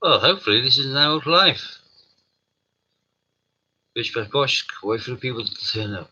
Well, hopefully this is now live. Bitch, bash, bosh, wait for the people to turn up.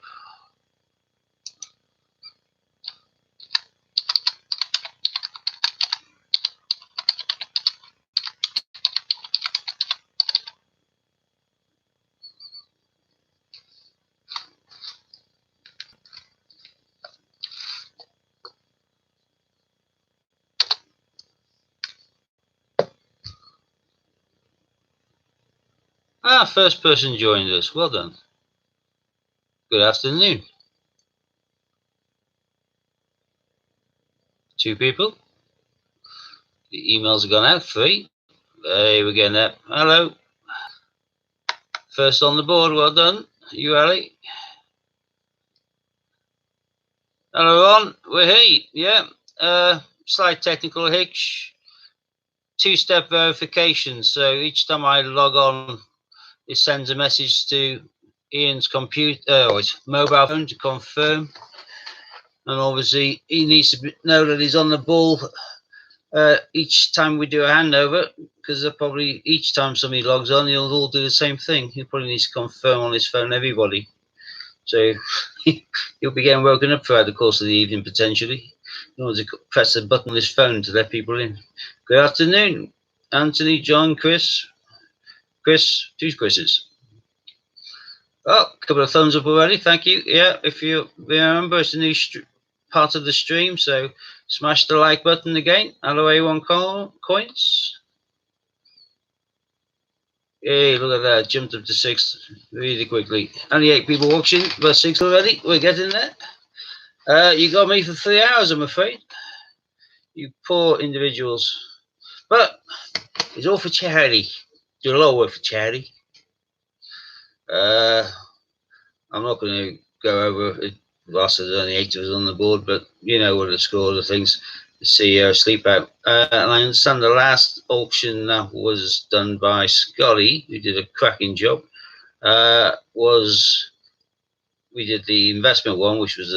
First person joined us. Well done. Good afternoon. 2 people. The emails have gone out. 3. Hey, we're getting that. Hello. First on the board. Well done. You, Ali. Hello, everyone. We're here. Yeah. Slight technical hitch. 2-step verification. So each time I log on, it sends a message to Ian's computer or his mobile phone to confirm. And obviously, he needs to know that he's on the ball each time we do a handover, because probably each time somebody logs on, he'll all do the same thing. He probably needs to confirm on his phone everybody. So he'll be getting woken up throughout the course of the evening, potentially, in order to press the button on his phone to let people in. Good afternoon, Anthony, John, Chris. Chris, 2 Chris's. Oh, a couple of thumbs up already. Thank you. Yeah, if you remember, it's a new part of the stream, so smash the like button again. Hello, A1 coins. Hey, look at that. Jumped up to 6 really quickly. Only 8 people watching, but 6 already. We're getting there. You got me for 3 hours, I'm afraid. You poor individuals. But it's all for charity. Do a lot of work for charity. I'm not going to go over it. Last there's only 8 of us on the board, but you know what the score of the things. The CEO sleep out. And I understand the last auction that was done by Scully, who did a cracking job, we did the investment one, which was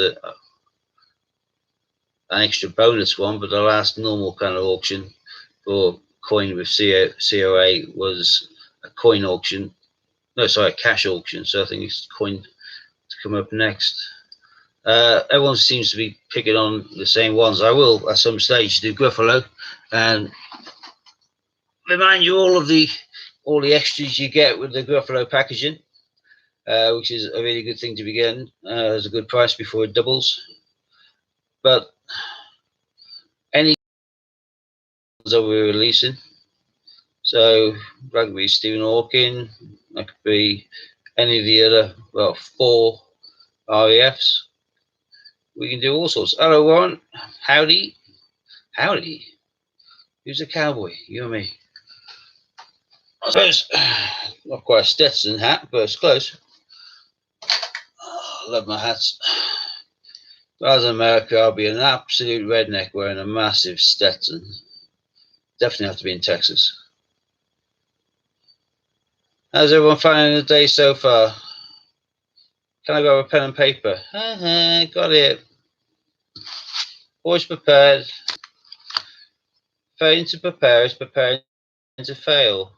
an extra bonus one, but the last normal kind of auction for coin with COA was a coin auction. No, sorry, a cash auction. So I think it's coin to come up next. Everyone seems to be picking on the same ones. I will at some stage do Gruffalo and remind you all the extras you get with the Gruffalo packaging, which is a really good thing to be getting. There's a good price before it doubles. But any that we're releasing, so that could be Stephen Hawking, that could be any of the other 4 REFs. We can do all sorts. Hello, Warren. Howdy. Howdy. Who's a cowboy? You and me. I suppose not quite a Stetson hat, but it's close. Oh, I love my hats. If I was in America, I'll be an absolute redneck wearing a massive Stetson. Definitely have to be in Texas. How's everyone finding the day so far? Can I grab a pen and paper? Got it. Always prepared. Failing to prepare is preparing to fail.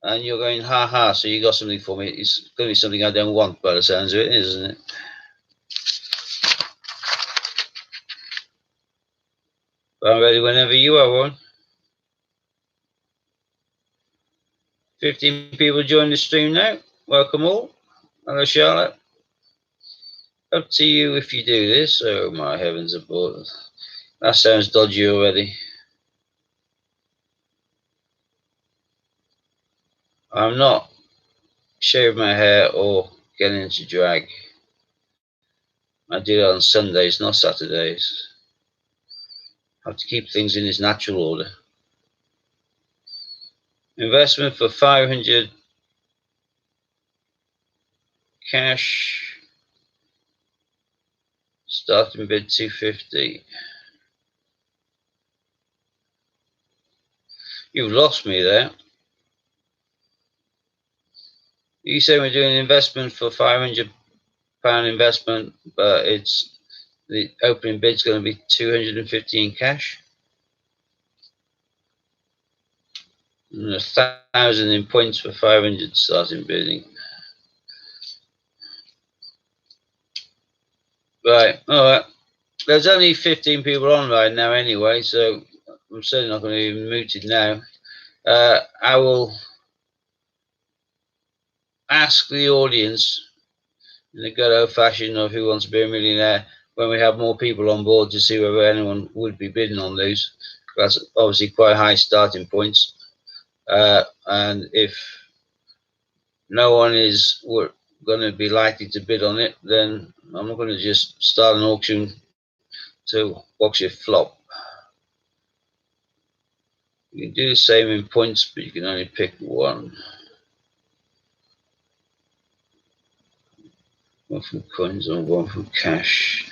And you're going, ha ha, so you got something for me. It's going to be something I don't want by the sounds of it, isn't it? But I'm ready whenever you are, Warren. 15 people join the stream now. Welcome all. Hello, Charlotte. Up to you if you do this. Oh, my heavens above. That sounds dodgy already. I'm not shaving my hair or getting into drag. I do that on Sundays, not Saturdays. I have to keep things in its natural order. Investment for 500 cash. Starting bid 250. You've lost me there. You say we're doing an investment for £500 investment, but it's the opening bid's going to be 250 in cash. And 1,000 in points for 500 starting bidding. Right, alright. There's only 15 people on right now anyway, so I'm certainly not going to be muted now. I will ask the audience in the good old fashion of Who Wants to Be a Millionaire when we have more people on board to see whether anyone would be bidding on those. That's obviously quite high starting points. And if no one is going to be likely to bid on it, then I'm not going to just start an auction to watch it flop. You can do the same in points, but you can only pick one. One from coins and one from cash.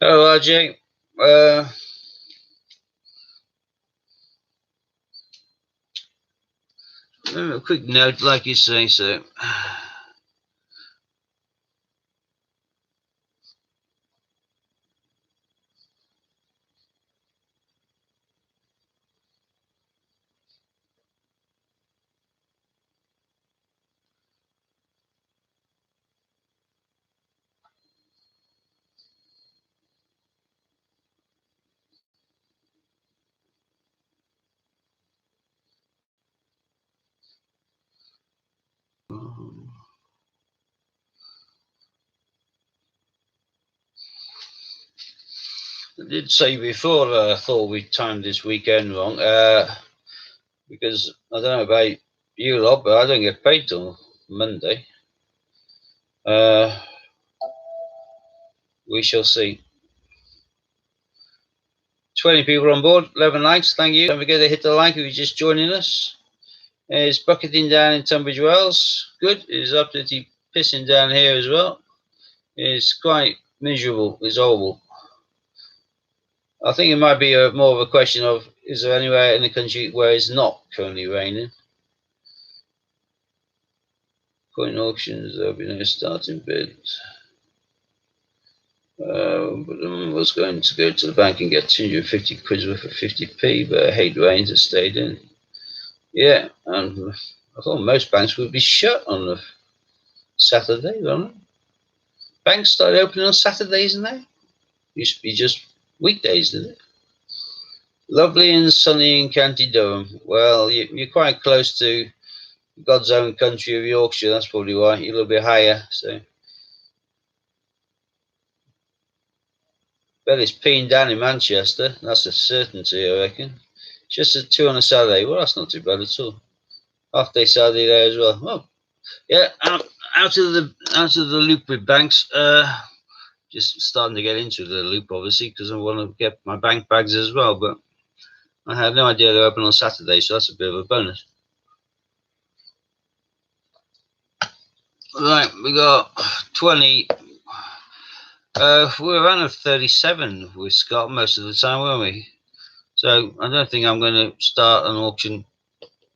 Hello, RJ. A quick note, like you say, so. I did say before that I thought we timed this weekend wrong, because I don't know about you lot, but I don't get paid till Monday. We shall see. 20 people on board, 11 likes, thank you. Don't forget to hit the like if you're just joining us. It's bucketing down in Tunbridge Wells. Good. It's absolutely pissing down here as well. It's quite miserable. It's horrible. I think it might be more of a question of, is there anywhere in the country where it's not currently raining? Coin auctions, there'll be no starting bid. But I was going to go to the bank and get 250 quid worth of 50p, but I hate rain to stayed in. Yeah, and I thought most banks would be shut on the Saturday, don't they? Banks started opening on Saturdays, and they used to be just weekdays, didn't it? Lovely and sunny in County Durham. Well, you're quite close to God's own country of Yorkshire. That's probably why you're a little bit higher. So, bet it's peeing down in Manchester. That's a certainty, I reckon. Just a 2 on a Saturday. Well, that's not too bad at all. Half day Saturday there as well. Oh, yeah. Out of the loop with banks. Just starting to get into the loop, obviously, because I want to get my bank bags as well. But I had no idea they're open on Saturday, so that's a bit of a bonus. Right, we got 20. We're around 37 with Scott most of the time, weren't we? So I don't think I'm going to start an auction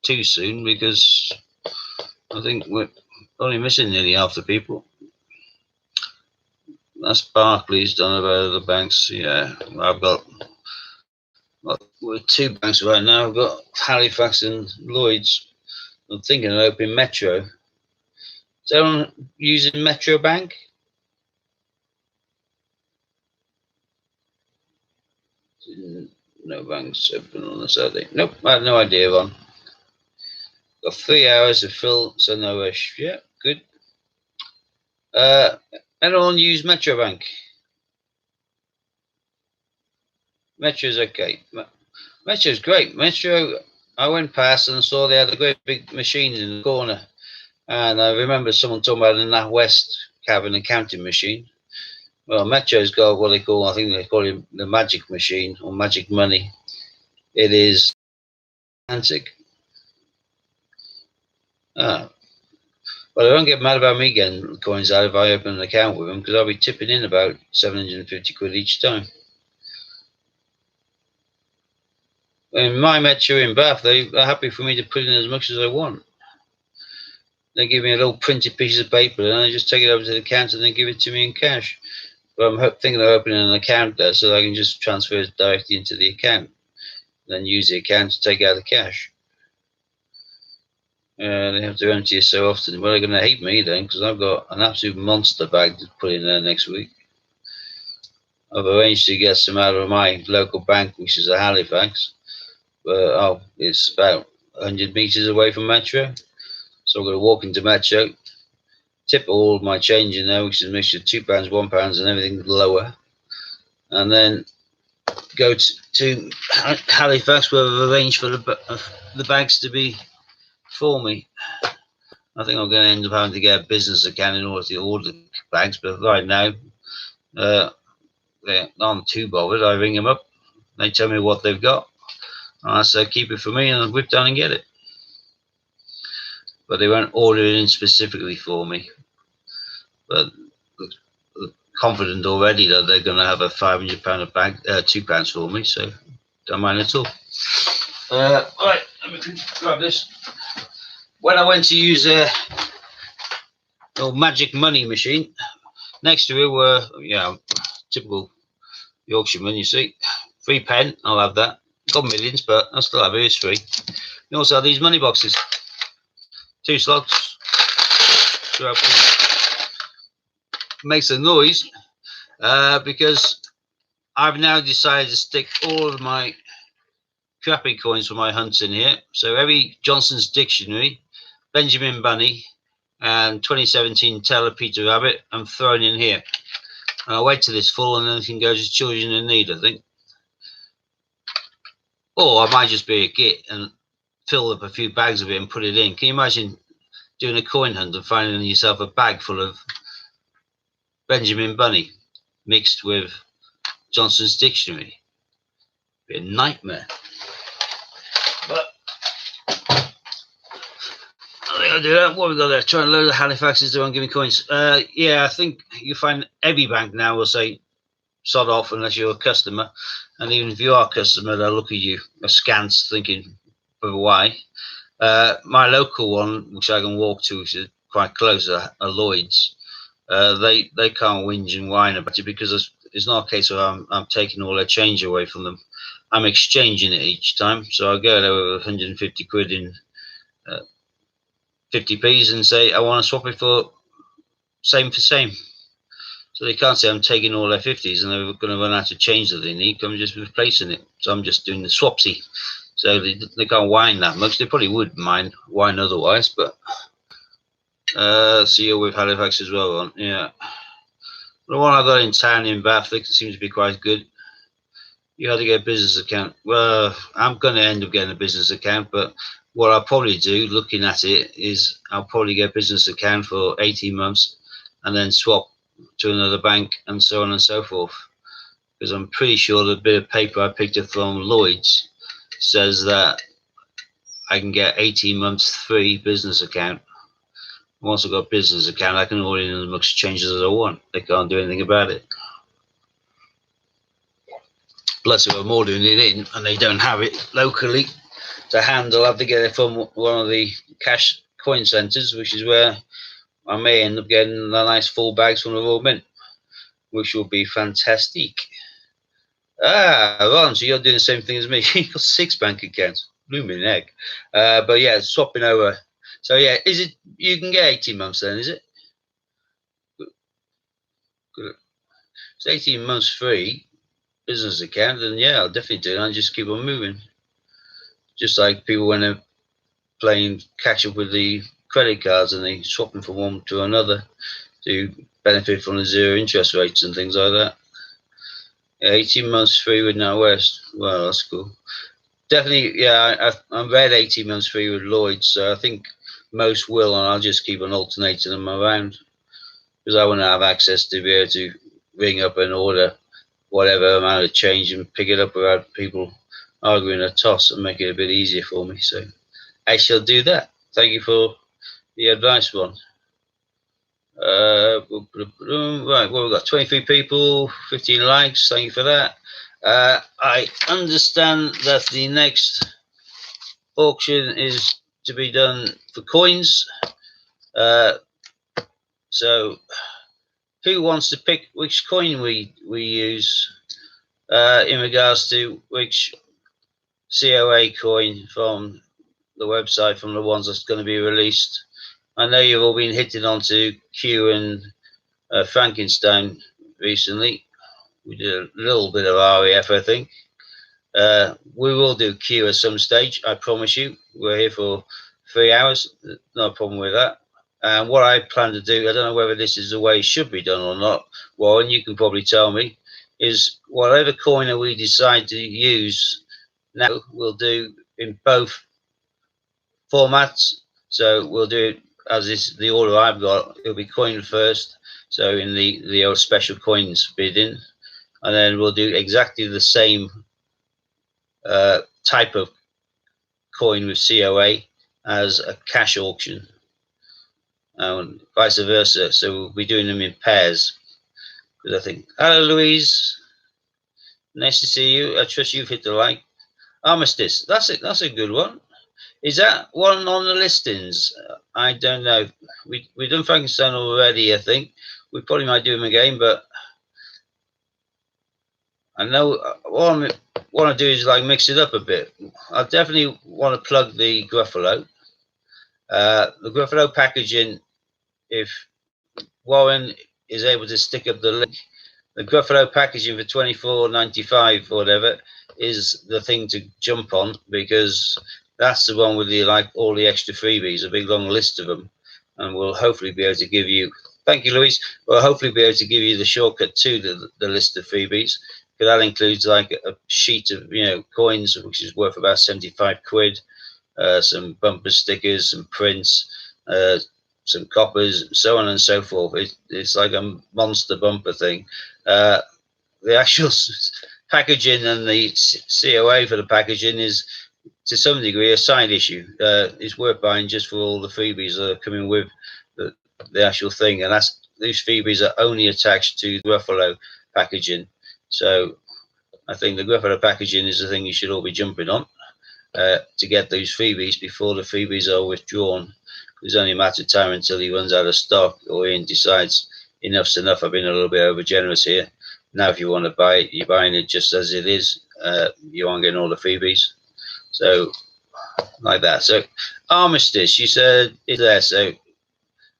too soon, because I think we're only missing nearly half the people. That's Barclays, done about other banks. Yeah, I've got we're 2 banks right now. I've got Halifax and Lloyd's. I'm thinking of opening Metro. Is anyone using Metro Bank? No banks open on a Saturday. Nope, I have no idea on. Got 3 hours to fill, so no rush. Yeah, good. Anyone use Metro Bank? Metro's okay. Metro's great. Metro, I went past and saw they had a great big machine in the corner. And I remember someone talking about a NatWest cabin accounting machine. Well, Metro's got what they call, I think they call it the magic machine or magic money. It is gigantic. But I don't get mad about me getting coins out if I open an account with them, because I'll be tipping in about 750 quid each time. In my Metro in Bath, they're happy for me to put in as much as I want. They give me a little printed piece of paper, and I just take it over to the counter and they give it to me in cash. But I'm thinking of opening an account there so that I can just transfer it directly into the account, then use the account to take out the cash. They have to empty it so often. Well, they're going to hate me then, because I've got an absolute monster bag to put in there next week. I've arranged to get some out of my local bank, which is a Halifax, but it's about 100 meters away from Metro. So I'm going to walk into Metro, tip all my change in there, which is a mixture of £2, £1, and everything lower, and then go to Halifax, where I've arranged for the bags to be for me. I think I'm going to end up having to get a business account in order to order the bags, but right now they're not too bothered. I ring them up, they tell me what they've got, and I say keep it for me, and I whip down and get it. But they won't order it in specifically for me. But confident already that they're going to have a £500 bag, £2 for me, so don't mind at all. Right, let me grab this. When I went to use a little magic money machine, next to it were, typical Yorkshireman, you see. £3, I'll have that. Got millions, but I'll still have it, it's free. You also have these money boxes. 2 slots. Makes a noise because I've now decided to stick all of my crappy coins for my hunts in here. So every Johnson's Dictionary, Benjamin Bunny, and 2017 Tell of Peter Rabbit, I'm throwing in here. And I'll wait till it's full, and then it can go to children in need, I think. Or I might just be a git and fill up a few bags of it and put it in. Can you imagine doing a coin hunt and finding yourself a bag full of Benjamin Bunny mixed with Johnson's Dictionary? Be a nightmare. But I think I'll do that. What have we got there? Trying to load the Halifaxes, they won't give me coins. Yeah, I think you find every bank now will say sod off unless you're a customer. And even if you are a customer, they'll look at you askance, thinking, why? My local one, which I can walk to, which is quite close, are Lloyd's. They can't whinge and whine about it, because it's not a case of I'm taking all their change away from them. I'm exchanging it each time. So I go there with 150 quid in 50p's and say I want to swap it for same for same. So they can't say I'm taking all their 50s and they're going to run out of change that they need. I'm just replacing it. So I'm just doing the swapsy. So they can't whine that much. They probably would whine otherwise, but see you with Halifax as well on. Yeah. The one I got in town in Bath seems to be quite good. You have to get a business account. Well, I'm going to end up getting a business account, but what I'll probably do, looking at it, is I'll probably get a business account for 18 months and then swap to another bank and so on and so forth. Because I'm pretty sure the bit of paper I picked up from Lloyd's says that I can get 18 months free business account. Once I've got a business account, I can order in as much change as I want. They can't do anything about it. Plus, if I'm ordering it in and they don't have it locally to hand, I'll have to get it from one of the cash coin centres, which is where I may end up getting the nice full bags from the Royal Mint, which will be fantastic. Ron, so you're doing the same thing as me. You've got 6 bank accounts. Blooming egg. But yeah, swapping over. So yeah, is it, you can get 18 months then, is it? Good. It's 18 months free business account, and yeah, I'll definitely do it. I'll just keep on moving. Just like people when they're playing catch up with the credit cards and they swapping from one to another to benefit from the 0 interest rates and things like that. Yeah, 18 months free with NatWest. Well, that's cool. Definitely, yeah, I'm read 18 months free with Lloyd's, so I think most will, and I'll just keep on alternating them around, because I want to have access to be able to ring up and order whatever amount of change and pick it up without people arguing a toss, and make it a bit easier for me. So I shall do that. Thank you for the advice, Ron. Right, well, we've got 23 people, 15 likes. Thank you for that. I understand that the next auction is to be done for coins. So who wants to pick which coin we use in regards to which COA coin from the website, from the ones that's going to be released? I know you've all been hitting onto Q and Frankenstein recently. We did a little bit of RAF, I think. We will do Q at some stage, I promise you. We're here for 3 hours, no problem with that. And what I plan to do, I don't know whether this is the way it should be done or not, Warren, you can probably tell me, is whatever coin that we decide to use now, we'll do in both formats. So we'll do it as is the order I've got. It'll be coin first, so in the old special coins bidding, and then we'll do exactly the same type of coin with COA as a cash auction, and vice versa. So we'll be doing them in pairs. Because I think, hello Louise, nice to see you. I trust you've hit the like. Armistice, that's it. That's a good one. Is that one on the listings? I don't know. We've done Frankenstein already, I think. We probably might do them again, but I know what I want to do is like mix it up a bit. I definitely want to plug the Gruffalo. The Gruffalo packaging, if Warren is able to stick up the link, the Gruffalo packaging for $24.95 or whatever is the thing to jump on, because that's the one with the like all the extra freebies, a big long list of them, and we'll hopefully be able to give you. Thank you, Louise. We'll hopefully be able to give you the shortcut to the list of freebies. Because that includes like a sheet of coins, which is worth about 75 quid, some bumper stickers, some prints, some coppers, so on and so forth. It's like a monster bumper thing. The actual packaging and the COA for the packaging is to some degree a side issue. It's worth buying just for all the freebies that are coming with the actual thing, and these freebies are only attached to the Gruffalo packaging. So I think the Gruffalo packaging is the thing you should all be jumping on to get those freebies before the freebies are withdrawn. It's only a matter of time until he runs out of stock, or Ian decides enough's enough. I've been a little bit over generous here. Now, if you want to buy it, you're buying it just as it is. You aren't getting all the freebies. So, like that. So, Armistice, you said it's there. So,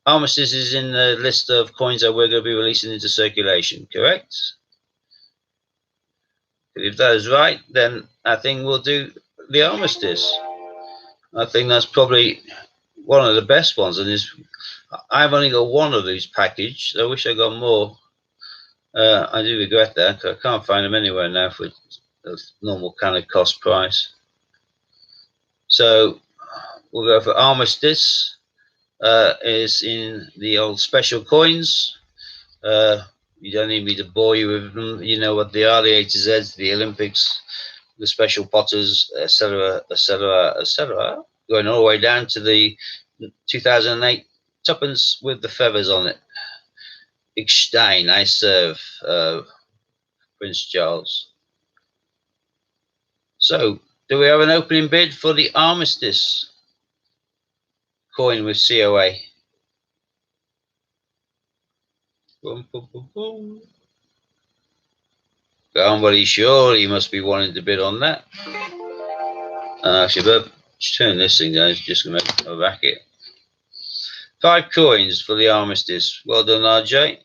Armistice is in the list of coins that we're going to be releasing into circulation, correct? If that is right, then I think we'll do the Armistice. I think that's probably one of the best ones, and I've only got one of these packaged. I wish I got more. I do regret that, because I can't find them anywhere now for the normal kind of cost price. So we'll go for Armistice. Is in the old special coins. You don't need me to bore you with them. You know what they are: the A to Z, the Olympics, the special potters, etc., etc., etc. Going all the way down to the 2008 tuppence with the feathers on it. Big Stein, I serve, Prince Charles. So, do we have an opening bid for the Armistice coin with COA? Boom, boom, boom, boom. Somebody surely must be wanting to bid on that. Actually, but turn this thing down. It's just going to make a racket. 5 coins for the Armistice. Well done, RJ.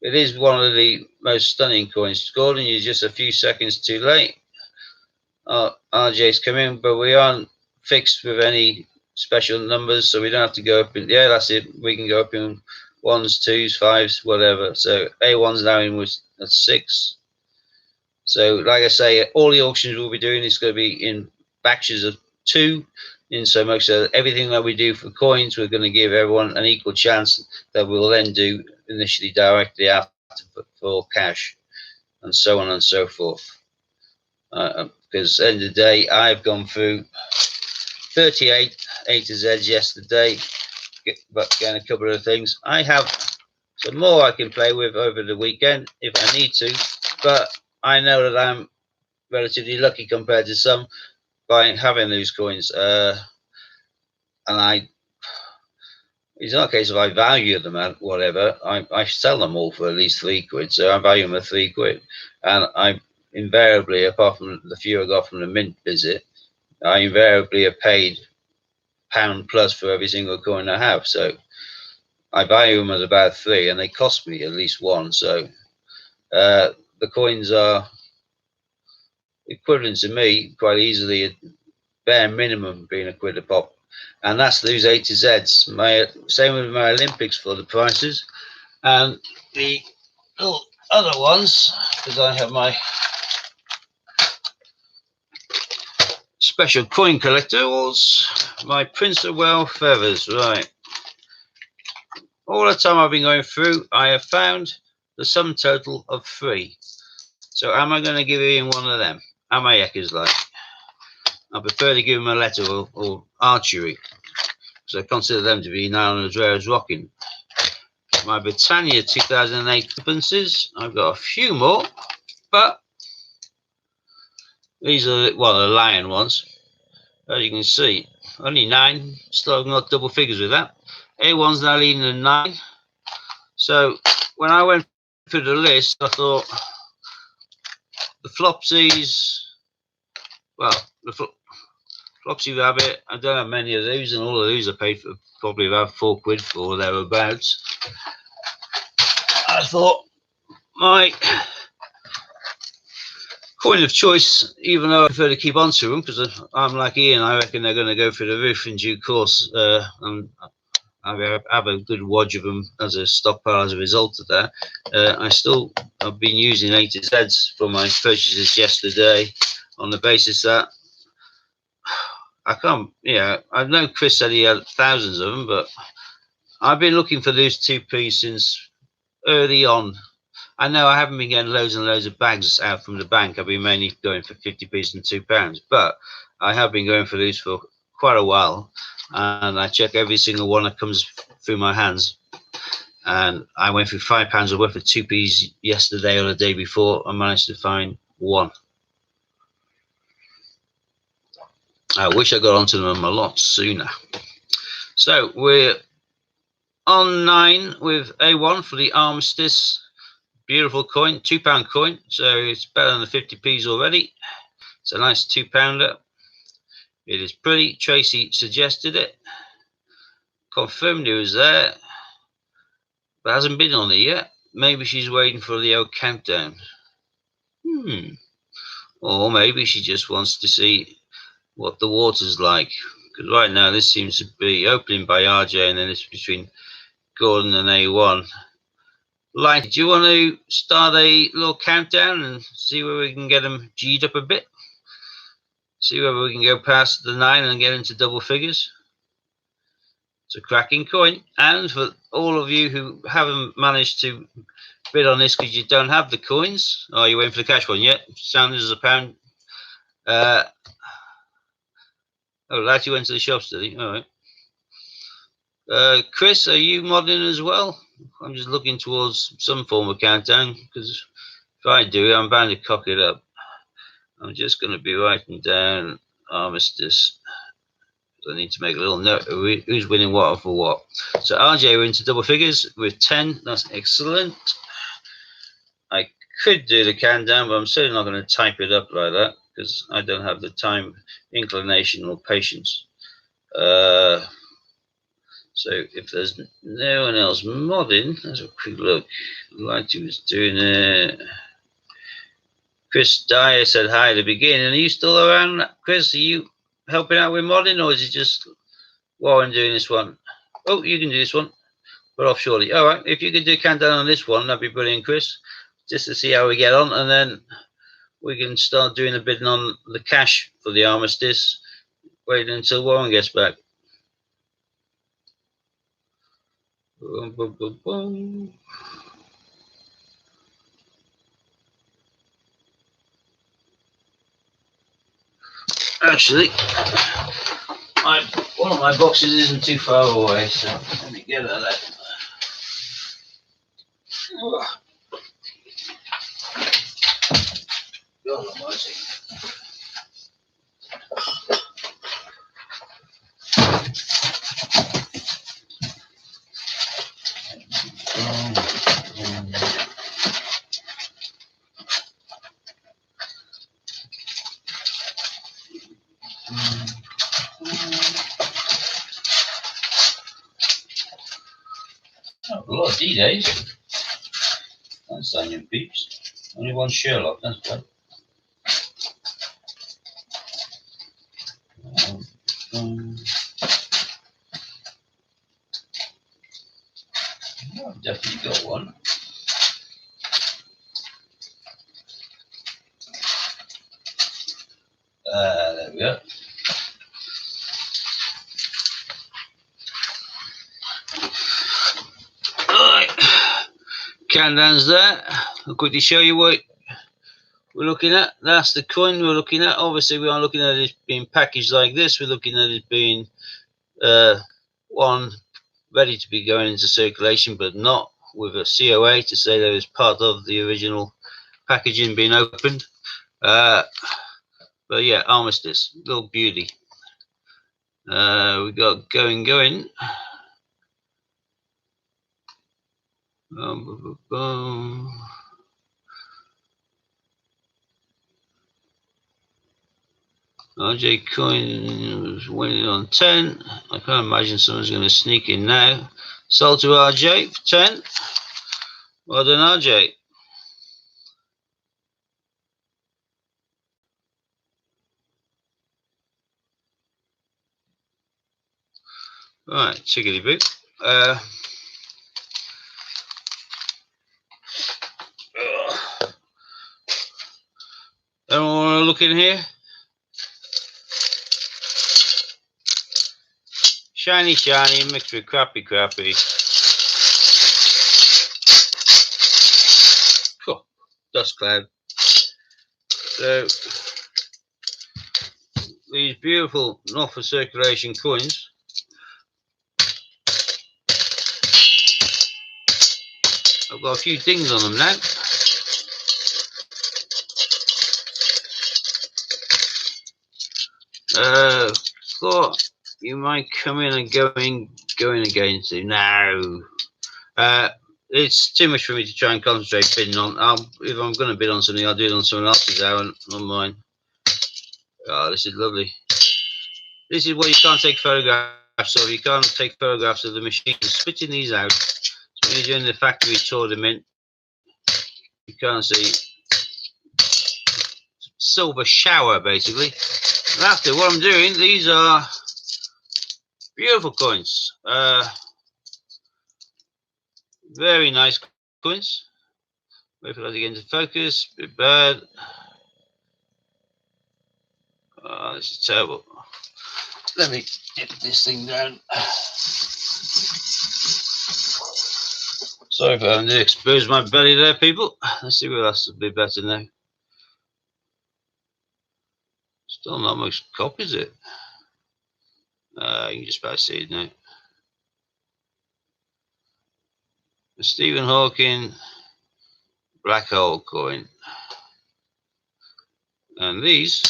It is one of the most stunning coins. Gordon, you're just a few seconds too late. RJ's coming, but we aren't fixed with any special numbers, so we don't have to go up in. Yeah, that's it. We can go up in 1s, 2s, 5s, whatever. So A1's now in with 6. So, like I say, all the auctions we'll be doing is going to be in batches of 2. In so much that everything that we do for coins, we're going to give everyone an equal chance that we'll then do initially directly after for cash, and so on and so forth. Because at the end of the day, I've gone through 38 A to Z's yesterday, but getting a couple of things. I have some more I can play with over the weekend if I need to, but I know that I'm relatively lucky compared to some by having those coins. And It's not a case of I value them at whatever. I sell them all for at least £3, so I value them at £3. And I invariably, apart from the few I got from the mint visit, I invariably have paid £1 plus for every single coin I have. So I value them as about 3, and they cost me at least 1. So the coins are equivalent to me quite easily, at bare minimum being £1 a pop. And that's those A to Zs. Same with my Olympics for the prices. And the little other ones, because I have my special coin collectibles, my Prince of Wales feathers, right. All the time I've been going through, I have found the sum total of 3. So am I going to give Ian one of them? Am I Eckers like? I prefer to give him a letter or archery, because I consider them to be now as rare as rocking. My Britannia 2008 princes, I've got a few more, but these are, well, the lion ones. As you can see, only 9, still not double figures with that. A1's now leading at 9. So when I went through the list, I thought the Flopsies, well, the Flopsy Rabbit, I don't have many of those, and all of those I paid for probably about £4 for, or thereabouts. I thought my coin of choice, even though I prefer to keep on to them, because I'm like Ian, I reckon they're going to go through the roof in due course, and I have a good wodge of them as a stockpile as a result of that. I've been using A to Zs for my purchases yesterday, on the basis that I can't, I know Chris said he had thousands of them, but I've been looking for those 2p since early on. I know I haven't been getting loads and loads of bags out from the bank. I've been mainly going for 50p and £2, but I have been going for these for quite a while, and I check every single one that comes through my hands. And I went through £5 worth of 2p's yesterday or the day before. I managed to find 1. I wish I got onto them a lot sooner. So we're on 9 with A1 for the Armistice. Beautiful coin, £2 coin, so it's better than the 50p's already. It's a nice £2. It is pretty. Tracy suggested it, confirmed it was there, but hasn't been on it yet. Maybe she's waiting for the old countdown. Or maybe she just wants to see what the water's like, because right now this seems to be opening by RJ, and then it's between Gordon and A1. Light, do you want to start a little countdown and see where we can get them G'd up a bit? See whether we can go past the 9 and get into double figures? It's a cracking coin. And for all of you who haven't managed to bid on this because you don't have the coins, or you waiting for the cash one yet? Sanders is £1. Oh, Lighty went to the shops, did he? All right. Chris, are you modding as well? I'm just looking towards some form of countdown, because if I do, I'm bound to cock it up. I'm just going to be writing down Armistice. I need to make a little note of who's winning what for what. So RJ, we're into double figures with 10. That's excellent. I could do the countdown, but I'm certainly not going to type it up like that, because I don't have the time, inclination, or patience. So if there's no one else modding, let's have a quick look. Lighty was doing it. Chris Dyer said hi at the beginning. Are you still around, Chris? Are you helping out with modding, or is it just Warren doing this one? Oh, you can do this one. We're off shortly. All right, if you could do a countdown on this one, that'd be brilliant, Chris. Just to see how we get on, and then we can start doing a bidding on the cash for the Armistice. Waiting until Warren gets back. Boom, boom, boom, boom. Actually, one of my boxes isn't too far away, so let me get at that. God almighty. Oh, a lot of D-Days. That's onion peeps. Only one Sherlock, that's bad. I've definitely got one. There we go. Right, countdown's there. I'll quickly show you what we're looking at. That's the coin we're looking at. Obviously, we are looking at it being packaged like this. We're looking at it being one ready to be going into circulation, but not with a COA to say that it's part of the original packaging being opened. But yeah, Armistice, little beauty. We got going. RJ Coin was winning on 10. I can't imagine someone's going to sneak in now. Sold to RJ for 10. Well done, RJ. Right, chickadee boo. Everyone want to look in here? Shiny, shiny, mixed with crappy. Cool. Dust cloud. So, these beautiful, not for circulation coins. I've got a few dings on them now. Thought you might come in and going again soon. No. It's too much for me to try and concentrate bidding on. If I'm going to bid on something, I'll do it on someone else's hour, not mine. Oh, this is lovely. This is what you can't take photographs of. You can't take photographs of the machine. Spitting these out. So when you're doing the factory tournament, you can't see. Silver shower, basically. And after what I'm doing, these are beautiful coins. Very nice coins. Wait for that to get into focus. Bit bad. Oh, this is terrible. Let me dip this thing down. Sorry if I haven't exposed my belly there, people. Let's see what else will be better now. Still not much cop, is it? You can just about see it now. The Stephen Hawking black hole coin. And these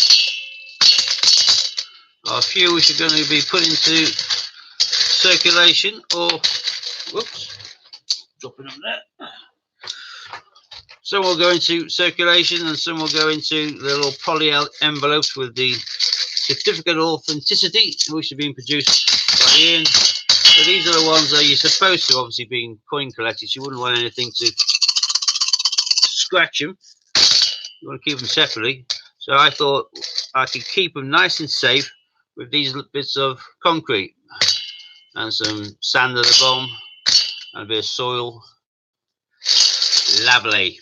are a few which are going to be put into circulation, or whoops, dropping them there. Some will go into circulation and some will go into the little poly envelopes with the certificate of authenticity, which have been produced by Ian. So these are the ones that you're supposed to obviously be coin collectors. You wouldn't want anything to scratch them. You want to keep them separately. So I thought I could keep them nice and safe with these bits of concrete and some sand at the bottom and a bit of soil. Lovely.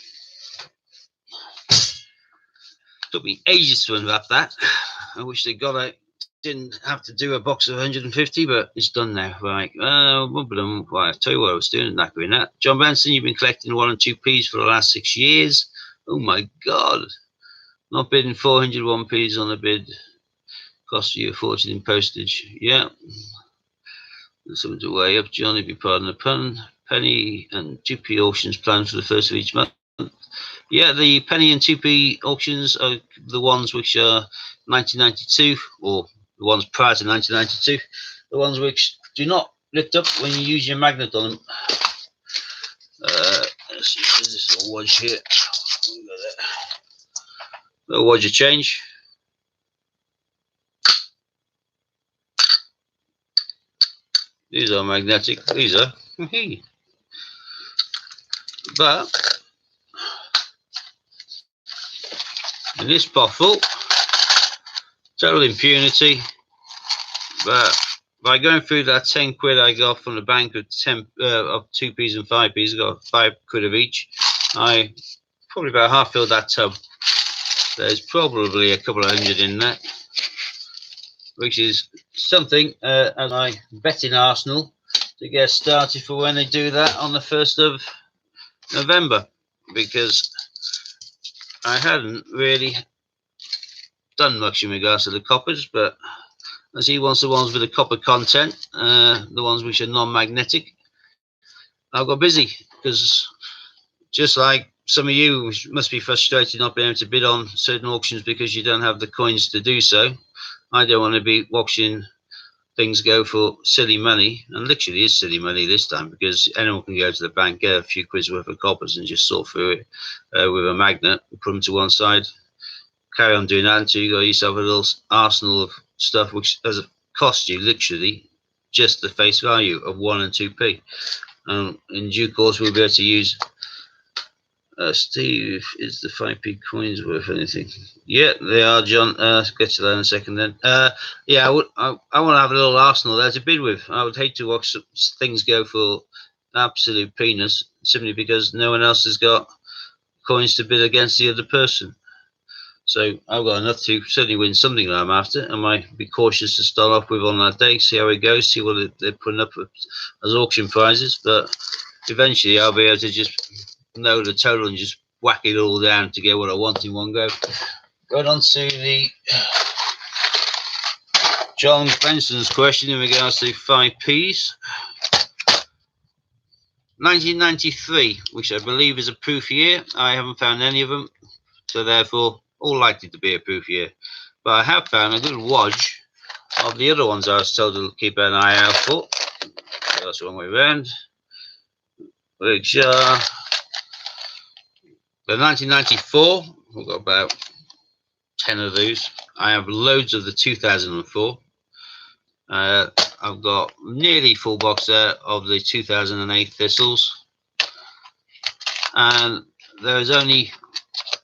Took me ages to unwrap that. I wish they got out. Didn't have to do a box of 150, but it's done now. Right. Well, I tell you what I was doing, knackering that. John Benson, you've been collecting 1 and 2p's for the last 6 years. Oh my God. Not bidding 400 1p's on a bid. Cost you a fortune in postage. Yeah. Something to weigh up, John, if you pardon the pun. Penny and 2p auctions planned for the first of each month. Yeah, the penny and 2p auctions are the ones which are 1992, or the ones prior to 1992, the ones which do not lift up when you use your magnet on them. Let's see, there's this little wedge here. Little wedge of change. These are magnetic. These are. But in this bottle, total impunity. But by going through that 10 quid I got from the bank of 2p's and 5p's, I got 5 quid of each. I probably about half filled that tub. There's probably a couple of hundred in there, which is something as I bet in Arsenal to get started for when they do that on the 1st of November, because I hadn't really done much in regards to the coppers, but as he wants the ones with the copper content, the ones which are non-magnetic, I've got busy, because just like some of you must be frustrated not being able to bid on certain auctions because you don't have the coins to do so. I don't want to be watching things go for silly money, and literally is silly money this time, because anyone can go to the bank, get a few quid's worth of coppers and just sort through it with a magnet, put them to one side, carry on doing that until you got yourself a little arsenal of stuff which does cost you literally just the face value of 1 and 2p. In due course we'll be able to use Steve, is the 5p coins worth anything? Yeah, they are, John. Get to that in a second then. Yeah, I want to have a little arsenal there to bid with. I would hate to watch things go for absolute peanuts simply because no one else has got coins to bid against the other person. So I've got enough to certainly win something that I'm after. I might be cautious to start off with on that day, see how it goes, see what they're putting up as auction prizes. But eventually I'll be able to just know the total and just whack it all down to get what I want in one go. Going on to the John Benson's question in regards to 5p's. 1993, which I believe is a proof year. I haven't found any of them, so therefore all likely to be a proof year. But I have found a good wodge of the other ones I was told to keep an eye out for. That's the wrong way around. Which are the 1994. We've got about 10 of those. I have loads of the 2004. I've got nearly full box there of the 2008 Thistles, and there is only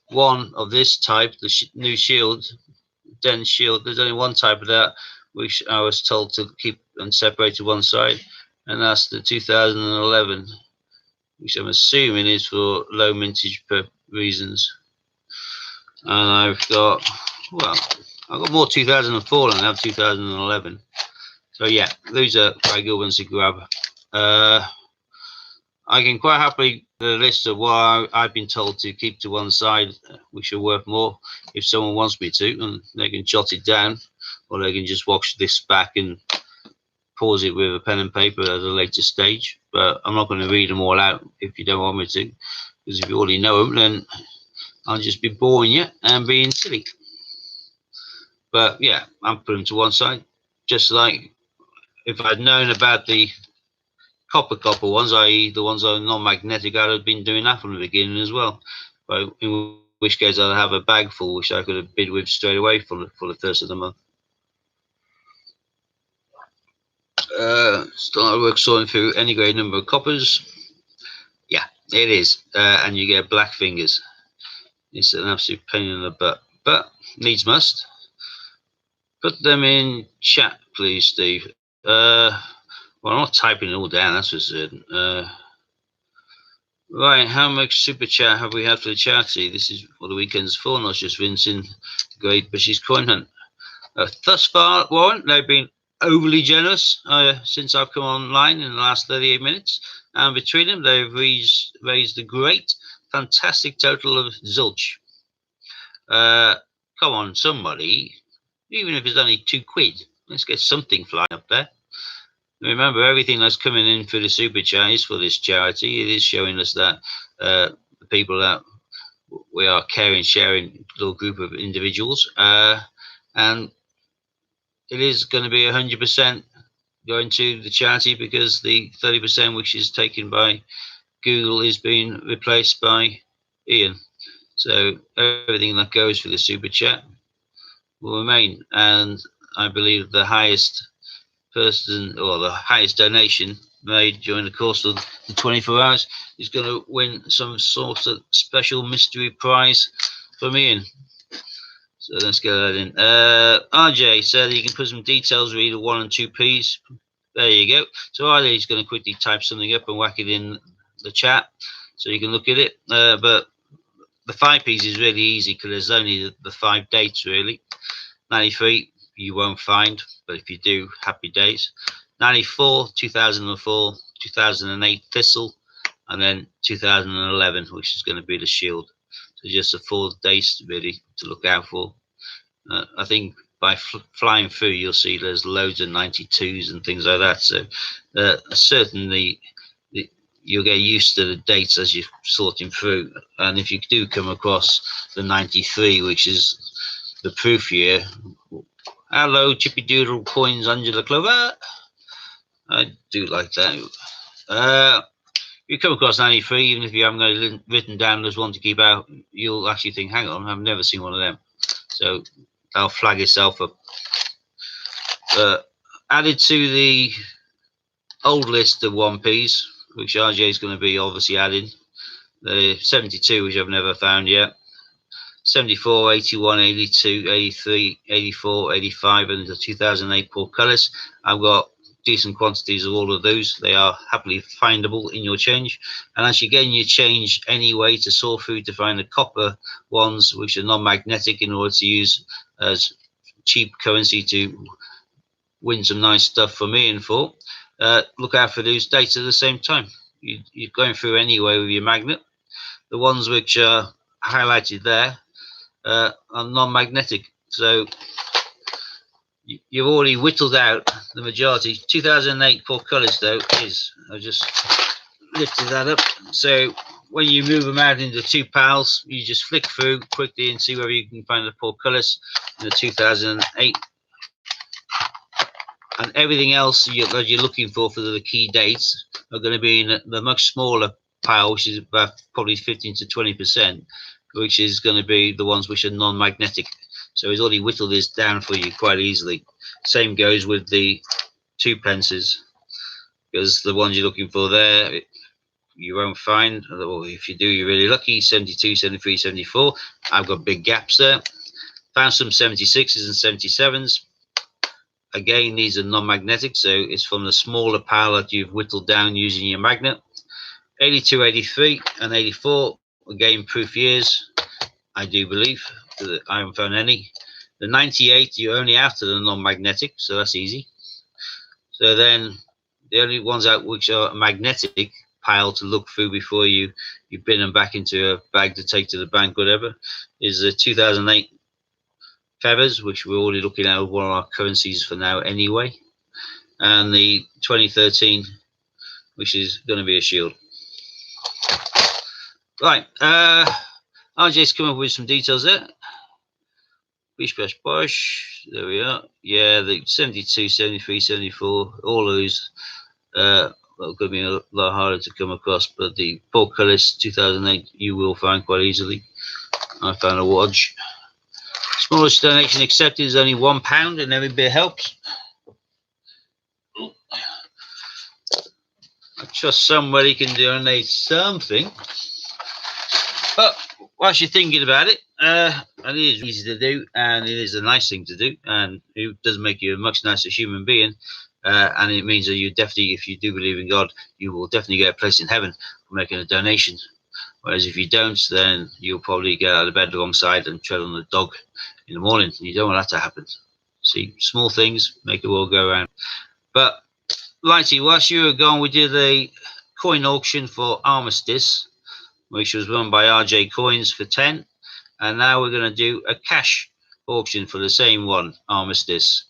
one of this type, the new Shield, Den Shield. There's only one type of that which I was told to keep and separate to one side, and that's the 2011, which I'm assuming is for low mintage reasons. And I've got, well, I've got more 2004 than I have 2011. So yeah, those are quite good ones to grab. I can quite happily the list of what I've been told to keep to one side, which are worth more, if someone wants me to, and they can jot it down, or they can just watch this back and pause it with a pen and paper at a later stage. But I'm not going to read them all out if you don't want me to, because if you already know them, then I'll just be boring you and being silly. But yeah, I'm putting them to one side, just like if I'd known about the copper ones, i.e. the ones that are non-magnetic, I'd have been doing that from the beginning as well. But in which case I'd have a bag full which I could have bid with straight away for the first of the month. Start work sorting through any great number of coppers. Yeah, it is. And you get black fingers. It's an absolute pain in the butt, but needs must. Put them in chat, please, Steve. Well, I'm not typing it all down, that's for certain. Right, how much super chat have we had for the charity? This is what the weekend's for, not just Vincent, Great British Coin Hunt. Thus far, Warren, they've been overly generous since I've come online in the last 38 minutes. And between them, they've raised a great, fantastic total of zilch. Come on, somebody, even if it's only 2 quid, let's get something flying up there. Remember, everything that's coming in for the super chat is for this charity. It is showing us that the people that we are caring, sharing little group of individuals, and it is going to be 100% going to the charity, because the 30% which is taken by Google is being replaced by Ian. So everything that goes for the super chat will remain, and I believe the highest person or the highest donation made during the course of the 24 hours is going to win some sort of special mystery prize from Ian. So let's get that in. RJ said you can put some details of either 1 and 2Ps. There you go. So RJ is going to quickly type something up and whack it in the chat so you can look at it. But the 5Ps is really easy because there's only the 5 dates really. 93 you won't find, but if you do, happy days. 94, 2004, 2008 Thistle, and then 2011, which is going to be the Shield. So just the 4 days really to look out for. I think by flying through, you'll see there's loads of 92s and things like that. So certainly you'll get used to the dates as you're sorting through. And if you do come across the 93, which is the proof year, hello, Chippy Doodle Coins Angela Clover. I do like that. If you come across 93, even if you haven't got it written down as one to keep out, you'll actually think, hang on, I've never seen one of them. So that'll flag itself up. Added to the old list of 1Ps, which RJ is going to be obviously adding, the 72, which I've never found yet. 74, 81, 82, 83, 84, 85, and the 2008 portcullis. I've got decent quantities of all of those. They are happily findable in your change. And as you get in your change anyway to sort through to find the copper ones, which are non-magnetic, in order to use as cheap currency to win some nice stuff from Ian for, look out for those dates at the same time. You're going through anyway with your magnet. The ones which are highlighted there are non-magnetic, so you've already whittled out the majority. 2008 portcullis though is, I just lifted that up, so when you move them out into 2 piles, you just flick through quickly and see whether you can find the portcullis in the 2008, and everything else that you're looking for the key dates are going to be in the much smaller pile, which is about probably 15 to 20%, which is going to be the ones which are non-magnetic. So he's already whittled this down for you quite easily. Same goes with the 2 pences, because the ones you're looking for there, you won't find, or if you do, you're really lucky. 72, 73, 74. I've got big gaps there. Found some 76s and 77s. Again, these are non-magnetic, so it's from the smaller pile that you've whittled down using your magnet. 82, 83, and 84, again, proof years, I do believe. I haven't found any. The 98, you're only after the non-magnetic, so that's easy. So then, the only ones out which are magnetic pile to look through before you bin them back into a bag to take to the bank, whatever, is the 2008 feathers, which we're already looking at one of our currencies for now anyway, and the 2013, which is going to be a shield. Right, RJ's come up with some details there. Bish bash bosh, there we are. Yeah, the 72, 73, 74, all of those are going to be a lot harder to come across, but the portcullis 2008 you will find quite easily. I found a watch. Smallest donation accepted is only £1, and every bit helps. I trust somebody can donate something. But whilst you're thinking about it, and it is easy to do, and it is a nice thing to do, and it does make you a much nicer human being, and it means that you definitely, if you do believe in God, you will definitely get a place in heaven for making a donation. Whereas if you don't, then you'll probably get out of bed the wrong side and tread on the dog in the morning. You don't want that to happen. See, small things make the world go around. But Lighty, whilst you were gone, we did a coin auction for Armistice, which was run by RJ Coins for 10, and now we're going to do a cash auction for the same one, Armistice.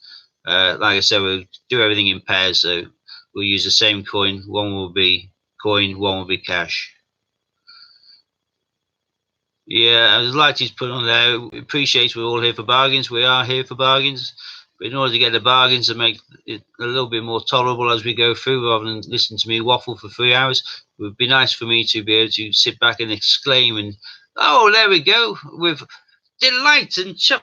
Like I said, we'll do everything in pairs, so we'll use the same coin. One will be coin, one will be cash. Yeah, as Lighty's put on there, we appreciate we're all here for bargains. We are here for bargains, but in order to get the bargains and make it a little bit more tolerable as we go through, rather than listen to me waffle for 3 hours, it would be nice for me to be able to sit back and exclaim and, oh, there we go, with delight and chuffed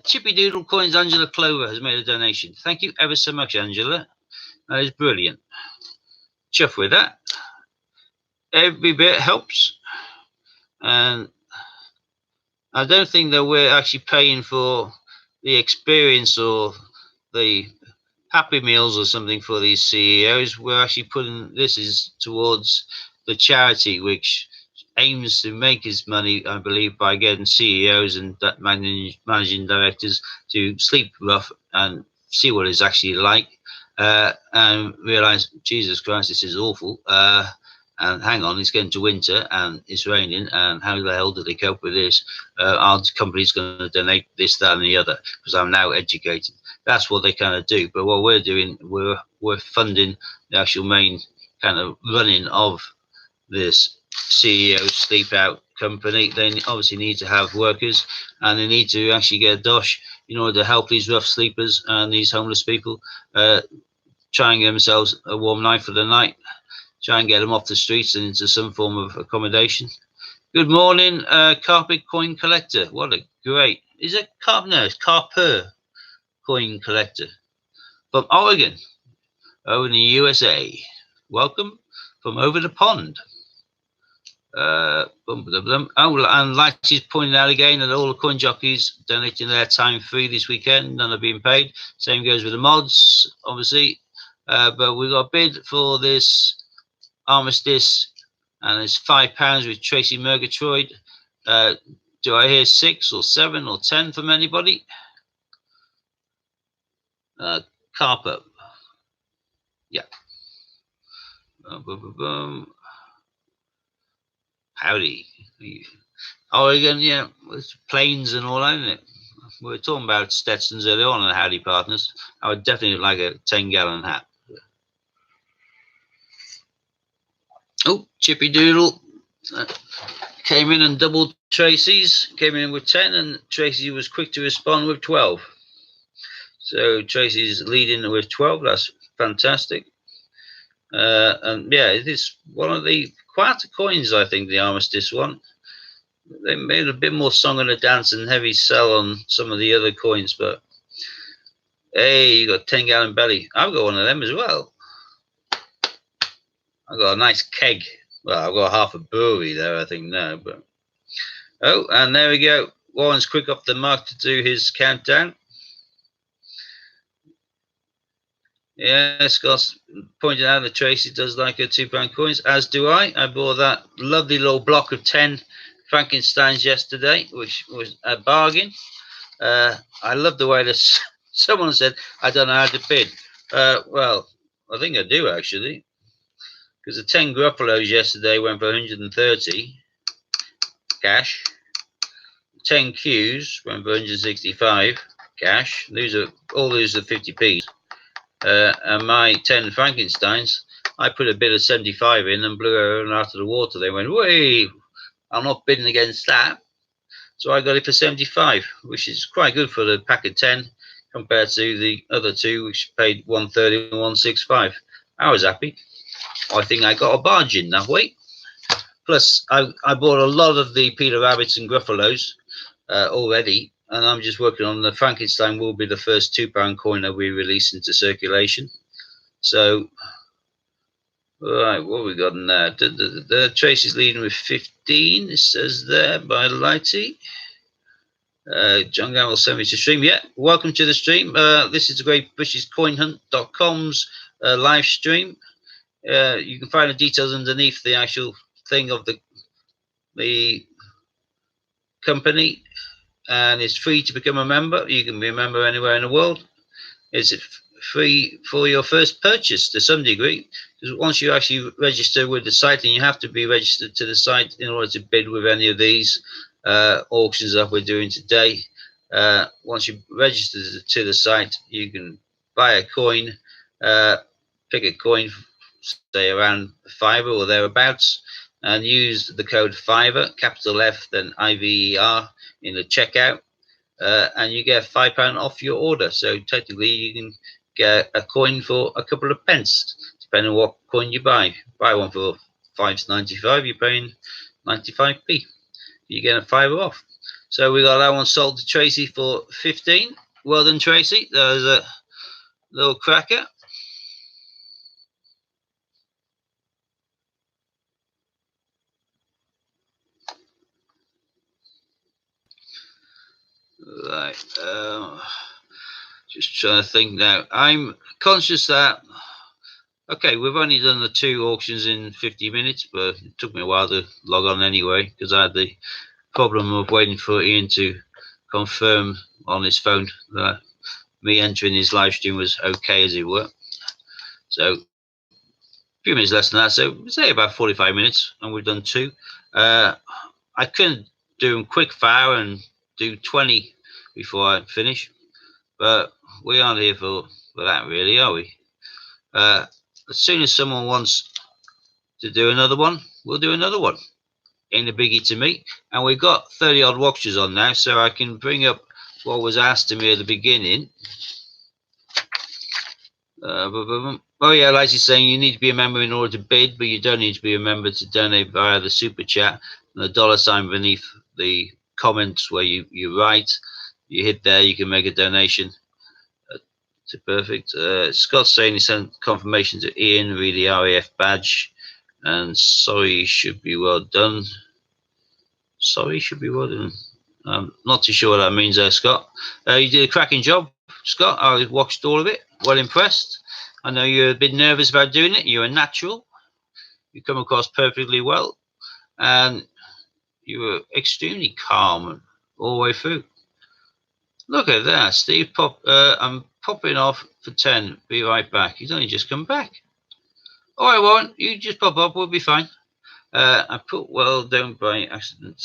Chippy Doodle Coins Angela Clover has made a donation. Thank you ever so much, Angela. That is brilliant. Chuff with that. Every bit helps. And I don't think that we're actually paying for the experience or the Happy Meals or something for these CEOs. We're actually putting this is towards the charity, which aims to make its money, I believe, by getting CEOs and managing directors to sleep rough and see what it's actually like, and realize, Jesus Christ, this is awful. And hang on, it's getting to winter and it's raining, and how the hell do they cope with this? Our company's going to donate this, that, and the other because I'm now educated. That's what they kind of do. But what we're doing, we're funding the actual main kind of running of this CEO sleep out company. They obviously need to have workers, and they need to actually get a dosh in order to help these rough sleepers and these homeless people try and get themselves a warm night for the night. Try and get them off the streets and into some form of accommodation. Good morning, Carpet Coin Collector. What a great, is it Carp? No, it's Carper Coin Collector from Oregon, over in the USA. Welcome from over the pond. Oh, and like she's pointing out again that all the coin jockeys donating their time free this weekend, none are being paid. Same goes with the mods, obviously. But we got a bid for this Armistice, and it's £5 with Tracy Murgatroyd. Do I hear 6 or 7 or 10 from anybody? Carper. Yeah. Howdy. Oregon, yeah, it's plains and all, isn't it? We were talking about Stetsons earlier on and Howdy Partners. I would definitely like a 10-gallon hat. Oh, Chippy Doodle came in and doubled Tracy's. Came in with 10, and Tracy was quick to respond with 12. So Tracy's leading with 12. That's fantastic. And yeah, it is one of the quieter coins, I think, the Armistice one. They made a bit more song and a dance and heavy sell on some of the other coins, but hey, you got 10-gallon belly. I've got one of them as well. I've got a nice keg. Well, I've got half a brewery there, I think, now. But oh, and there we go. Warren's quick off the mark to do his countdown. Yeah, Scott's pointed out that Tracy does like her £2 coins, as do I. I bought that lovely little block of 10 Frankensteins yesterday, which was a bargain. I love the way that someone said, I don't know how to bid. Well, I think I do, actually. Because the 10 Gruffalos yesterday went for 130 cash. 10 Qs went for 165 cash. All these are 50p's. And my 10 Frankensteins, I put a bid of 75 in and blew her out of the water. They went, wait, I'm not bidding against that. So I got it for 75, which is quite good for the pack of 10 compared to the other two, which paid 130 and 165. I was happy. I think I got a bargain that way. Plus, I bought a lot of the Peter Rabbits and Gruffalos already, and I'm just working on the Frankenstein. Will be the first £2 coin that we release into circulation. So, all right, what have we got now? Tracy's leading with 15. It says there by Lighty. John Gamble sent me to stream. Yeah, welcome to the stream. This is the Great British Coinhunt.com's live stream. You can find the details underneath the actual thing of the company, and it's free to become a member. You can be a member anywhere in the world. It's free for your first purchase to some degree, because once you actually register with the site, and you have to be registered to the site in order to bid with any of these auctions that we're doing today. Once you register to the site, you can buy a coin, pick a coin, say around fiver or thereabouts, and use the code fiver, capital F, then IVER in the checkout, and you get £5 off your order. So technically, you can get a coin for a couple of pence, depending on what coin you buy. Buy one for £5.95, you're paying 95p. You get a fiver off. So we got that one sold to Tracy for 15. Well done, Tracy. There's a little cracker. Right. Just trying to think now. I'm conscious that, okay, we've only done the 2 auctions in 50 minutes, but it took me a while to log on anyway, because I had the problem of waiting for Ian to confirm on his phone that me entering his live stream was okay, as it were. So a few minutes less than that, so say about 45 minutes, and we've done 2. I couldn't do them quick fire and do 20 before I finish, but we aren't here for that, really, are we? As soon as someone wants to do another one, we'll do another one. Ain't a biggie to me. And we've got 30 odd watches on now, so I can bring up what was asked of me at the beginning. Oh yeah, like you're saying, you need to be a member in order to bid, but you don't need to be a member to donate via the super chat. And the $sign beneath the comments where you write, you hit there, you can make a donation. To perfect. Scott's saying he sent confirmation to Ian, read the RAF badge, and sorry should be well done. Sorry should be well done. I'm not too sure what that means there, Scott. You did a cracking job, Scott. I watched all of it. Well impressed. I know you're a bit nervous about doing it. You're a natural. You come across perfectly well, and you were extremely calm all the way through. Look at that, Steve. I'm popping off for 10. Be right back. He's only just come back. Oh, I won't. You just pop up. We'll be fine. I put well down by accident.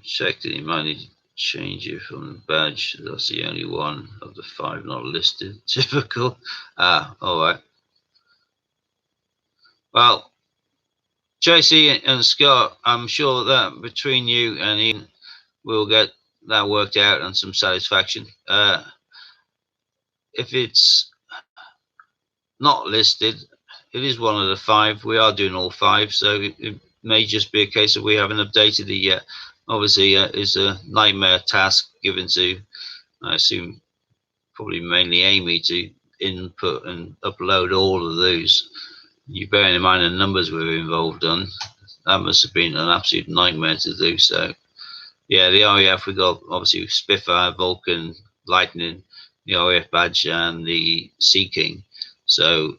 Check that you might need to change it from the badge. That's the only one of the 5 not listed. Typical. All right. Well, Tracy and Scott, I'm sure that between you and Ian, we'll get that worked out and some satisfaction. If it's not listed, it is one of the 5. We are doing all 5, so it may just be a case of we haven't updated it yet. Obviously, it's a nightmare task given to, I assume, probably mainly Amy to input and upload all of those. You bear in mind the numbers we were involved on. That must have been an absolute nightmare to do. So, yeah, the RAF, we got obviously Spitfire, Vulcan, Lightning, the RAF badge, and the Sea King. So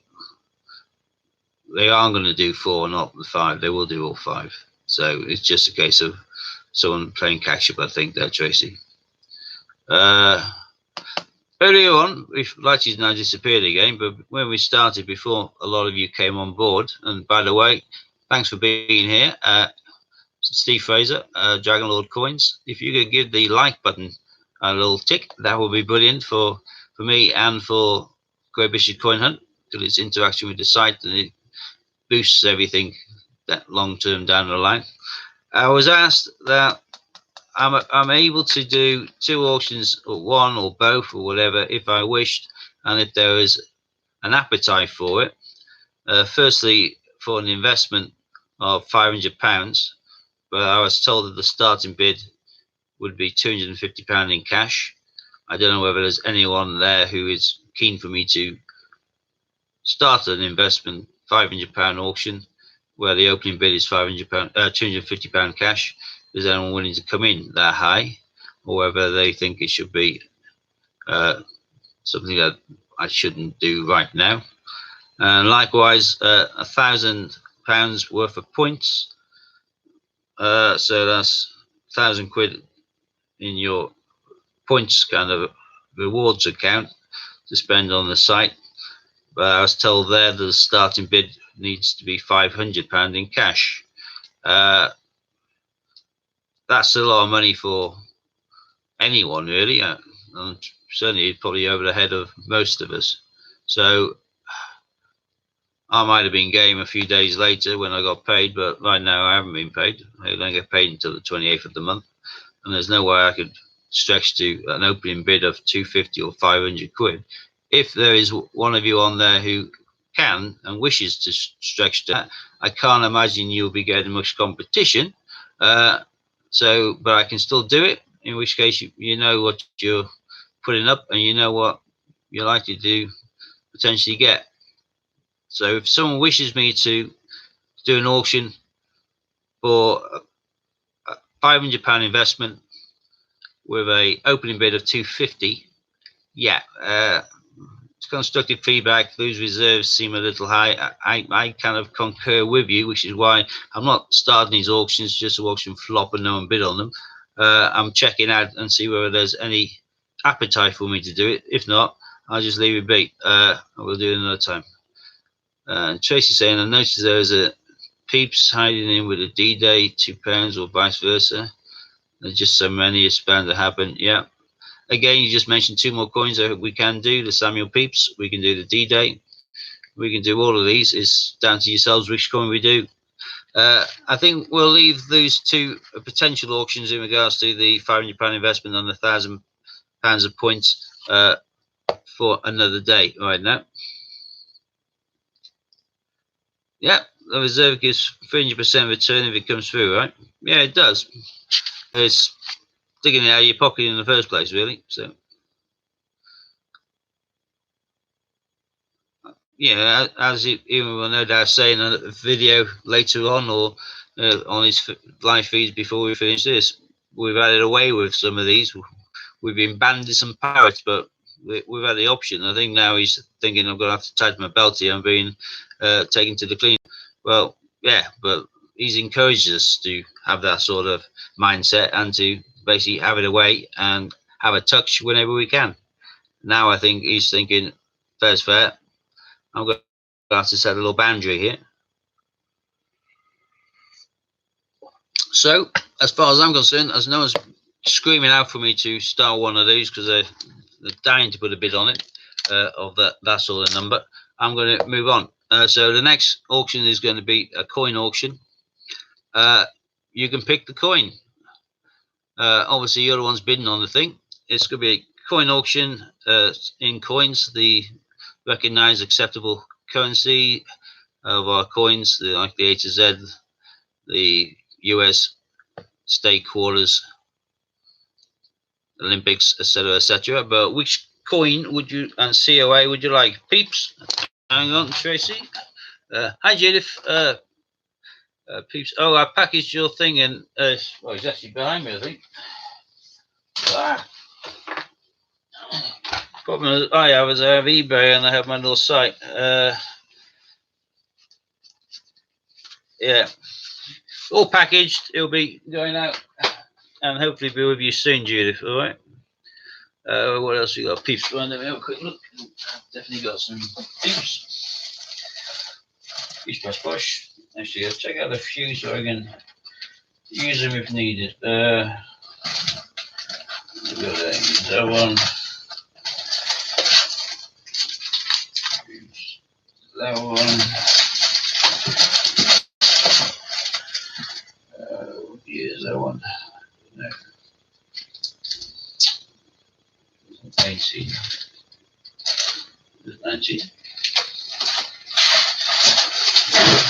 they aren't going to do 4, not the 5. They will do all 5. So it's just a case of someone playing catch up, I think, there, Tracy. Earlier on, Lighty's now disappeared again, but when we started, before a lot of you came on board, and by the way, thanks for being here. Steve Fraser, Dragonlord Coins. If you could give the like button a little tick, that would be brilliant for me and for Great British Coin Hunt, because it's interaction with the site and it boosts everything that long term down the line. I was asked that I'm able to do 2 auctions, or 1 or both or whatever, if I wished, and if there is an appetite for it. Firstly, for an investment of £500, but I was told that the starting bid would be £250 in cash. I don't know whether there's anyone there who is keen for me to start an investment £500 auction where the opening bid is £250 cash. Is anyone willing to come in that high, or whether they think it should be something that I shouldn't do right now? And likewise, £1,000 worth of points. So that's £1,000 in your points kind of rewards account to spend on the site. But I was told there that the starting bid needs to be £500 in cash. That's a lot of money for anyone, really, and certainly probably over the head of most of us. So I might have been game a few days later when I got paid, but right now I haven't been paid. I don't get paid until the 28th of the month, and there's no way I could stretch to an opening bid of £250 or £500 if there is one of you on there who can and wishes to stretch that, I can't imagine you'll be getting much competition. So, but I can still do it, in which case you know what you're putting up and you know what you're likely to potentially get. So if someone wishes me to do an auction for a £500 investment with a opening bid of 250, yeah, constructive feedback. Those reserves seem a little high. I kind of concur with you, which is why I'm not starting these auctions just to auction flop and no one bid on them. I'm checking out and see whether there's any appetite for me to do it. If not, I'll just leave it be. We'll do it another time. Tracy saying, I noticed there's a peeps hiding in with a D-Day, £2 or vice versa. There's just so many, it's bound to happen. Yeah. Again, you just mentioned 2 more coins that we can do. The Samuel Peeps, we can do the D-Day. We can do all of these. It's down to yourselves which coin we do. I think we'll leave those 2 potential auctions in regards to the £500 investment and the £1,000 of points for another day right now. Yeah, the reserve gives 300% return if it comes through, right? Yeah, it does. It's digging it out of your pocket in the first place, really. So, yeah, as Ian will no doubt say in a video later on, or on his live feeds before we finish this, we've added away with some of these. We've been banned in some pirates, but we've had the option. I think now he's thinking I'm going to have to tighten my belt here. I'm being taken to the clean. Well, yeah, but he's encouraged us to have that sort of mindset and to basically have it away and have a touch whenever we can. Now I think he's thinking, fair's fair. I'm going to have to set a little boundary here. So, as far as I'm concerned, as no one's screaming out for me to start one of these because they're dying to put a bid on it of that sort of number, I'm going to move on. So the next auction is going to be a coin auction. You can pick the coin. Obviously, you're the ones bidding on the thing. It's going to be a coin auction in coins, the recognized acceptable currency of our coins, like the A to Z, the US state quarters, Olympics, etc. But which coin would you and COA would you like? Peeps? Hang on, Tracy. Hi, Judith. Peeps. Oh, I packaged your thing in. Well, it's actually behind me, I think. Problem I have is I have eBay and I have my little site. Yeah, all packaged. It'll be going out and hopefully be with you soon, Judith. All right. What else we got? Peeps. Let me have a quick look. Definitely got some peeps. Peeps push. Actually, I'll check out the fuse so I can use them if needed. That one. That one. Here's that one. No. 80. 90.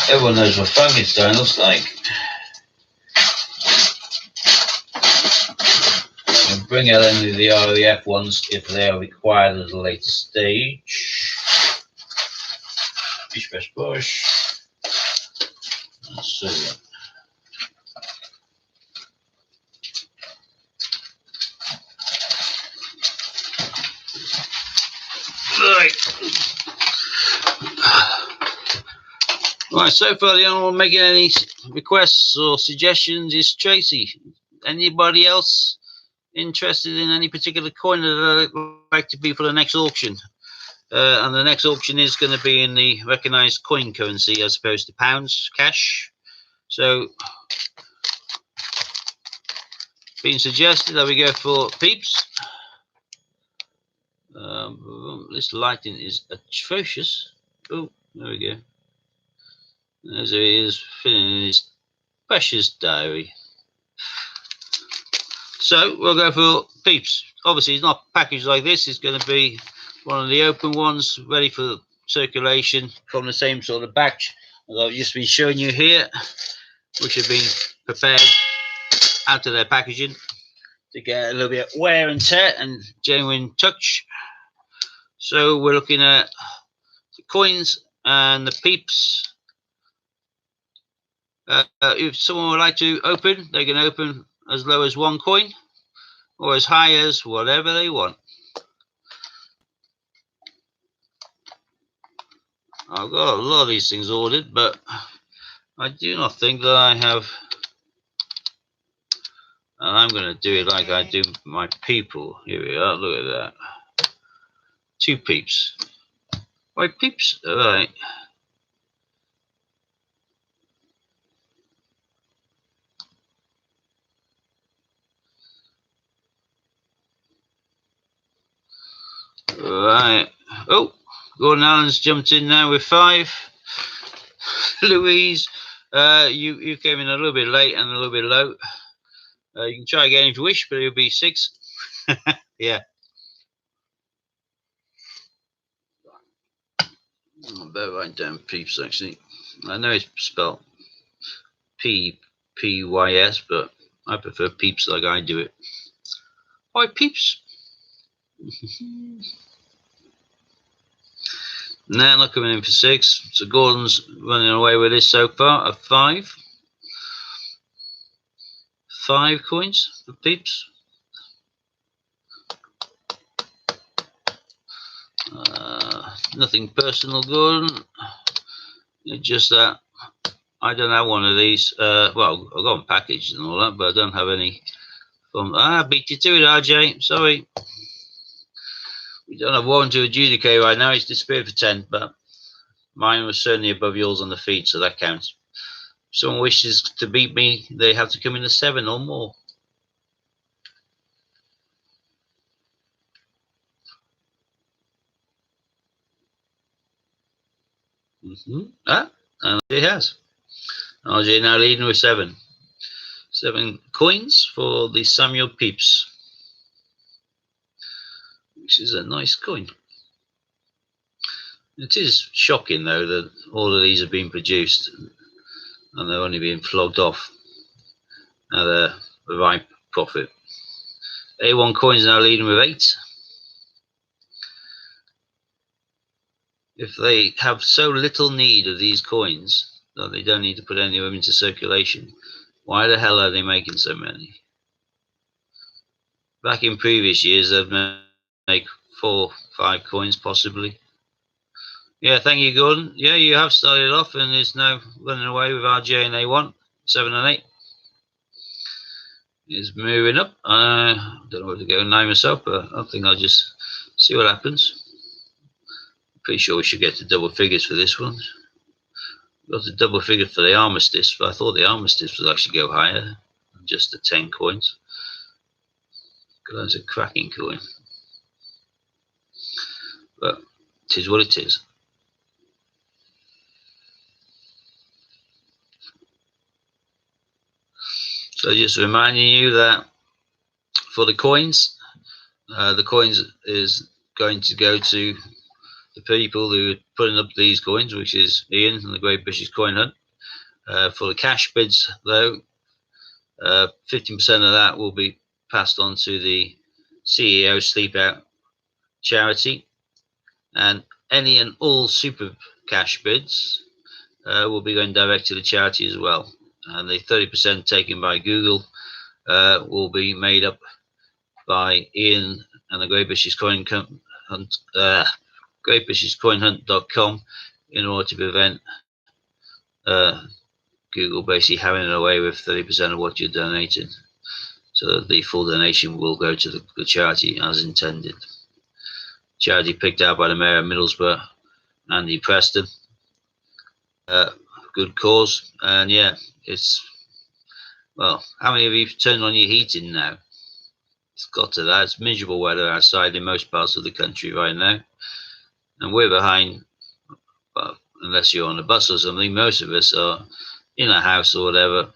Everyone knows what Frankenstein looks like. And bring out any of the RAF ones if they are required at a later stage. Push. So, Right, so far the only one making any requests or suggestions is Tracy. Anybody else interested in any particular coin that I'd like to be for the next auction? And the next auction is going to be in the recognized coin currency as opposed to pounds, cash. So, being suggested that we go for Peeps. This lighting is atrocious. Oh, there we go. As he is filling in his precious diary. So we'll go for Peeps. Obviously, it's not packaged like this. It's going to be one of the open ones ready for circulation from the same sort of batch as I've just been showing you here, which have been prepared out of their packaging to get a little bit of wear and tear and genuine touch. So we're looking at the coins and the peeps. If someone would like to open, they can open as low as 1 coin or as high as whatever they want. I've got a lot of these things ordered, but I do not think that I have. And I'm going to do it like I do my people. Here we are, look at that. 2 peeps. Why peeps? Alright. Right. Oh, Gordon Allen's jumped in now with 5. Louise, you came in a little bit late and a little bit low. You can try again if you wish, but it'll be 6. Yeah. I better write down peeps actually. I know it's spelled P-P-Y-S, but I prefer peeps like I do it. Hi peeps. Now not coming in for 6. So Gordon's running away with this so far of 5. 5 coins for peeps. Nothing personal, Gordon. It's just that I don't have one of these. Well, I've got them packaged and all that, but I don't have any from. I beat you to it, RJ. Sorry. We don't have one to adjudicate right now. It's disappeared for 10, but mine was certainly above yours on the feet, so that counts. If someone wishes to beat me, they have to come in a 7 or more. And it has. RJ now leading with 7. 7 coins for the Samuel Peeps, which is a nice coin. It is shocking though that all of these have been produced and they're only being flogged off at a ripe profit. A1 coins now leading with 8. If they have so little need of these coins that they don't need to put any of them into circulation, why the hell are they making so many? Back in previous years, they've made 4, 5 coins possibly. Yeah, thank you, Gordon. Yeah, you have started off and is now running away with RJ and A1, 7 and 8. Is moving up. I don't know where to go 9 myself, but I think I'll just see what happens. Pretty sure we should get to double figures for this one. Got the double figure for the armistice, but I thought the armistice would actually go higher than just the 10 coins. That's a cracking coin. But it is what it is. So just reminding you that for the coins is going to go to the people who are putting up these coins, which is Ian and the Great British Coin Hunt. For the cash bids, though, 15% of that will be passed on to the CEO Sleep Out charity, and any and all super cash bids will be going direct to the charity as well. And the 30% taken by Google will be made up by Ian and the Great British Coin Hunt. GreatBritishCoinHunt.com in order to prevent Google basically having it away with 30% of what you're donating, so that the full donation will go to the charity as intended. Charity picked out by the Mayor of Middlesbrough, Andy Preston. Good cause, and yeah, it's, well, how many of you have turned on your heating now? It's got to that. It's miserable weather outside in most parts of the country right now. And we're behind, well, unless you're on a bus or something, most of us are in a house or whatever,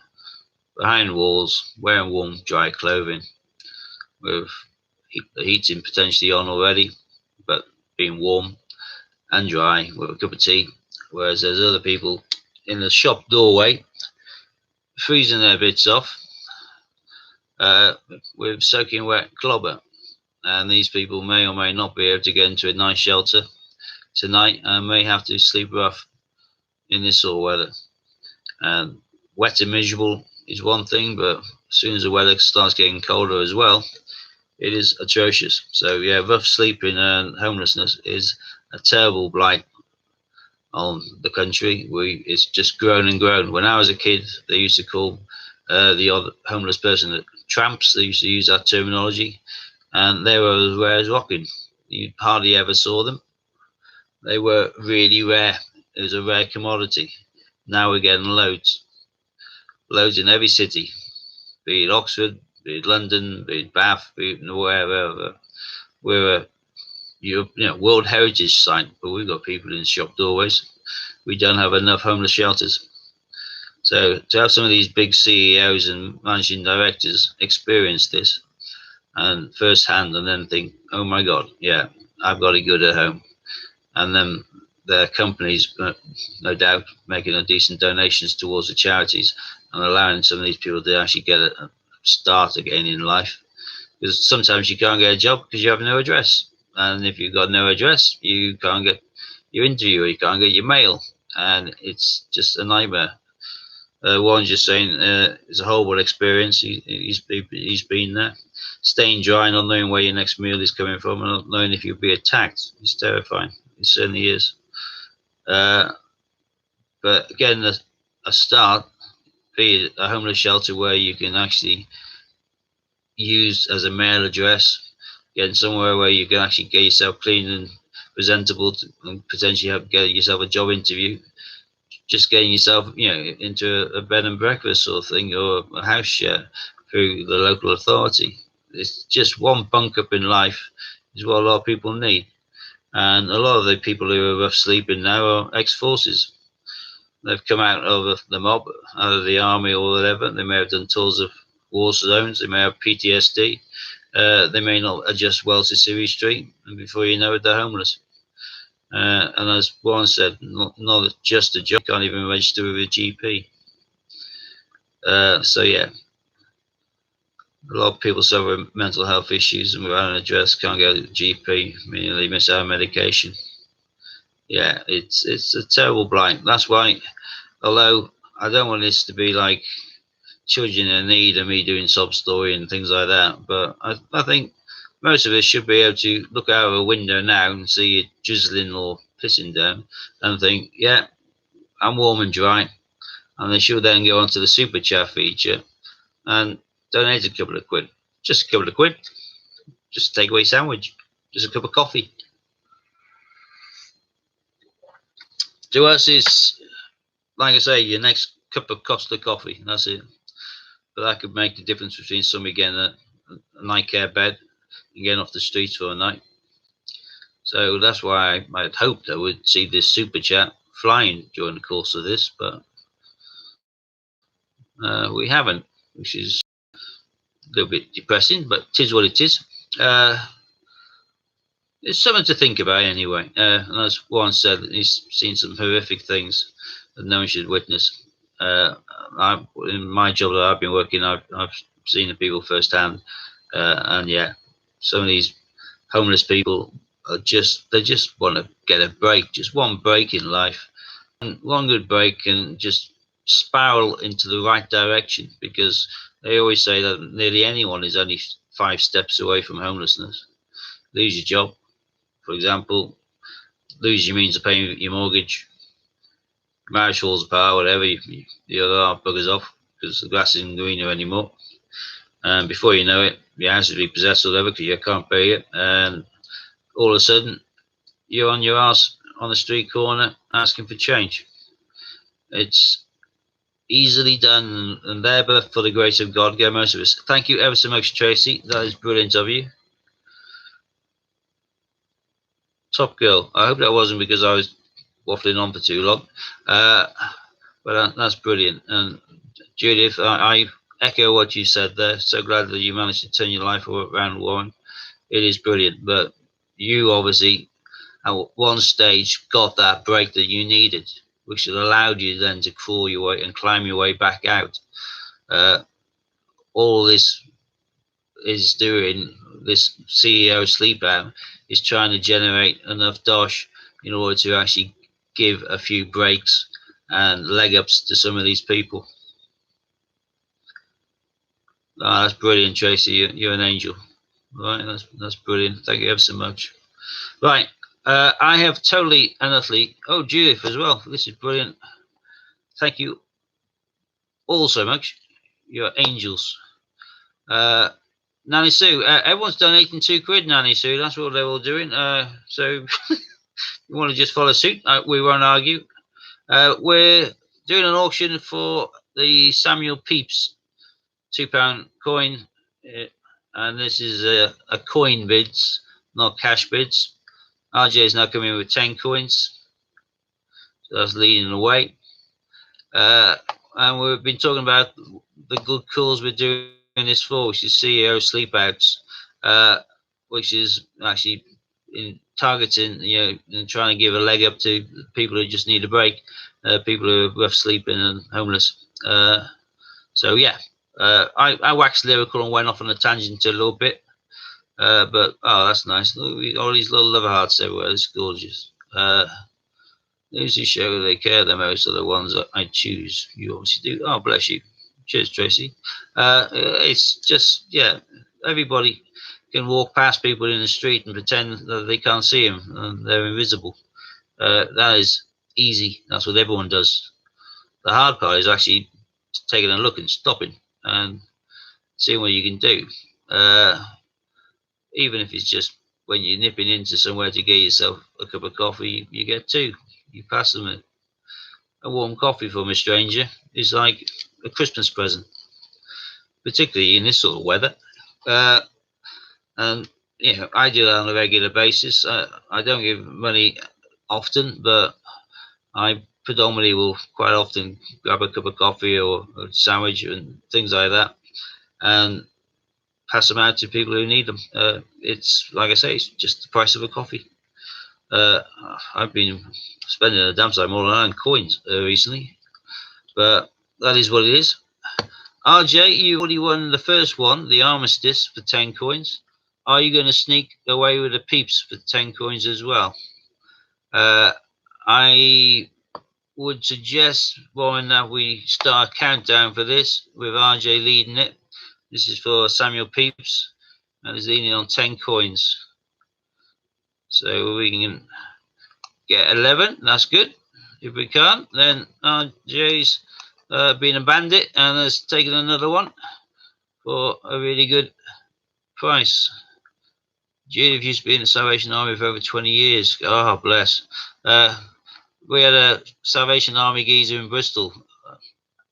behind walls, wearing warm, dry clothing, with the heating potentially on already, but being warm and dry with a cup of tea, whereas there's other people in the shop doorway freezing their bits off with soaking wet clobber. And these people may or may not be able to get into a nice shelter tonight and may have to sleep rough in this sort of weather. And wet and miserable is one thing, but as soon as the weather starts getting colder as well, it is atrocious. So yeah, rough sleeping and homelessness is a terrible blight on the country. It's just grown and grown. When I was a kid, they used to call the odd homeless person tramps. They used to use that terminology, and they were as rare as rocking. You hardly ever saw them. They were really rare. It was a rare commodity. Now we're getting loads in every city, be it Oxford, be it London, be it Bath, be it wherever. We're a World Heritage Site, but we've got people in shop doorways. We don't have enough homeless shelters. So to have some of these big CEOs and managing directors experience this and firsthand, and then think, oh my God, yeah, I've got it good at home. And then their companies, no doubt, making a decent donations towards the charities and allowing some of these people to actually get a start again in life. Because sometimes you can't get a job because you have no address. And if you've got no address, you can't get your interview, or you can't get your mail. And it's just a nightmare. Warren's just saying it's a horrible experience. He's been there. Staying dry, not knowing where your next meal is coming from, and not knowing if you'll be attacked. It's terrifying. It certainly is. But again, a start, be it a homeless shelter where you can actually use as a mail address, getting somewhere where you can actually get yourself clean and presentable and potentially get yourself a job interview. Just getting yourself, into a bed and breakfast sort of thing, or a house share through the local authority. It's just one bunk up in life is what a lot of people need. And a lot of the people who are rough sleeping now are ex-forces. They've come out of the mob, out of the army or whatever. They may have done tours of war zones. They may have PTSD. They may not adjust well to Surrey Street, and before you know it, they're homeless. And as Warren said, not just a job, can't even register with a GP. So yeah, a lot of people suffer with mental health issues and without an address, can't get a GP, meaning they miss out on medication. Yeah, it's a terrible blight. That's why, although I don't want this to be like children in need and me doing sob story and things like that, but I think most of us should be able to look out of a window now and see it drizzling or pissing down and think, yeah, I'm warm and dry. And they should then go onto the super chat feature and donate a couple of quid. Just a couple of quid. Just a takeaway sandwich. Just a cup of coffee. To us, it's, like I say, your next cup of Costa coffee. That's it. But that could make the difference between somebody getting a night care bed and getting off the streets for a night. So that's why I had hoped I would see this super chat flying during the course of this, but we haven't, which is a little bit depressing, but it is what it is. It's something to think about anyway. And as Warren said, he's seen some horrific things that no one should witness. In my job that I've been working, I've seen the people firsthand, and yeah, some of these homeless people are they just want to get a break, just one break in life, and one good break can just spiral into the right direction, because they always say that nearly anyone is only 5 steps away from homelessness. Lose your job, for example, lose your means of paying your mortgage, marriage falls apart, whatever, the other buggers off because the grass isn't greener anymore. And before you know it, your house will be possessed or whatever because you can't pay it. And all of a sudden, you're on your ass on the street corner asking for change. It's easily done, and there, but for the grace of God, go most of us. Thank you ever so much, Tracy. That is brilliant of you. Top girl. I hope that wasn't because I was waffling on for too long, but that's brilliant. And Judith, I echo what you said there. So glad that you managed to turn your life around, Warren. It is brilliant, but you obviously at one stage got that break that you needed, which allowed you then to crawl your way and climb your way back out. All this is doing, this CEO sleep out, is trying to generate enough dosh in order to actually give a few breaks and leg ups to some of these people. Oh, that's brilliant, Tracy. You're an angel. Right, that's brilliant. Thank you ever so much. Right, I have totally and utterly. Oh, Judith as well. This is brilliant. Thank you all so much. You're angels. Nanny Sue, everyone's donating £2, Nanny Sue. That's what they're all doing. So you want to just follow suit? We won't argue. We're doing an auction for the Samuel Pepys £2 coin, and this is a coin bids, not cash bids. RJ is now coming with 10 coins, so that's leading the way. And we've been talking about the good cause we're doing this for, which is CEO sleepouts, which is actually in targeting, and trying to give a leg up to people who just need a break, people who are rough sleeping and homeless. So yeah, I waxed lyrical and went off on a tangent a little bit, but oh, that's nice. Look, all these little love hearts everywhere. It's gorgeous. Those who show they care the most are the ones that I choose. You obviously do. Oh, bless you. Cheers, Tracy. It's just, yeah, everybody can walk past people in the street and pretend that they can't see them and they're invisible. That is easy. That's what everyone does. The hard part is actually taking a look and stopping and seeing what you can do. Even if it's just when you're nipping into somewhere to get yourself a cup of coffee, you get two. You pass them a warm coffee from a stranger is like a Christmas present, particularly in this sort of weather. And I do that on a regular basis. I don't give money often, but I predominantly will quite often grab a cup of coffee or a sandwich and things like that, and pass them out to people who need them. It's like I say, it's just the price of a coffee. I've been spending a damn sight more on coins recently, but that is what it is. RJ, you already won the first one, the armistice, for 10 coins. Are you going to sneak away with the Peeps for 10 coins as well? I would suggest, Warren, that we start a countdown for this with RJ leading it. This is for Samuel Pepys, and he's leading on 10 coins. So we can get 11, that's good. If we can't, then RJ's been a bandit and has taken another one for a really good price. Judith used to be in the Salvation Army for over 20 years. Oh, bless. We had a Salvation Army geezer in Bristol.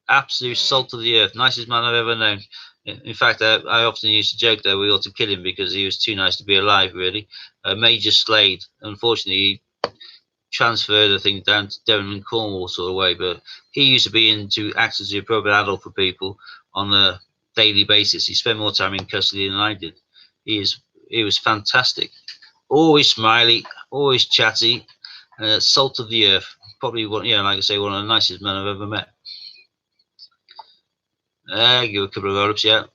Absolute salt of the earth. Nicest man I've ever known. In fact, I often used to joke that we ought to kill him because he was too nice to be alive, really. Major Slade. Unfortunately, he transferred the thing down to Devon and Cornwall sort of way, but he used to be into act as the appropriate adult for people on a daily basis. He spent more time in custody than I did. He was fantastic. Always smiley, always chatty, salt of the earth. Probably one, like I say, one of the nicest men I've ever met. Give a couple of roll-ups, yeah.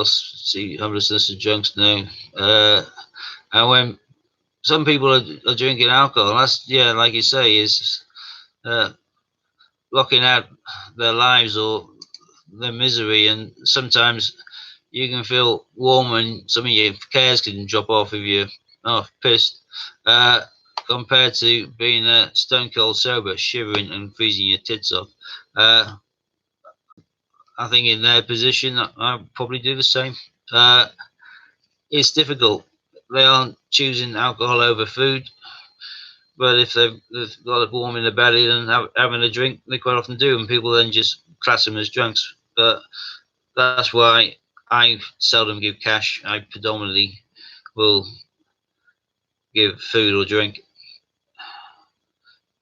See, homelessness and drunks now. And when some people are drinking alcohol, that's, like you say, is blocking out their lives or their misery, and sometimes you can feel warm and some of your cares can drop off if you're pissed, compared to being stone cold sober, shivering and freezing your tits off. I think in their position, I'd probably do the same. It's difficult. They aren't choosing alcohol over food, but if they've got a warm in their belly and having a drink, they quite often do, and people then just class them as drunks. But that's why I seldom give cash. I predominantly will give food or drink.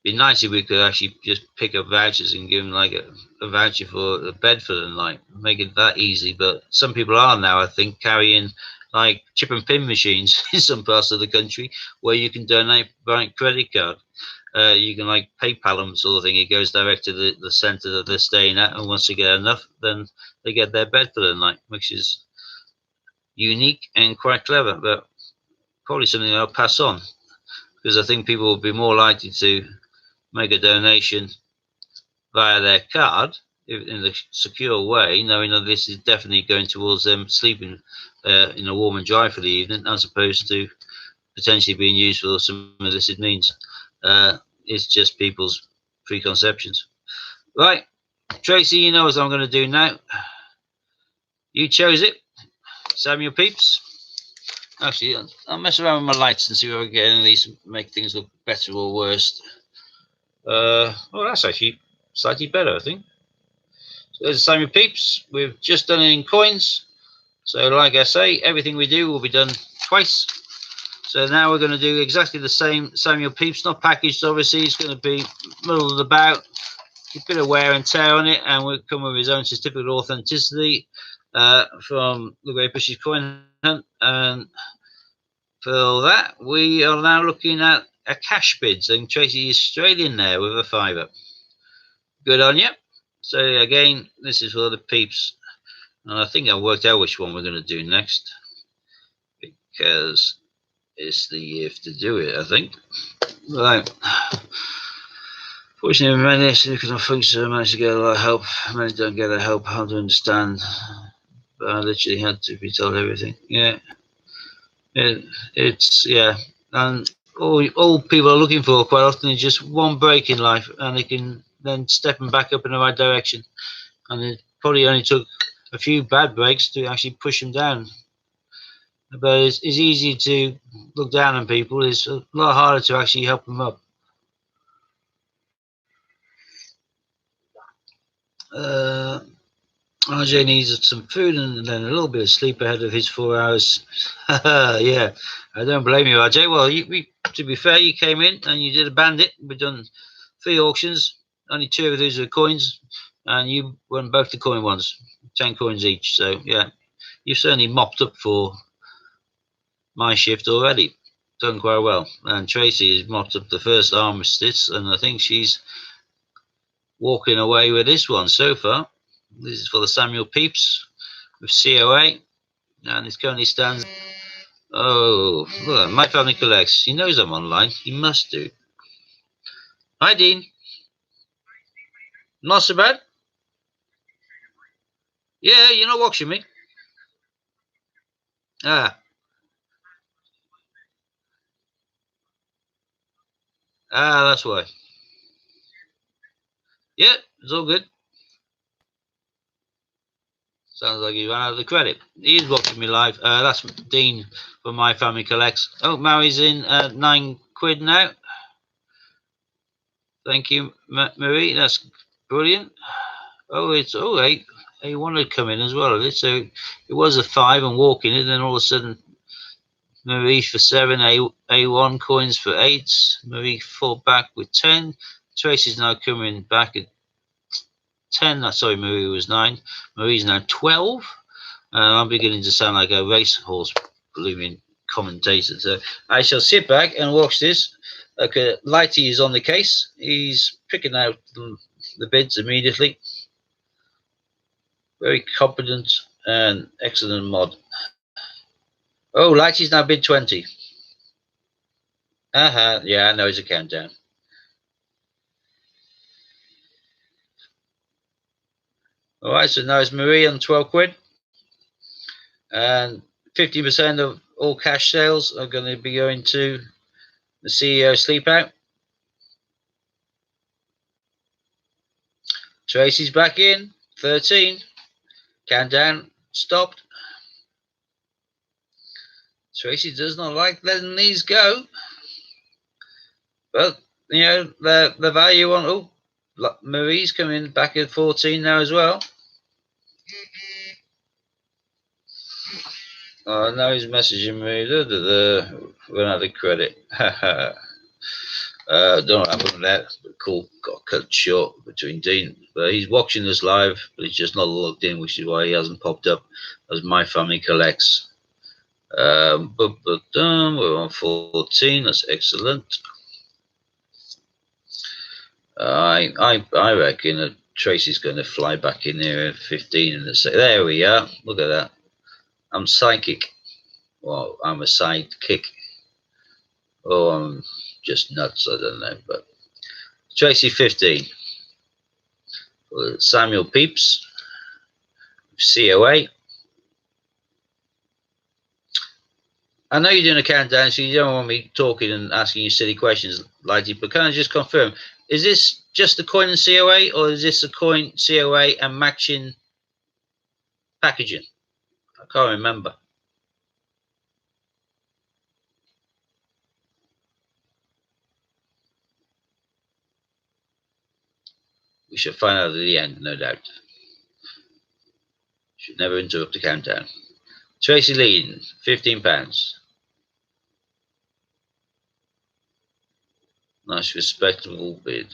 Be nice if we could actually just pick up vouchers and give them like a voucher for a bed for the night, make it that easy. But some people are now, I think, carrying like chip and pin machines in some parts of the country where you can donate by credit card. You can like PayPal them sort of thing. It goes direct to the centre that they're staying at, and once they get enough, then they get their bed for the night, which is unique and quite clever, but probably something I'll pass on, because I think people will be more likely to make a donation via their card in a secure way, knowing that this is definitely going towards them sleeping in a warm and dry for the evening, as opposed to potentially being used for some illicit means. It's just people's preconceptions. Right, Tracy, you know what I'm going to do now. You chose it, Samuel Pepys. Actually, I'll mess around with my lights and see if I can get any of these and make things look better or worse. Well, that's actually slightly better, I think. So there's Samuel Pepys. We've just done it in coins. So like I say, everything we do will be done twice. So now we're going to do exactly the same Samuel Pepys, not packaged obviously. It's going to be middle of the bout, a bit of wear and tear on it, and we'll come with his own certificate of authenticity from the Great British Coin Hunt. And for that, we are now looking at a cash bid. So Tracy is straight in there with a £5. Good on you. So again, this is for the Peeps. And I think I worked out which one we're going to do next, because it's the year to do it, I think. Right. Fortunately, many because I think so, I managed to get a lot of help. Many don't get the help, hard to understand. But I literally had to be told everything. Yeah. It's yeah. And all people are looking for quite often is just one break in life, and they can then step them back up in the right direction. And it probably only took a few bad breaks to actually push them down. But it's easy to look down on people. It's a lot harder to actually help them up. RJ needs some food and then a little bit of sleep ahead of his 4 hours. Yeah, I don't blame you, RJ. Well, to be fair, you came in and you did a bandit. We've done 3 auctions. Only 2 of those are coins, and you won both the coin ones, 10 coins each. So yeah, you've certainly mopped up for my shift already. Done quite well. And Tracy has mopped up the first armistice, and I think she's walking away with this one so far. This is for the Samuel Pepys with COA, and it currently stands. Oh, look, my family collects. He knows I'm online. He must do. Hi, Dean. Not so bad. Yeah, you're not watching me. That's why. Yeah, it's all good. Sounds like he ran out of the credit. He is watching me live. That's Dean from My Family Collects. Oh, Mary's in £9 now. Thank you, Marie. That's brilliant. Oh, it's A1 had come in as well. So it was a 5 and walking it, and then all of a sudden Marie for 7, A1 coins for 8. Marie fought back with 10. Tracy's now coming back at 10. Sorry, Marie was 9. Marie's now 12. I'm beginning to sound like a racehorse blooming commentator. So I shall sit back and watch this. Okay, Lighty is on the case. He's picking out the bids immediately. Very competent and excellent mod. Oh, Lighty's now bid 20. Yeah, I know it's a countdown. All right, so now it's Marie on £12. And 50% of all cash sales are going to be going to the CEO sleep out. Tracy's back in, 13. Countdown stopped. Tracy does not like letting these go. But, you know, the value on... Oh, Marie's coming back at 14 now as well. Oh, now he's messaging me. Run out of credit. Don't know what happened with that. But cool, got cut short between Dean. But he's watching us live, but he's just not logged in, which is why he hasn't popped up as My Family Collects. We're on 14. That's excellent. I reckon that Tracy's going to fly back in there at 15 and say, there we are. Look at that. I'm psychic. Well, I'm a sidekick. Oh, I'm just nuts. I don't know. But Tracy 15. Samuel Pepys. COA. I know you're doing a countdown, so you don't want me talking and asking you silly questions, Lighty, but can I just confirm, is this just the coin and COA, or is this a coin, COA, and matching packaging? I can't remember. We shall find out at the end, no doubt. Should never interrupt the countdown. Tracy Lean, £15. Nice, respectable bid.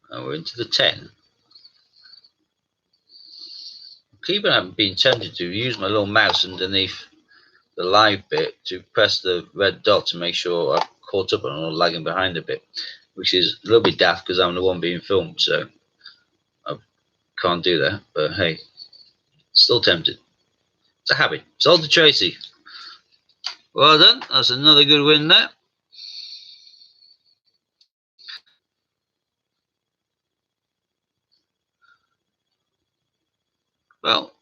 And we're into the 10. Keeping I've been tempted to use my little mouse underneath the live bit to press the red dot to make sure I've caught up and I'm not lagging behind a bit, which is a little bit daft because I'm the one being filmed, so I can't do that. But hey, still tempted. It's a habit. Sold to Tracy. Well done. That's another good win there. Well,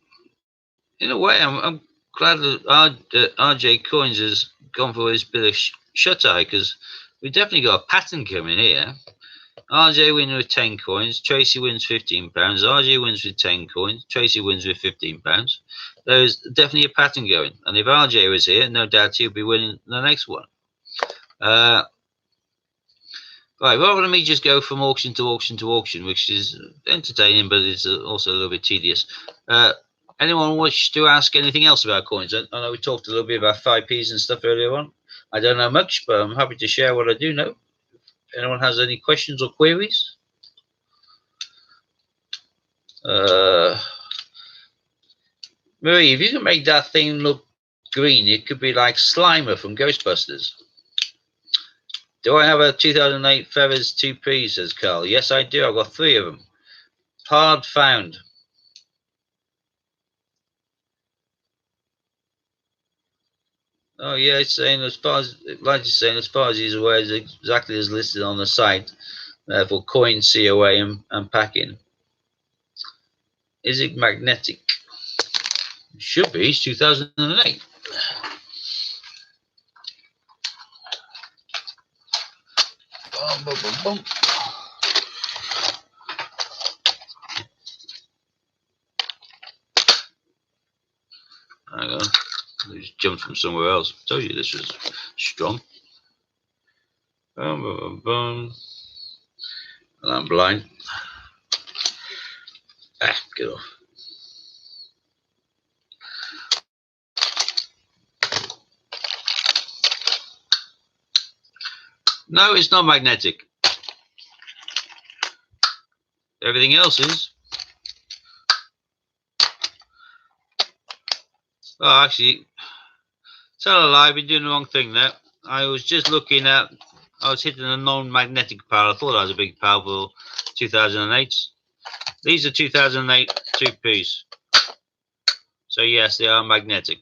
in a way, I'm glad that RJ Coins has gone for this bit of shut-eye, because we definitely got a pattern coming here. RJ wins with 10 coins, Tracy wins £15, RJ wins with 10 coins, Tracy wins with £15. There's definitely a pattern going, and if RJ was here, no doubt he'll be winning the next one. Right, rather than me just go from auction to auction to auction, which is entertaining, but it's also a little bit tedious. Anyone wish to ask anything else about coins? I know we talked a little bit about 5p's and stuff earlier on. I don't know much, but I'm happy to share what I do know. If anyone has any questions or queries? Marie, if you can make that thing look green, it could be like Slimer from Ghostbusters. Do I have a 2008 Feathers 2P, says Carl. Yes, I do. I've got 3 of them. Hard found. Oh yeah, it's saying as far as, like you're saying, as far as he's aware, it's exactly as listed on the site. For coin, COA, and packing. Is it magnetic? It should be. It's 2008. Hang on. I just jumped from somewhere else. I told you this was strong. And I'm blind. Get off. No, it's not magnetic. Everything else is. Oh, actually, tell a lie, I've been doing the wrong thing there. I was just looking at, I was hitting a non-magnetic pile. I thought I was a big pile for 2008. These are 2008 2Ps. So yes, they are magnetic.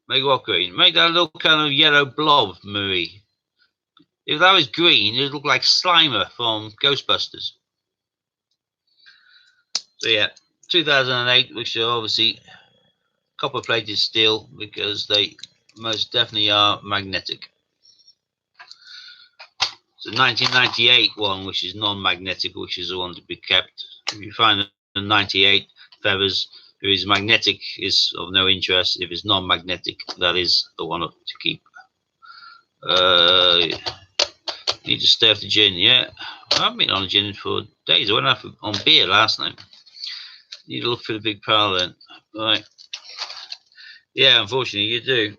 Make what green? Make that little kind of yellow blob, Marie. If that was green, it would look like Slimer from Ghostbusters. So yeah, 2008, which are obviously copper-plated steel because they most definitely are magnetic. The 1998 one, which is non-magnetic, which is the one to be kept. If you find the 98 feathers, if it's magnetic, is of no interest. If it's non-magnetic, that is the one to keep. Need to stir the gin, yeah. I haven't been on gin for days. I went out on beer last night. Need to look for the big pile then. Right. Yeah, unfortunately you do.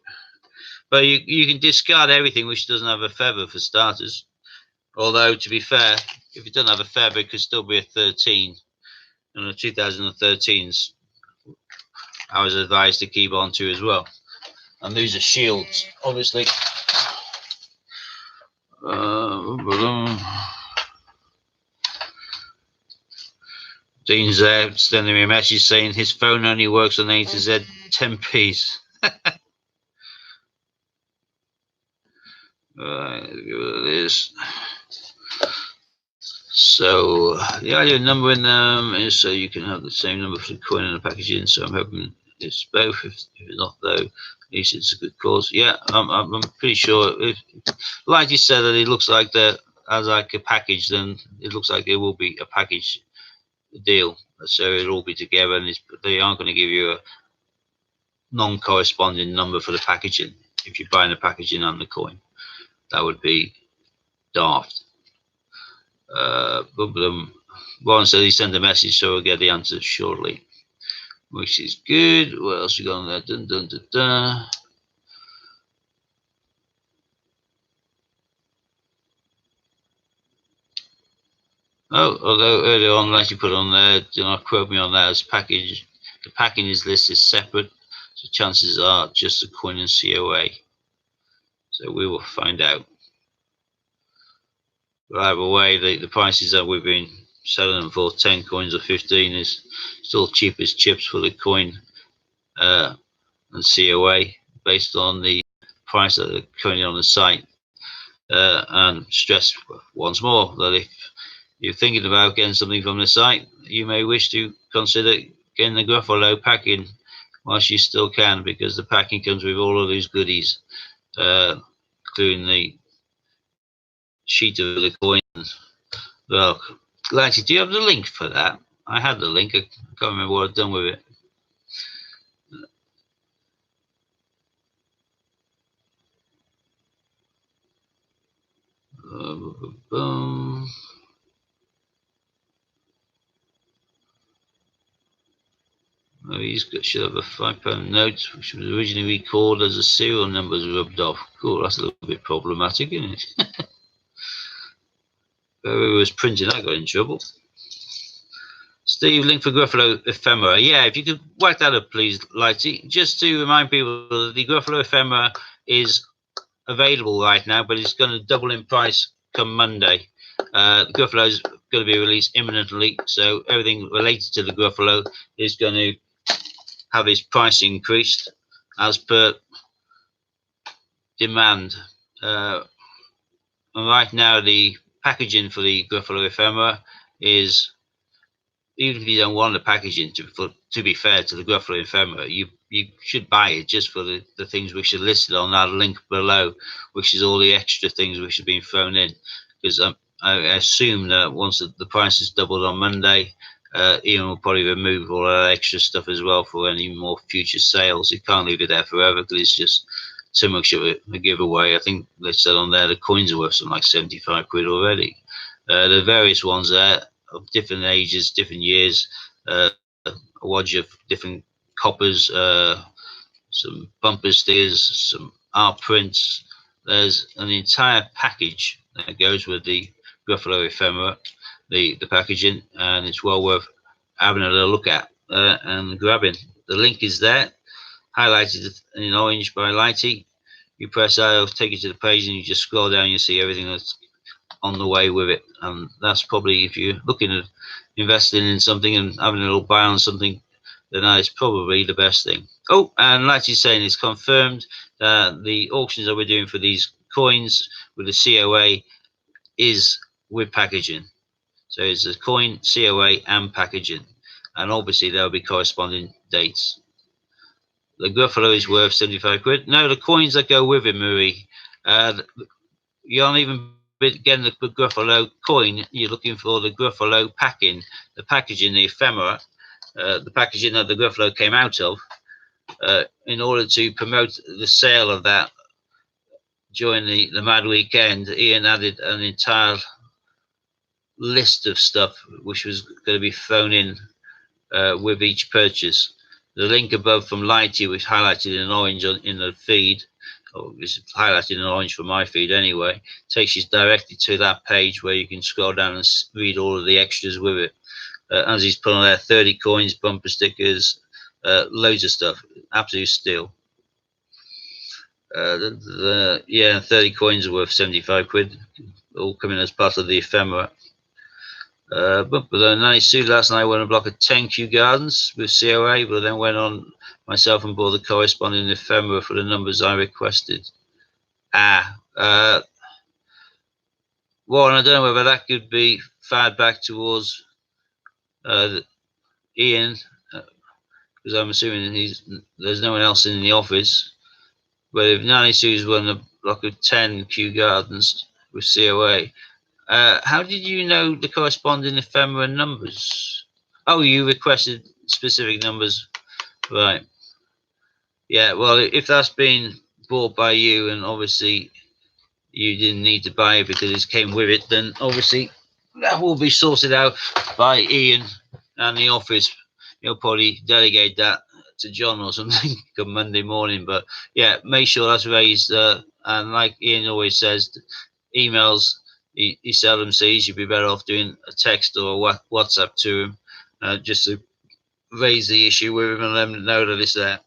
But you can discard everything which doesn't have a feather for starters. Although, to be fair, if it doesn't have a feather, it could still be a 13. And the 2013s, I was advised to keep on to as well. And these are shields, obviously. Dean's there sending me a message saying his phone only works on A to Z 10p's. Right, it is. So the idea of numbering them is so you can have the same number for the coin and the packaging. So I'm hoping it's both. If it's not, though, at least it's a good cause. Yeah, I'm pretty sure. If, like you said, that it looks like that as like a package, then it looks like it will be a package deal. So it'll all be together, and they aren't going to give you a non-corresponding number for the packaging if you're buying the packaging and the coin. That would be daft. Warren said he sent a message, so we'll get the answer shortly, which is good. What else we got on there? Dun, dun, dun, dun. Oh, although earlier on, like you put on there, do not quote me on that as package. The packing is listed separate, so chances are just a coin and COA. So we will find out. But either way, the prices that we've been selling them for, 10 coins or 15, is still cheap as chips for the coin and COA based on the price that are currently on the site. And stress once more that if you're thinking about getting something from the site, you may wish to consider getting the Gruffalo packing whilst you still can, because the packing comes with all of those goodies, including the sheet of the coins. Well, Lexi, do you have the link for that? I had the link. I can't remember what I've done with it. Should have a £5 note, which was originally recorded as a serial number rubbed off. Cool, that's a little bit problematic, isn't it? Whoever was printing that got in trouble. Steve, link for Gruffalo Ephemera. Yeah, if you could whack that up, please, Lighty. Just to remind people that the Gruffalo Ephemera is available right now, but it's going to double in price come Monday. The Gruffalo is going to be released imminently, so everything related to the Gruffalo is going to have its price increased as per demand. And right now, the packaging for the Gruffalo Ephemera is, even if you don't want the packaging, to be fair to the Gruffalo Ephemera, you should buy it just for the things which are listed on that link below, which is all the extra things which have been thrown in. Because I assume that once the price is doubled on Monday, Ian will probably remove all that extra stuff as well for any more future sales. You can't leave it there forever because it's just too much of a giveaway. I think they said on there the coins are worth something like 75 quid already. The various ones there of different ages, different years, a wodge of different coppers, some bumper stickers, some art prints. There's an entire package that goes with the Gruffalo Ephemera, the packaging, and it's well worth having a little look at and grabbing. The link is there, highlighted in orange by Lighty. You press that, it'll take you to the page, and you just scroll down, you see everything that's on the way with it. And that's probably, if you're looking at investing in something and having a little buy on something, then that is probably the best thing. Oh, and like you're saying, it's confirmed that the auctions that we're doing for these coins with the COA is with packaging. So it's a coin, COA, and packaging. And obviously there'll be corresponding dates. The Gruffalo is worth 75 quid. No, the coins that go with it, Marie, you aren't even getting the Gruffalo coin. You're looking for the Gruffalo packing, the packaging, the ephemera, the packaging that the Gruffalo came out of, in order to promote the sale of that during the Mad Weekend. Ian added an entire list of stuff which was going to be thrown in with each purchase. The link above from Lighty, which highlighted in orange in the feed, Oh, it's highlighted in orange for my feed anyway. Takes you directly to that page where you can scroll down and read all of the extras with it. As he's put on there, 30 coins, bumper stickers, loads of stuff. Absolute steal. Yeah, 30 coins are worth 75 quid, all coming as part of the ephemera. But then Nanisu last night won a block of 10 Kew Gardens with COA, but then went on myself and bought the corresponding ephemera for the numbers I requested. Warren, I don't know whether that could be fired back towards Ian, because I'm assuming there's no one else in the office. But if Nanisu's won a block of 10 Kew Gardens with COA, how did you know the corresponding ephemera numbers? Oh, you requested specific numbers, right? Yeah, well, if that's been bought by you and obviously you didn't need to buy it because it came with it, then obviously that will be sorted out by Ian and the office. He'll probably delegate that to John or something come Monday morning. But yeah, make sure that's raised. And like Ian always says, emails he seldom sees. You'd be better off doing a text or a WhatsApp to him, just to raise the issue with him and let him know that it's there.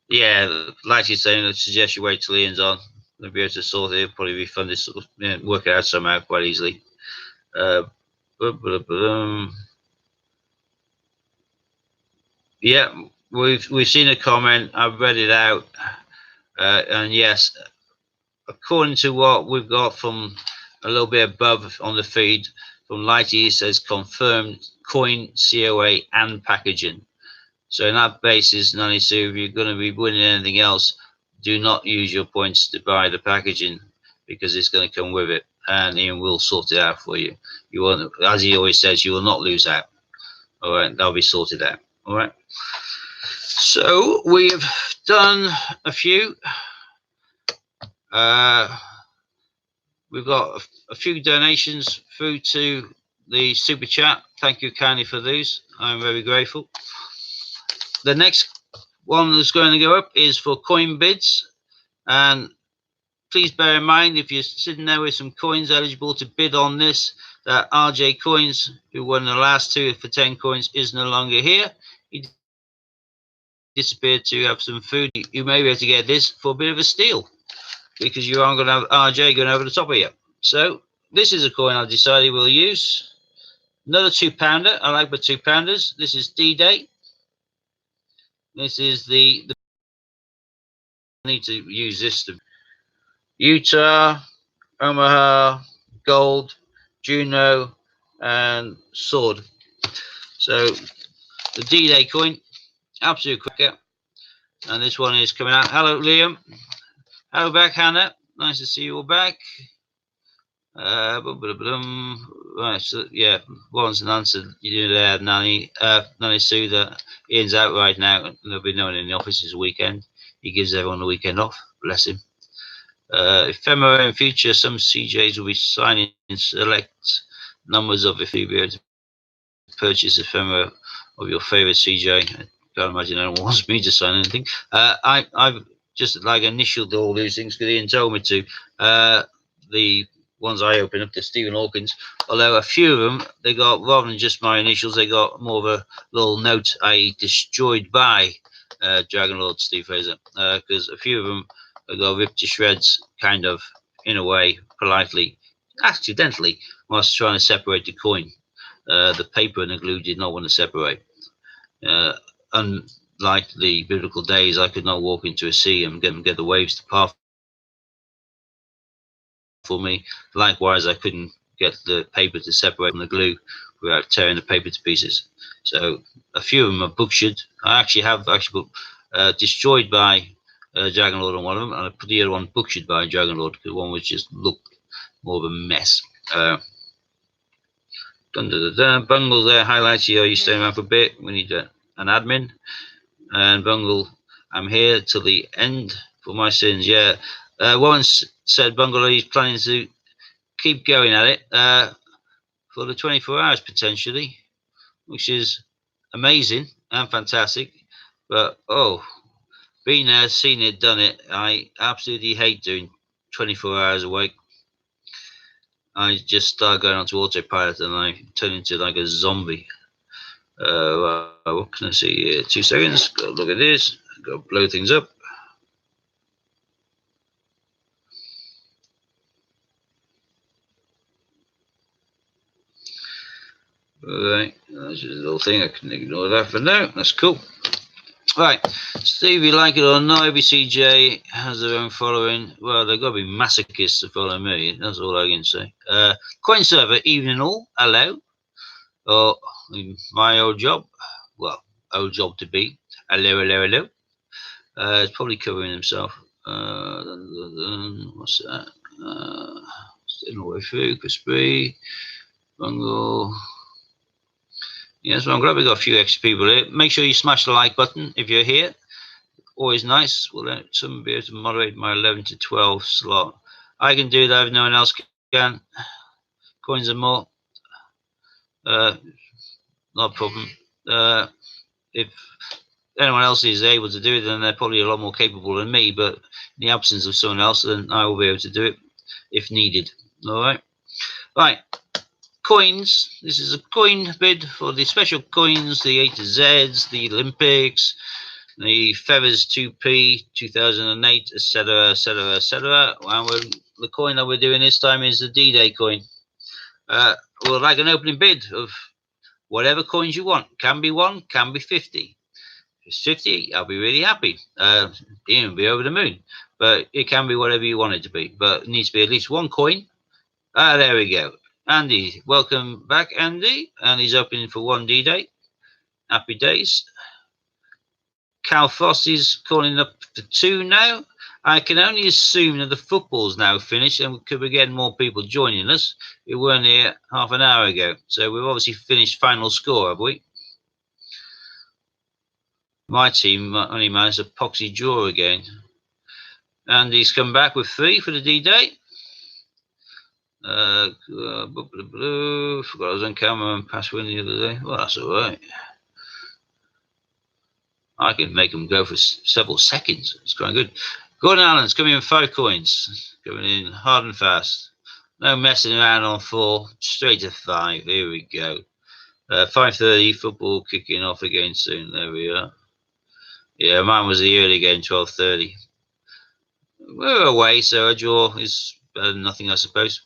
Yeah, like you're saying, I suggest you wait till Ian's on. They'll be able to sort it. It'll probably be fun to sort of, work it out somehow quite easily. Yeah, we've seen a comment. I've read it out, and yes, according to what we've got from a little bit above on the feed from Lighty, it says confirmed coin, COA, and packaging. So in that basis, Nanisu, if you're going to be winning anything else, do not use your points to buy the packaging because it's going to come with it, and Ian will sort it out for you. You won't, as he always says, you will not lose out. All right, that'll be sorted out. All right. So we've done a few. We've got a few donations through to the super chat. Thank you kindly for those. I'm very grateful. The next one that's going to go up is for coin bids, and please bear in mind if you're sitting there with some coins eligible to bid on this, that RJ Coins, who won the last two for 10 coins, is no longer here. He disappeared to have some food. You may be able to get this for a bit of a steal because you aren't going to have RJ going over the top of you. So this is a coin I decided we'll use. Another £2. I like the £2. This is D-Day. This is the I need to use this to Utah, Omaha, Gold, Juno, and Sword. So the D-Day coin, absolute cracker. And this one is coming out. Hello, Liam. Hello back, Hannah. Nice to see you all back. Right, so yeah, once an answer you do there, Nanny Sue, that Ian's out right now, and there'll be no one in the office this weekend. He gives everyone the weekend off, bless him. Ephemera in future, some CJs will be signing select numbers of if you be able to purchase ephemera of your favorite CJ. I can't imagine anyone wants me to sign anything. I've just like initialed all these things because Ian told me to. The ones I opened up to Stephen Hawkins, although a few of them, they got, rather than just my initials, they got more of a little note, i.e. destroyed by Dragonlord Steve Fraser, because a few of them got ripped to shreds, kind of, in a way, politely, accidentally, whilst trying to separate the coin. The paper and the glue did not want to separate. Unlike the biblical days, I could not walk into a sea and get the waves to part for me. Likewise, I couldn't get the paper to separate from the glue without tearing the paper to pieces. So a few of them are butchered. I actually have put destroyed by Dragonlord on one of them, and I put the other one butchered by Dragonlord because one was just looked more of a mess. Bungle there highlights you. Are you staying around for a bit? We need an admin. And Bungle, I'm here till the end for my sins. Yeah. Once said Bungle he's planning to keep going at it for the 24 hours potentially, which is amazing and fantastic. But Been there, seen it, done it. I absolutely hate doing 24 hours a week. I just start going onto autopilot and I turn into like a zombie. What can I see here? 2 seconds. Go look at this. Go blow things up. Right, that's just a little thing. I can ignore that for now. That's cool. Right, so if you like it or not, TGBCH has their own following. Well, they've got to be masochists to follow me. That's all I can say. Coin server, evening all. Hello. Or my old job. Well, old job to be. Hello, hello, hello. It's probably covering himself. What's that? Still all the way through. Crispy. Bungle. Yes, well, I'm glad we've got a few extra people here. Make sure you smash the like button if you're here. Always nice. We'll let someone be able to moderate my 11 to 12 slot. I can do that if no one else can. Coins and more. Not a problem. If anyone else is able to do it, then they're probably a lot more capable than me. But in the absence of someone else, then I will be able to do it if needed. All right. Right. Coins. This is a coin bid for the special coins, the A to Zs, the Olympics, the Feathers 2P, 2008, etc., etc., etc. And the coin that we're doing this time is the D-Day coin. We'll like an opening bid of whatever coins you want. Can be 1, can be 50. If it's 50, I'll be really happy. It'll be over the moon. But it can be whatever you want it to be. But it needs to be at least 1 coin. There we go. Andy, welcome back, Andy. And he's opening for 1 D-Day. Happy days. Cal Foss is calling up for 2 now. I can only assume that the football's now finished and we could be getting more people joining us. We weren't here half an hour ago. So we've obviously finished final score, have we? My team only managed a poxy draw again. Andy's come back with 3 for the D-Day. Forgot I was on camera and passed winning the other day. Well, that's all right. I can make them go for several seconds. It's quite good. Gordon Allen's coming in 5 coins. Coming in hard and fast. No messing around on 4. Straight to 5. Here we go. 5:30. Football kicking off again soon. There we are. Yeah, mine was the early game, 12:30. We're away, so a draw is better than nothing, I suppose.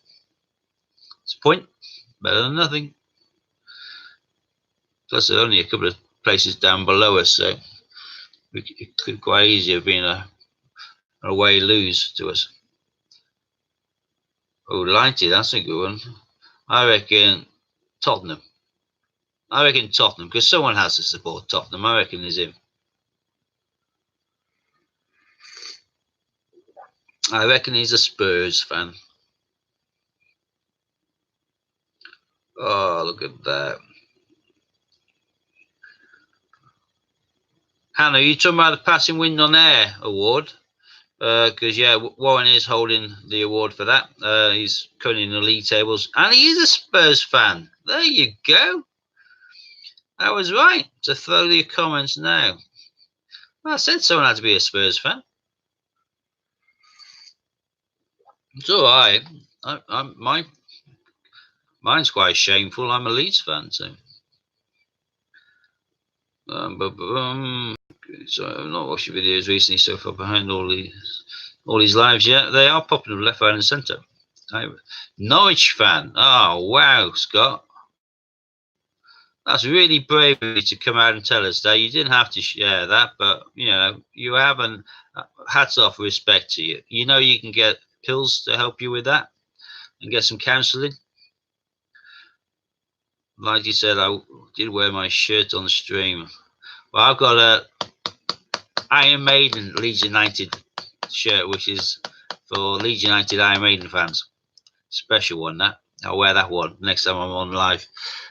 It's a point. Better than nothing. Plus, there are only a couple of places down below us, so it could quite easily have been an away lose to us. Oh, Lighty, that's a good one. I reckon Tottenham. Because someone has to support Tottenham. I reckon it's him. I reckon he's a Spurs fan. Oh, look at that. Hannah, are you talking about the Passing Wind on Air award? Because, yeah, Warren is holding the award for that. He's currently in the league tables. And he is a Spurs fan. There you go. I was right to throw the comments now. Well, I said someone had to be a Spurs fan. It's all right. Mine's quite shameful. I'm a Leeds fan, so. So I've not watched your videos recently, so far behind all these lives yet. They are popping up left, right, and centre. Norwich fan. Oh wow, Scott. That's really brave of you to come out and tell us that. You didn't have to share that, but you know you haven't. Hats off, respect to you. You know you can get pills to help you with that, and get some counselling. Like you said, I did wear my shirt on the stream. Well, I've got a Iron Maiden Leeds United shirt, which is for Leeds United Iron Maiden fans. Special one, that. I'll wear that one next time I'm on live.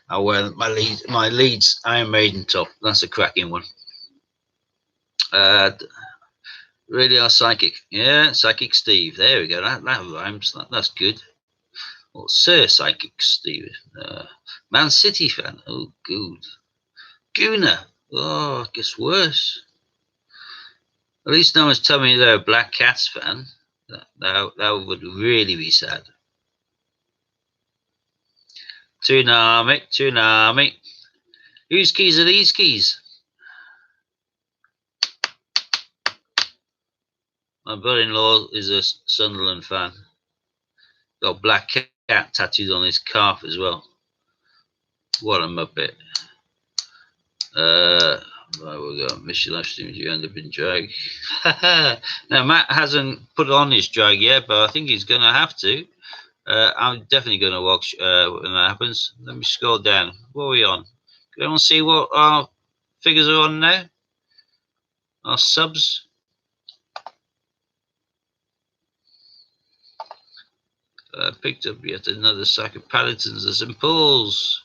I'll wear my Leeds Iron Maiden top. That's a cracking one. Really are psychic. Yeah, Psychic Steve. There we go. That rhymes. That's good. Well, Sir Psychic Steve. Man City fan. Oh, good. Gooner. Oh, it gets worse. At least no one's telling me they're a Black Cats fan. That would really be sad. Tsunami. Whose keys are these keys? My brother-in-law is a Sunderland fan. Got Black Cat tattooed on his calf as well. What a muppet. Right, we'll go mission live streams. You end up in drag. Now Matt hasn't put on his drag yet, but I think he's gonna have to. I'm definitely gonna watch when that happens. Let me scroll down. What are we on? Can anyone see what our figures are on now? Our subs. Picked up yet another sack of Paddingtons and St. Paul's.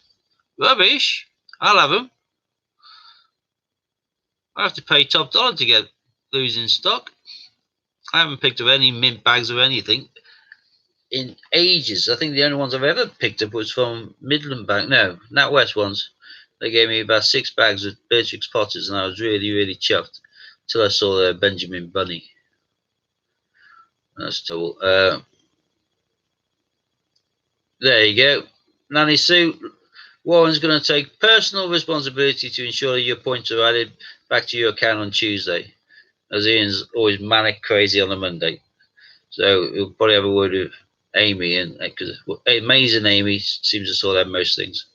Rubbish. I'll have them. I have to pay top dollar to get those in stock. I haven't picked up any mint bags or anything in ages. I think the only ones I've ever picked up was from Midland Bank. No, NatWest ones. They gave me about 6 bags of Beatrix Potters, and I was really, really chuffed until I saw the Benjamin Bunny. That's terrible. There you go. Nanny Sue. Warren's going to take personal responsibility to ensure your points are added back to your account on Tuesday, as Ian's always manic crazy on a Monday. So he'll probably have a word with Amy, and because amazing Amy seems to sort out most things.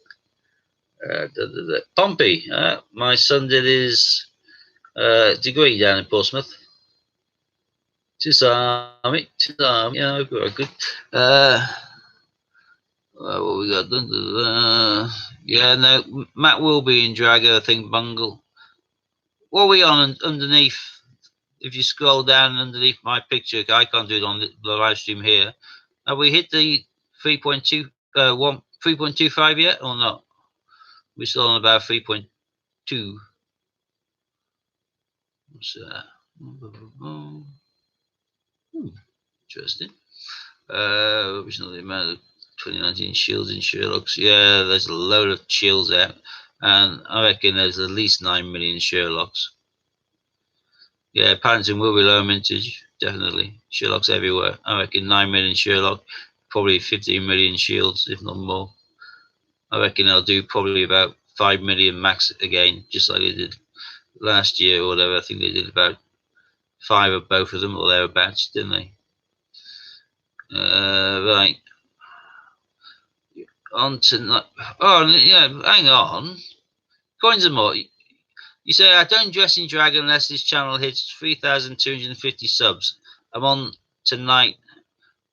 Pompey, my son did his degree down in Portsmouth. Tsunami, yeah, very good. What we got? Yeah, no, Matt will be in drag, I think, Bungle. What are we on underneath? If you scroll down underneath my picture, I can't do it on the live stream here. Have we hit the 3.25 yet or not? We're still on about 3.2. So, interesting. Which not the amount of 2019 shields in Sherlock's. Yeah, there's a load of chills out, and I reckon there's at least 9 million Sherlocks. Yeah, Paddington will be low mintage, definitely. Sherlock's everywhere. I reckon 9 million Sherlock, probably 15 million shields, if not more. I reckon they'll do probably about 5 million max again, just like they did last year or whatever. I think they did about 5 of both of them or thereabouts, didn't they? Right. On to oh yeah, hang on. Coins and more. You say I don't dress in drag unless this channel hits 3,250 subs. I'm on tonight,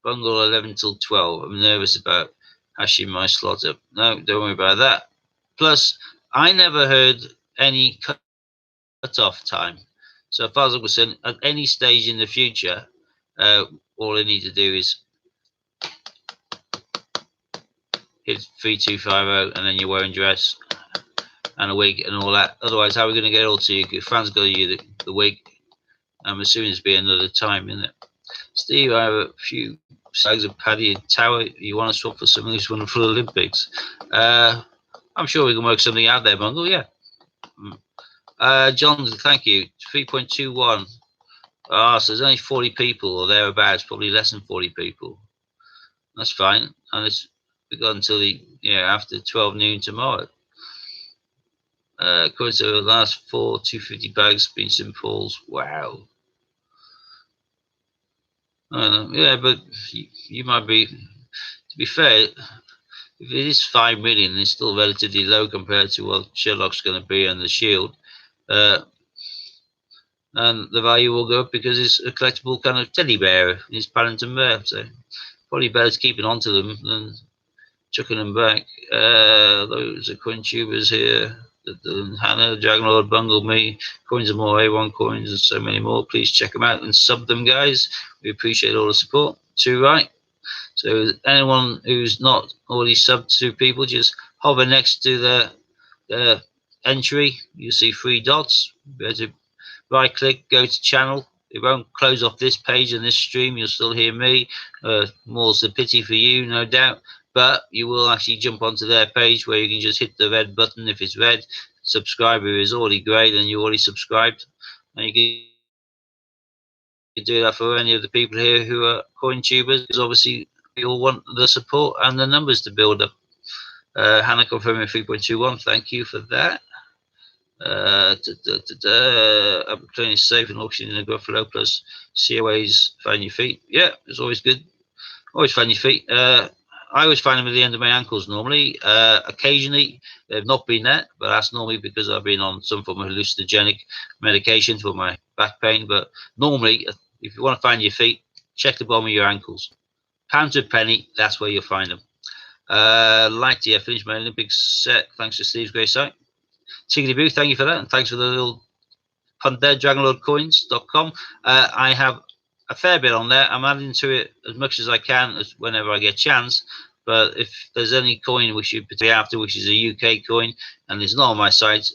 Bungle 11 till 12. I'm nervous about hashing my slot up. No, don't worry about that. Plus, I never heard any cut-off time. So as far as I'm concerned, at any stage in the future, all I need to do is hit 3250 and then you're wearing dress and a wig and all that. Otherwise, how are we going to get all to you? If Fran's got you the wig, I'm assuming it's be another time, isn't it? Steve, I have a few bags of Paddy and Tower. You want to swap for something who's wonderful Olympics? I'm sure we can work something out there, Bungle. Yeah. John, thank you. 3.21. So there's only 40 people or thereabouts, probably less than 40 people. That's fine. And we've got until after 12 noon tomorrow. According to the last 4 250 bags been St. Paul's. Wow. Yeah, but you might be, to be fair, if it is 5 million, it's still relatively low compared to what Sherlock's going to be on the Shield. And the value will go up because it's a collectible kind of teddy bear. It's Paddington Bear, so probably better to keep it onto them than chucking them back. Those are coin tubers here. Hannah, Dragonlord, Bungle, me, Coins and More, A1 Coins, and so many more. Please check them out and sub them, guys. We appreciate all the support. Too right. So anyone who's not already subbed to people, just hover next to the entry. You see 3 dots. Go to right click, go to channel. It won't close off this page and this stream. You'll still hear me. More's the pity for you, no doubt. But you will actually jump onto their page where you can just hit the red button if it's red. Subscriber is already great and you already subscribed. And you can do that for any of the people here who are coin tubers, because obviously we all want the support and the numbers to build up. Hannah confirming 3.21. Thank you for that. I'm playing safe and auction in the Gruffalo plus COAs. Find your feet. Yeah, it's always good. Always find your feet. I always find them at the end of my ankles normally. Occasionally, they've not been there, but that's normally because I've been on some form of hallucinogenic medication for my back pain. But normally, if you want to find your feet, check the bottom of your ankles. Pound to a penny, that's where you'll find them. Like to finish my Olympic set thanks to Steve's great site. TGBCH, thank you for that, and thanks for the little punt there, dragonlordcoins.com. I have a fair bit on there. I'm adding to it as much as I can as whenever I get a chance. But if there's any coin which you particularly after, which is a UK coin, and it's not on my site,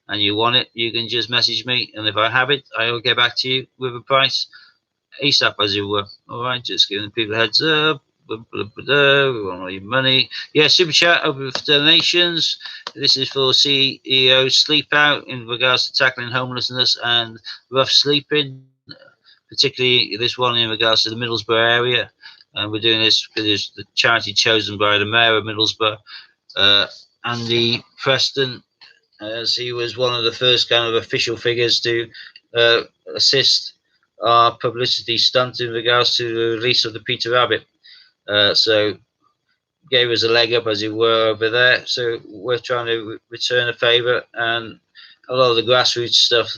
and you want it, you can just message me, and if I have it, I will get back to you with a price ASAP, as it were. All right, just giving people a heads up. We want all your money. Yeah, super chat over for donations. This is for CEO Sleep Out in regards to tackling homelessness and rough sleeping, particularly this one in regards to the Middlesbrough area. And we're doing this because it's the charity chosen by the mayor of Middlesbrough, Andy Preston, as he was one of the first kind of official figures to assist our publicity stunt in regards to the release of the Peter Rabbit. So gave us a leg up, as it were, over there. So we're trying to return a favour, and a lot of the grassroots stuff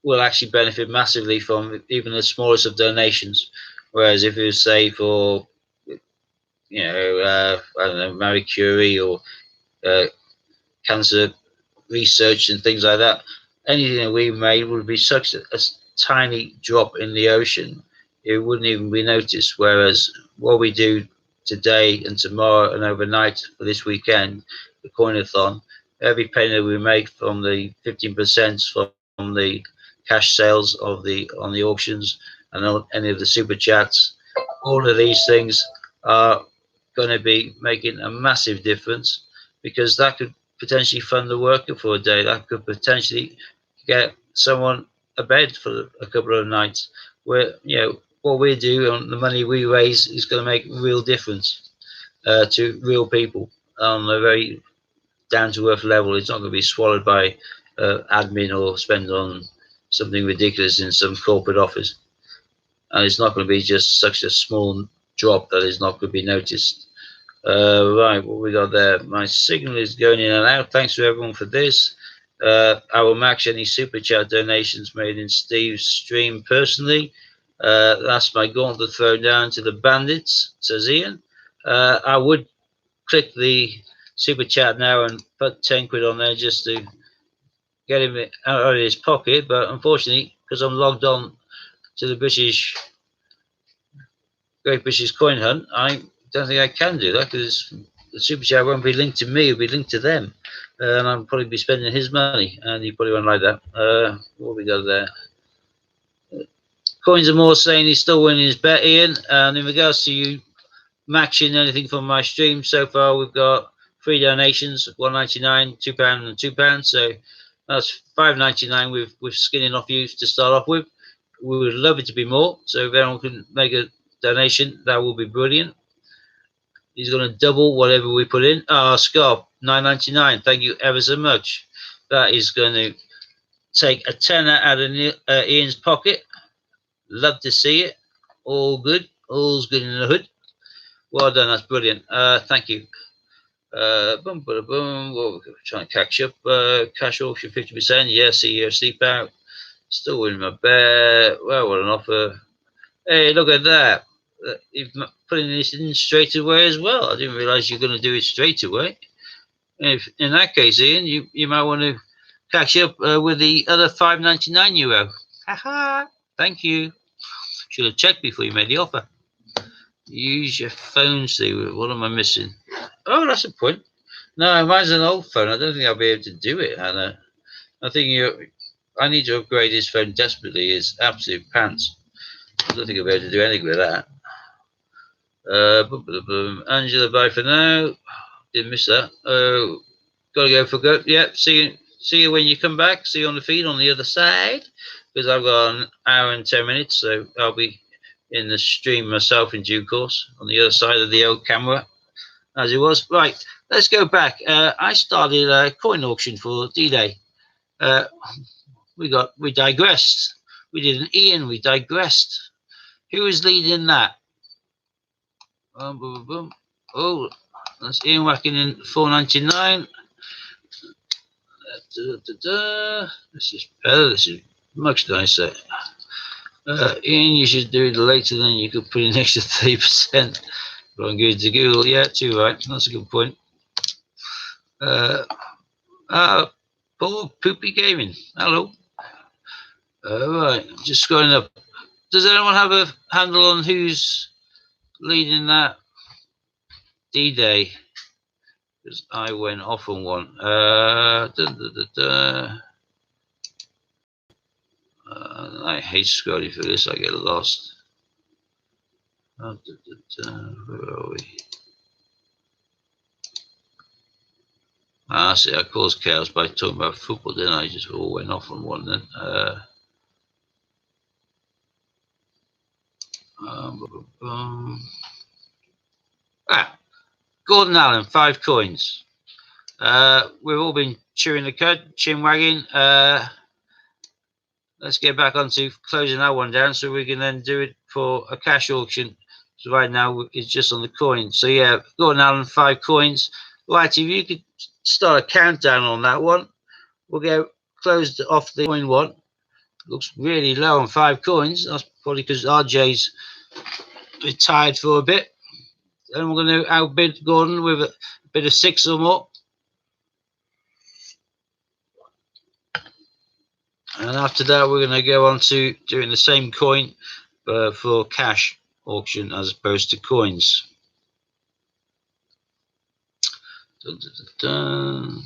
will actually benefit massively from even the smallest of donations. Whereas if it was, say, for, I don't know, Marie Curie or cancer research and things like that, anything that we made would be such a tiny drop in the ocean. It wouldn't even be noticed. Whereas what we do today and tomorrow and overnight for this weekend, the Coinathon, every penny we make from the 15% from the cash sales of on the auctions and any of the super chats, all of these things are going to be making a massive difference, because that could potentially fund the worker for a day. That could potentially get someone a bed for a couple of nights. Where what we do and the money we raise is going to make a real difference to real people on a very down-to-earth level. It's not going to be swallowed by admin or spent on something ridiculous in some corporate office. And it's not going to be just such a small drop that is not going to be noticed. Right, what we got there? My signal is going in and out. Thanks to everyone for this. I will match any super chat donations made in Steve's stream personally. That's my gauntlet thrown down to the bandits, says Ian. I would click the super chat now and put 10 quid on there just to get him out of his pocket, but unfortunately, because I'm logged on to the Great British Coin Hunt, I don't think I can do that, because the super chat won't be linked to me, it'll be linked to them, and I'll probably be spending his money, and he probably won't like that. What we got there? Coins are more saying he's still winning his bet, Ian. And in regards to you matching anything from my stream, so far we've got 3 donations, £1.99, £2 and £2. So that's £5.99 with skinning off you to start off with. We would love it to be more. So if anyone can make a donation, that will be brilliant. He's going to double whatever we put in. Scott, £9.99. Thank you ever so much. That is going to take a tenner out of Ian's pocket. Love to see it. All good. All's good in the hood. Well done. That's brilliant. Thank you. Boom, boom, boom. We're trying to catch up. Cash auction 50%. Yeah, CEO Sleep Out. Still winning my bet. Well, what an offer. Hey, look at that. You've putting this in straight away as well. I didn't realise you're going to do it straight away. If in that case, Ian, you might want to catch up with the other €5.99. Haha. Thank you. Should have checked before you made the offer. Use your phone, Steve. What am I missing? Oh, that's a point. No, mine's an old phone. I don't think I'll be able to do it, Hannah. I think I need to upgrade this phone desperately. It's absolute pants. I don't think I'll be able to do anything with that. Angela, bye for now. Didn't miss that. Gotta go for go. Yeah, see you when you come back. See you on the feed on the other side. because I've got an hour and 10 minutes, so I'll be in the stream myself in due course on the other side of the old camera, as it was. Right, let's go back. I started a coin auction for D-Day. We digressed. We did an Ian. We digressed. Who was leading that? Boom, boom, boom. Oh, that's Ian whacking in 4.99. This is better. This is much nicer. Ian, you should do it later, then you could put in an extra 3%. But I'm good to Google. Yeah, too right. That's a good point. Poor Poopy Gaming. Hello. Right, just scrolling up. Does anyone have a handle on who's leading that D-Day? Because I went off on one. I hate scrolling for this. I get lost. Where are we? See, I caused chaos by talking about football, didn't I? Just all went off on one then. Gordon Allen, 5 coins. We've all been chewing the cud, chin wagging. Let's get back onto closing that one down so we can then do it for a cash auction. So right now it's just on the coin. So yeah, Gordon Allen, 5 coins. Right, if you could start a countdown on that one, we'll get closed off the coin one. Looks really low on 5 coins. That's probably because RJ's retired for a bit. And we're going to outbid Gordon with a bit of 6 or more. And after that, we're going to go on to doing the same coin for cash auction as opposed to coins. Dun, dun, dun, dun.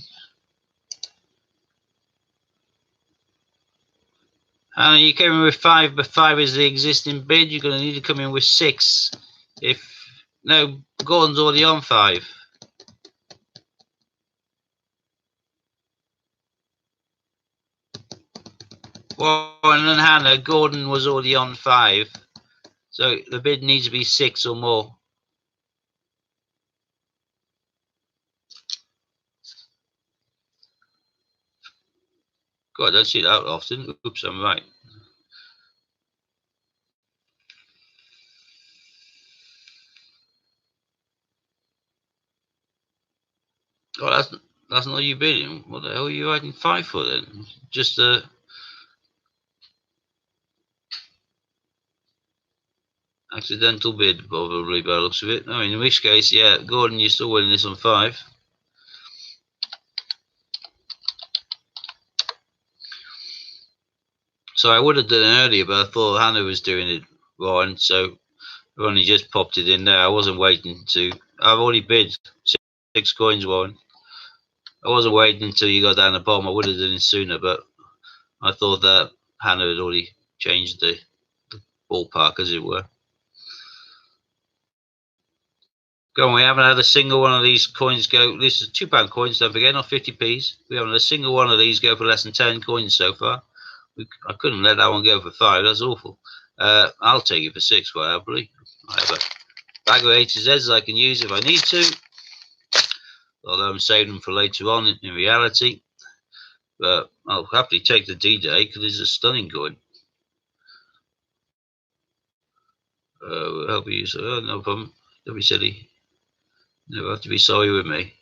Hannah, you came in with 5, but 5 is the existing bid. You're going to need to come in with 6. No, Gordon's already on 5. Warren and Hannah, Gordon was already on 5. So the bid needs to be 6 or more. God, I don't see that often. Oops, I'm right. Oh, that's not you bidding. What the hell are you writing 5 for then? Just a accidental bid, probably, by the looks of it. I mean, in which case, yeah, Gordon, you're still winning this on 5. So I would have done it earlier, but I thought Hannah was doing it, Warren. So I've only just popped it in there. I wasn't waiting to. I've already bid 6 coins, Warren. I wasn't waiting until you got down the bottom. I would have done it sooner, but I thought that Hannah had already changed the ballpark, as it were. Go on, we haven't had a single one of these coins go. This is £2 coins, don't forget, not 50p's. We haven't had a single one of these go for less than 10 coins so far. I couldn't let that one go for 5. That's awful. I'll take it for 6, quite happily. I have a bag of A to Z's I can use if I need to, although I'm saving them for later on in reality. But I'll happily take the D-Day because it's a stunning coin. We'll help you. So, no problem. Don't be silly. Never have to be sorry with me.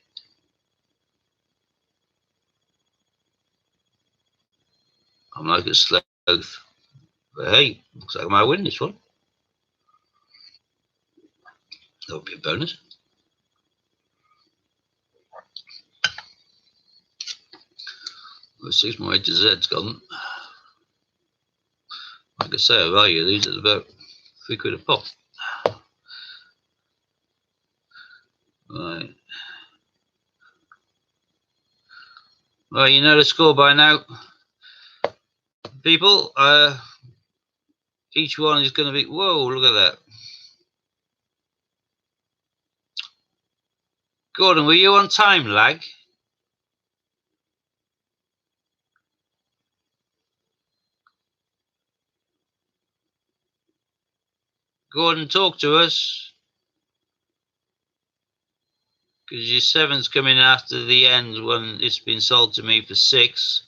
I'm like a sloth. But hey, looks like I might win this one. That'll be a bonus. Well, 6 more A to Z's gone. Like I say, I value these at about £3 a pop. Right. Well, you know the score by now, people. Each one is going to be. Whoa! Look at that. Gordon, were you on time lag? Gordon, talk to us, because your 7's coming after the end when it's been sold to me for 6.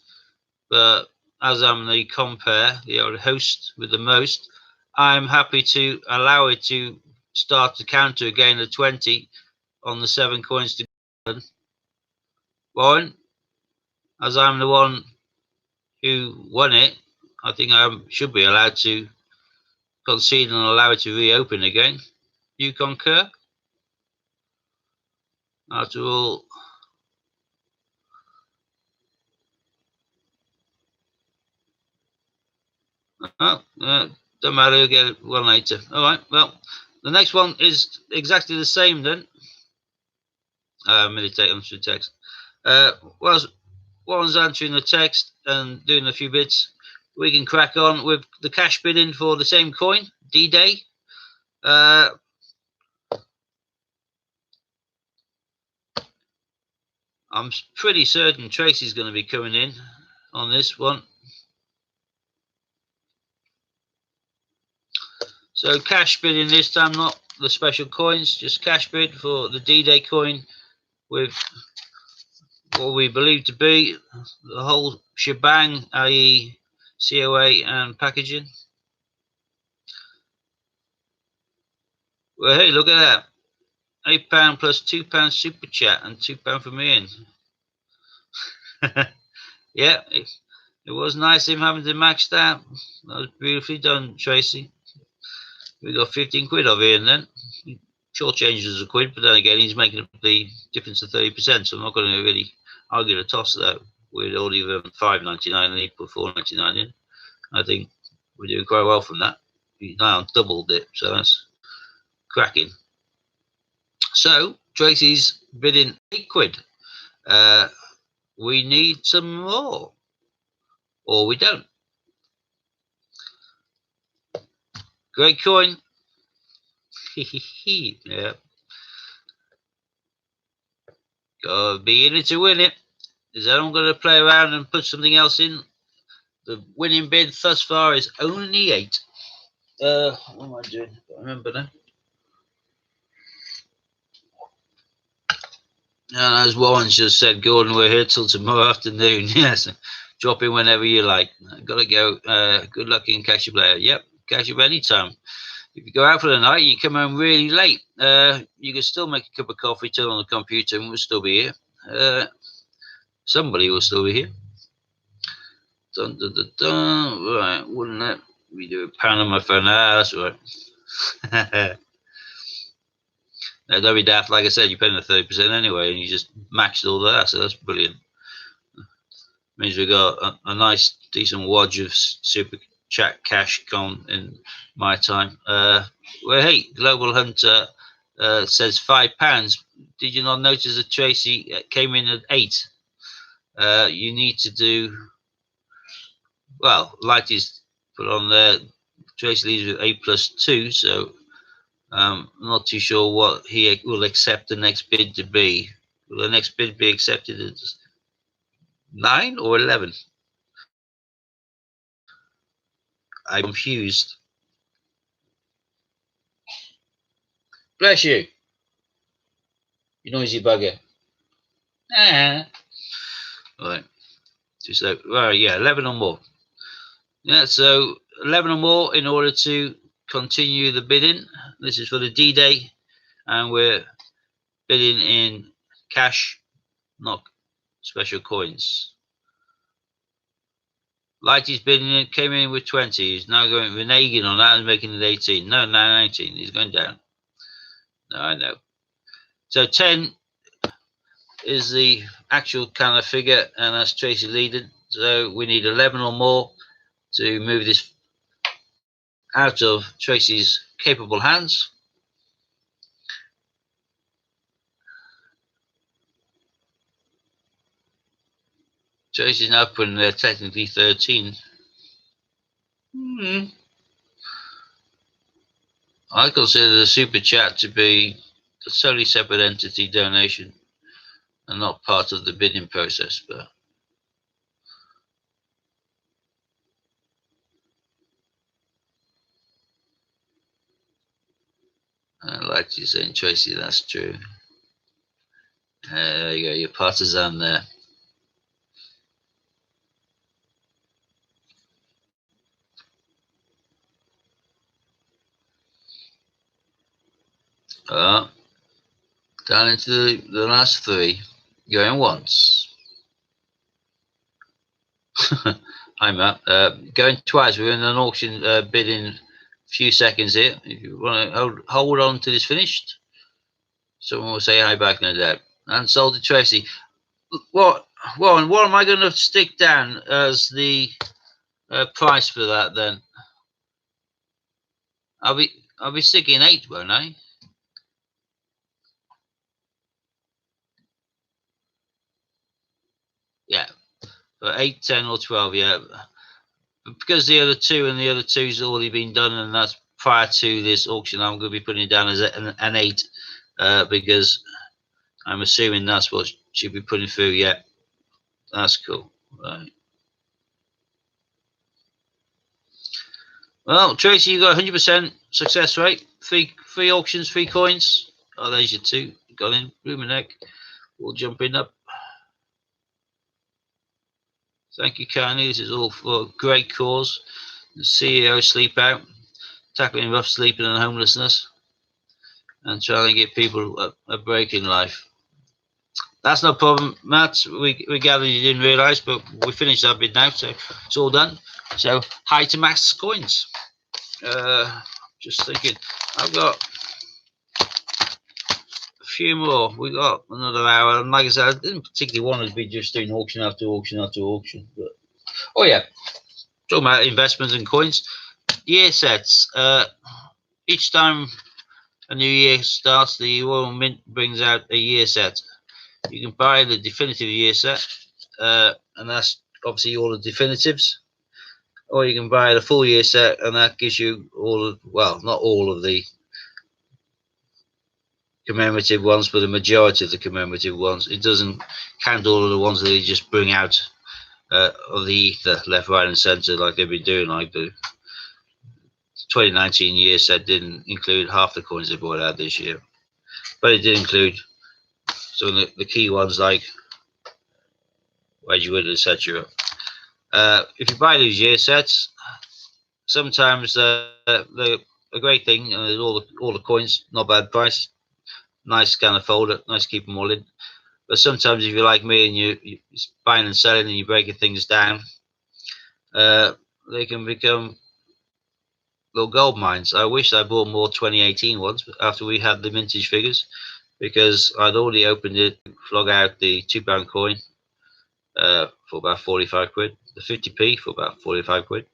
But as I'm the compare, the old host with the most, I'm happy to allow it to start to counter again at 20 on the 7 coins to Gordon. Warren, as I'm the one who won it, I think I should be allowed to concede and allow it to reopen again. You concur? After all, don't matter, we'll get one later. All right, well, the next one is exactly the same then. Meditate on through text. Whilst one's answering the text and doing a few bits, we can crack on with the cash bidding for the same coin, D-Day. I'm pretty certain Tracy's going to be coming in on this one. So cash bidding this time, not the special coins, just cash bid for the D-Day coin with what we believe to be the whole shebang, i.e. COA and packaging. Well, hey, look at that. £8 plus £2 super chat and £2 for me in. Yeah, it was nice him having to max that. That was beautifully done, Tracy. We got 15 quid of Ian then. Short changes a quid, but then again, he's making up the difference of 30%, so I'm not going to really argue the toss though. We'd already done £5.99 and he put £4.99 in. I think we're doing quite well from that. He's now doubled it, so that's cracking. So Tracy's bidding 8 quid. We need some more, or we don't. Great coin. Yeah. Gotta be in it to win it. Is anyone going to play around and put something else in? The winning bid thus far is only 8. What am I doing? I don't remember now. And as Warren just said, Gordon, we're here till tomorrow afternoon. Yes, drop in whenever you like. Gotta go. Good luck in catch your player. Yep, catch you anytime. If you go out for the night and you come home really late, you can still make a cup of coffee, turn on the computer, and we'll still be here. Somebody will still be here. Dun, dun, dun, dun. Right, wouldn't let me do a pound on my phone? That's right. Don't be daft. Like I said, you're paying the 30% anyway, and you just maxed all that, so that's brilliant. Means we got a nice, decent wodge of super chat cash gone in my time. Well, hey, Global Hunter says £5. Did you not notice that Tracy came in at 8? You need to do, well, Lighty's put on there. Tracy leads with 8 plus 2, so I'm not too sure what he will accept the next bid to be. Will the next bid be accepted as 9 or 11? I'm confused. Bless you. You noisy bugger. Ah. Right. So, well, yeah, 11 or more. Yeah, so 11 or more in order to continue the bidding. This is for the D-Day, and we're bidding in cash, not special coins. Lighty's bidding in, came in with 20. He's now going reneging on that and making it 18. No, 19. He's going down. No, I know. So 10 is the actual kind of figure, and that's Tracy leading. So we need 11 or more to move this out of Tracy's capable hands. Tracy's now putting there technically 13. I consider the super chat to be a totally separate entity donation and not part of the bidding process. But Right, you're saying, Tracy, that's true. There you go, your partisan there. Down into the last three. Going once. Hi, Matt. Going twice. We're in an auction bid in a few seconds here. If you want to hold on till it's finished, someone will say hi back, no doubt. And sold to Tracy. What am I going to stick down as the price for that then? I'll be sticking 8, won't I? Yeah, for 8, 10, or 12. Yeah, but because the other two and the other two's already been done, and that's prior to this auction, I'm going to be putting it down as an 8 because I'm assuming that's what she'll be putting through. Yeah, that's cool. Right. Well, Tracy, you got 100% success rate. Three auctions, 3 coins. Oh, there's your 2. Got in. Rumenek. All jumping up. Thank you, kindly. This is all for a great cause. The CEO Sleep Out, tackling rough sleeping and homelessness, and trying to give people a break in life. That's no problem, Matt. We gathered you didn't realise, but we finished that bit now, so it's all done. So, hi to Max Coins. Just thinking, I've got a few more. We got another hour, and like I said, I didn't particularly want to be just doing auction after auction after auction. But oh yeah, talking about investments and coins, year sets. Each time a new year starts, the Royal Mint brings out a year set. You can buy the definitive year set, and that's obviously all the definitives. Or you can buy the full year set, and that gives you all of, well, not all of the commemorative ones, but the majority of the commemorative ones. It doesn't count all of the ones that they just bring out of the ether, left, right, and centre, like they've been doing. Like the 2019 year set didn't include half the coins they brought out this year, but it did include some of the key ones like Wedgwood, etc. If you buy these year sets, sometimes they're a great thing, and there's all the coins, not bad price, nice kind of folder, nice to keep them all in. But sometimes if you're like me and you're buying and selling and you're breaking things down, they can become little gold mines. I wish I bought more 2018 ones after we had the vintage figures, because I'd already opened it, flog out the £2 coin for about 45 quid, the 50p for about 45 quid,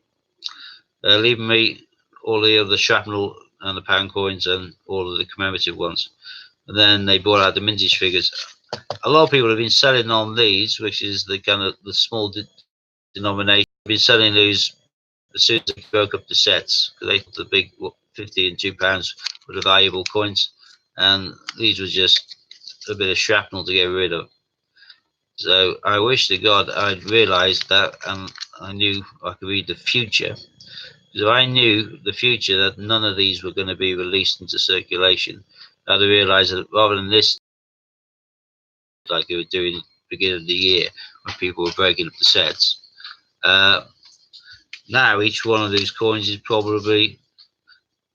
leaving me all the other shrapnel and the pound coins and all of the commemorative ones. And then they brought out the vintage figures. A lot of people have been selling on these, which is the kind of the small denomination. Been selling these as soon as they broke up the sets, because they thought the big 50 and £2 were the valuable coins, and these were just a bit of shrapnel to get rid of. So I wish to God I'd realised that, and I knew I could read the future. Because if I knew the future that none of these were going to be released into circulation, I'd have realised that rather than this, like they were doing at the beginning of the year when people were breaking up the sets, now each one of these coins is probably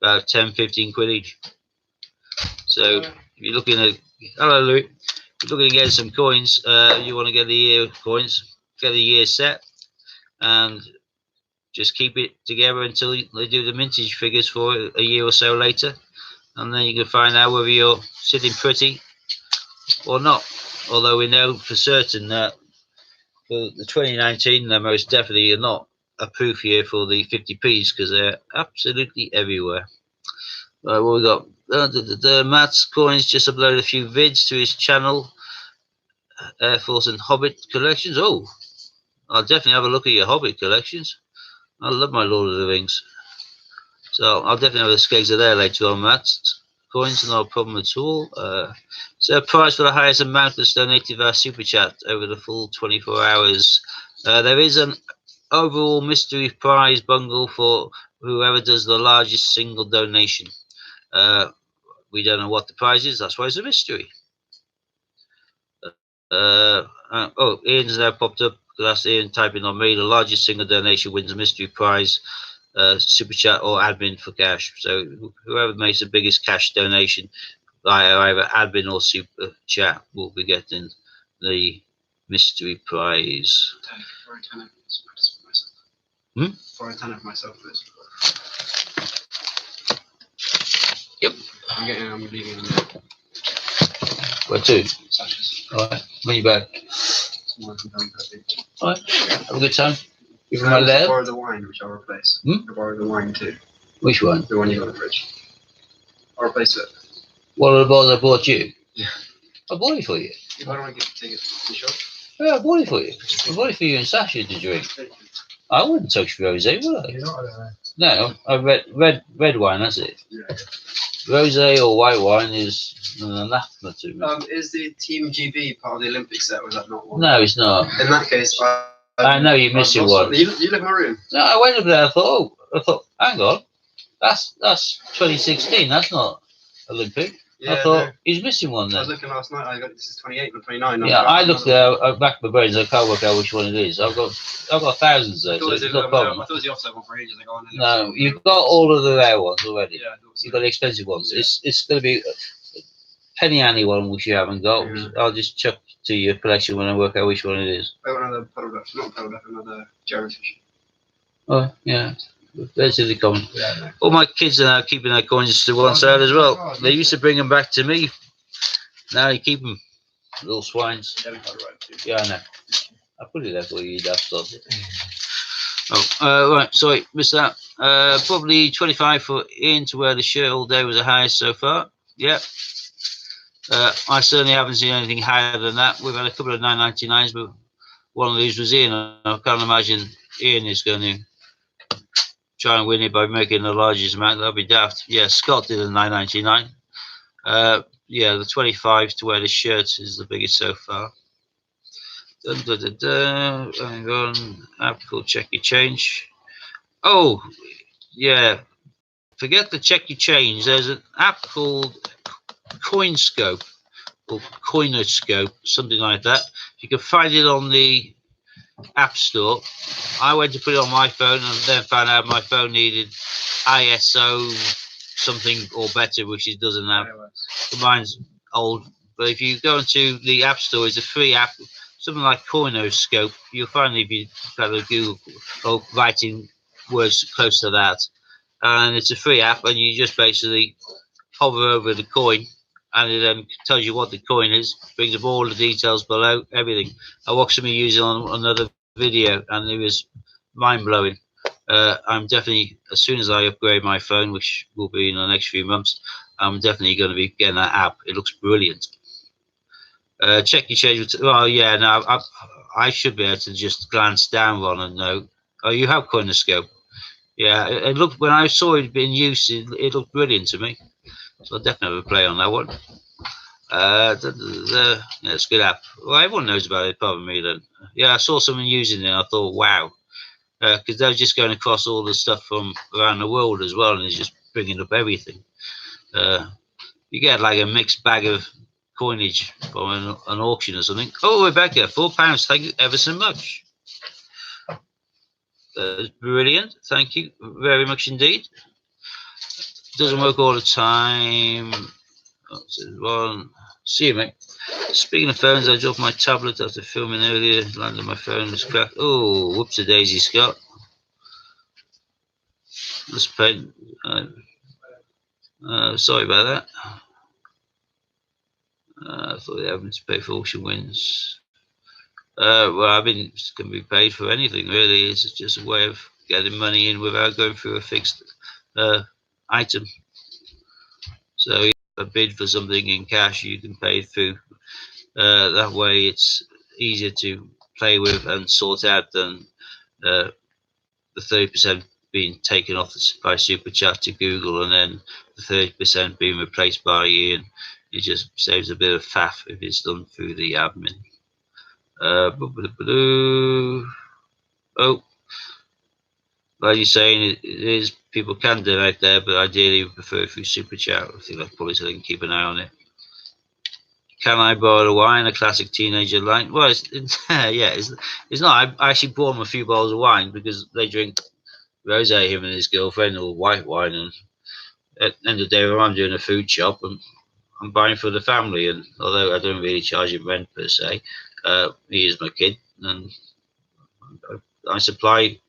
about 10-15 quid each. So if you're looking at, hello Louis, if you're looking at getting some coins, you want to get the year coins, get a year set, and just keep it together until they do the vintage figures for it a year or so later, and then you can find out whether you're sitting pretty or not. Although we know for certain that for the 2019, they most definitely are not a proof year for the 50p's, because they're absolutely everywhere. Right, what we got? Matt's Coins just uploaded a few vids to his channel, Air Force and Hobbit collections. Oh, I'll definitely have a look at your Hobbit collections. I love my Lord of the Rings. So I'll definitely have the skegs of there later on, Matt. Coins, no problem at all. So prize for the highest amount that's donated via Super Chat over the full 24 hours. There is an overall mystery prize bundle for whoever does the largest single donation. we don't know what the prize is. That's why it's a mystery. Oh, Ian's now popped up. That's Ian typing on me. The largest single donation wins a mystery prize, super chat or admin for cash. So whoever makes the biggest cash donation via either admin or super chat will be getting the mystery prize. For a tenner of myself, please. Yep. I'm leaving. Where to? Alright, when you back? Alright, have a good time. Give me my letter. Borrow the wine, which I'll replace. I'll borrow the wine too. Which one? The one you got in the fridge. I'll replace it. What are the bottles I bought you? Yeah. I bought it for you. If I don't want to get the ticket, you sure? Yeah, I bought it for you. I bought it for you and Sasha to drink. I wouldn't touch rosé, would I? You're not, I don't know. No, I red wine, that's it. Yeah. Rosé or white wine is an anathema to me. Is the Team GB part of the Olympic set, or is that not one? No, it's not. In that case, I know you're missing one. You live in my room. No, I went up there. I thought, hang on, that's 2016. That's not Olympic. Yeah, I thought he's missing one then. I was looking last night. I got this is 28 or 29. Yeah, I looked there. I back my brains. I can't work out which one it is. I've got thousands there, so it's no problem. I thought it was the offset one for ages ago. No, you've got all of the rare ones already. Yeah, you've got the expensive ones. Yeah. It's going to be penny ante one which you haven't got. Yeah. I'll just chuck to your collection when I work out which one it is. I got another pedal duck, not pedal duck, another jellyfish. Oh yeah. Relatively common. Yeah, no. All my kids are now keeping their coins to one side as well. They used to bring them back to me. Now you keep them, little swines. Yeah, I know. I put it there for you, daft dog. Oh, right. Sorry, missed that. Probably 25 for Ian to wear the shirt all day was the highest so far. Yeah. I certainly haven't seen anything higher than that. We've had a couple of 9.99s, but one of these was Ian. I can't imagine Ian is going to try and win it by making the largest amount. That'd be daft. Yeah, Scott did a 9.99. Yeah, the 25 to wear the shirt is the biggest so far. Hang on. App called Check Your Change. Oh, yeah. Forget the Check Your Change. There's an app called Coinscope or Coinathon, something like that. You can find it on the App Store. I went to put it on my phone and then found out my phone needed ISO something or better, which it doesn't have. Mine's old, but if you go into the App Store, it's a free app, something like Coinoscope. You'll find if you kind of Google or writing words close to that, and it's a free app, and you just basically hover over the coin, and it then tells you what the coin is, brings up all the details below, everything. I watched somebody use it on another video, and it was mind-blowing. I'm definitely, as soon as I upgrade my phone, which will be in the next few months, I'm definitely going to be getting that app. It looks brilliant. Check your change. Well, yeah, no, I should be able to just glance down one and know. Oh, you have Coinoscope. Yeah, it looked, when I saw it being used, it looked brilliant to me. So I'll definitely have a play on that one. Yeah, it's a good app. Well, everyone knows about it, apart from me then. Yeah, I saw someone using it and I thought, wow. Because they're just going across all the stuff from around the world as well, and it's just bringing up everything. You get like a mixed bag of coinage from an auction or something. Oh, Rebecca, £4. Thank you ever so much. Brilliant. Thank you very much indeed. Doesn't work all the time. One. See you, mate. Speaking of phones, I dropped my tablet after filming earlier. Landed my phone was cracked. Oh, whoops-a-daisy, Scott. Let's pay. Sorry about that. I thought they were having to pay for auction wins. Well, I mean, it's going to be paid for anything, really. It's just a way of getting money in without going through a fixed item. So, a bid for something in cash, you can pay through. That way, it's easier to play with and sort out than the 30% being taken off by Super Chat to Google and then the 30% being replaced by Ian. It just saves a bit of faff if it's done through the admin. Oh, like you're saying, it is, people can donate there, but ideally we prefer through super chat. I think that's probably so they can keep an eye on it. Can I borrow the wine? A classic teenager line. Well, yeah, it's not. I actually bought them a few bottles of wine because they drink rosé, him and his girlfriend, or white wine. And at the end of the day, when I'm doing a food shop, and I'm buying for the family, and although I don't really charge him rent per se, he is my kid, and I supply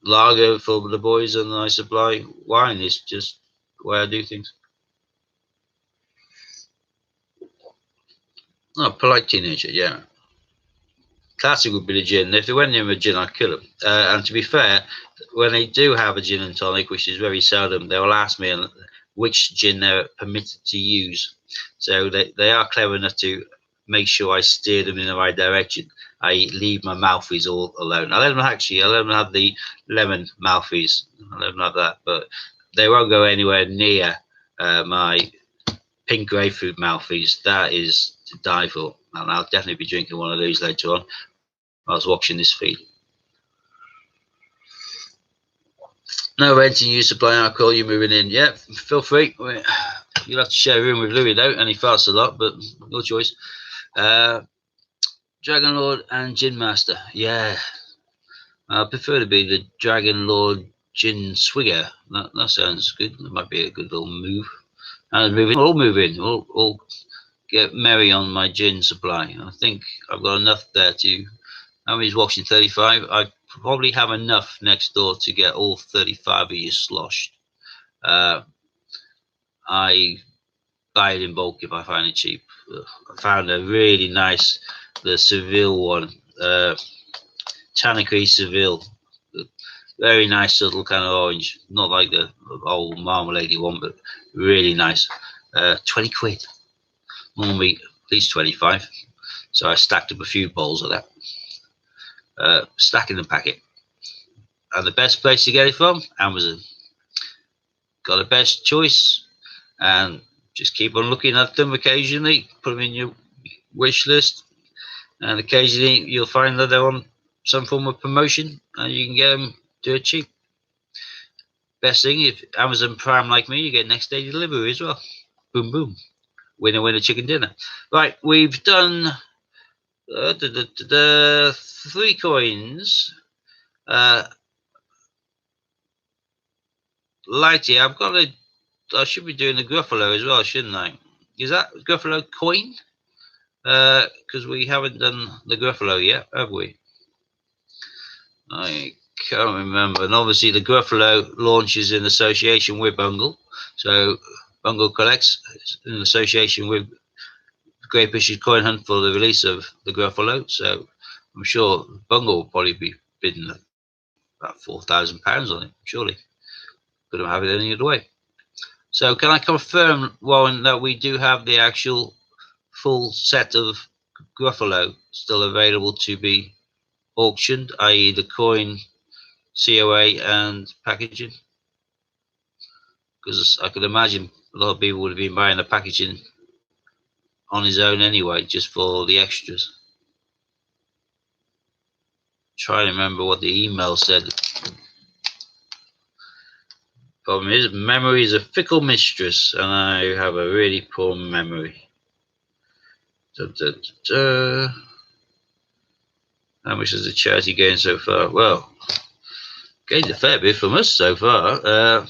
lager for the boys, and I supply wine. It's just the way I do things. Oh, polite teenager, yeah. Classic would be the gin. If they went in with gin, I'd kill them. And to be fair, when they do have a gin and tonic, which is very seldom, they will ask me which gin they're permitted to use. So they are clever enough to make sure I steer them in the right direction. I leave my Malfeas all alone. I let them have the lemon Malfeas. I let them have that, but they won't go anywhere near my pink grapefruit Malfeas. That is to die for, and I'll definitely be drinking one of these later on. I was watching this feed. No renting, you supply alcohol, you're moving in. Yeah, feel free. You'll have to share a room with Louis though, and he farts a lot, but your choice. Dragonlord and Gin Master. Yeah, I prefer to be the Dragonlord Gin Swigger. That sounds good. That might be a good little move. And all move in. All get merry on my gin supply. I think I've got enough there to. How many's watching? 35. I probably have enough next door to get all 35 of you sloshed. I buy it in bulk if I find it cheap. I found a really nice, the Seville one, Tanacree Seville. Very nice little kind of orange, not like the old marmalade one, but really nice. 20 quid. Normally at least 25. So I stacked up a few bowls of that. Stack in the packet. And the best place to get it from, Amazon. Got the best choice, and just keep on looking at them occasionally. Put them in your wish list, and occasionally you'll find that they're on some form of promotion, and you can get them dirt cheap. Best thing, if Amazon Prime like me, you get next day delivery as well. Boom, boom. Winner, winner, chicken dinner. Right, we've done 3 coins. Lighty, I should be doing the Gruffalo as well, shouldn't I? Is that Gruffalo coin? Because we haven't done the Gruffalo yet, have we? I can't remember. And obviously the Gruffalo launches in association with Bungle. So Bungle collects in association with Great British Coin Hunt for the release of the Gruffalo. So I'm sure Bungle will probably be bidding about £4,000 on it, surely. Couldn't have it any other way. So can I confirm, Warren, that we do have the actual full set of Gruffalo still available to be auctioned, i.e. the coin, COA and packaging? Because I could imagine a lot of people would have been buying the packaging on his own anyway, just for the extras. Try to remember what the email said. Problem is, memory is a fickle mistress, and I have a really poor memory. How much is the charity gained so far? Well, gained a fair bit from us so far.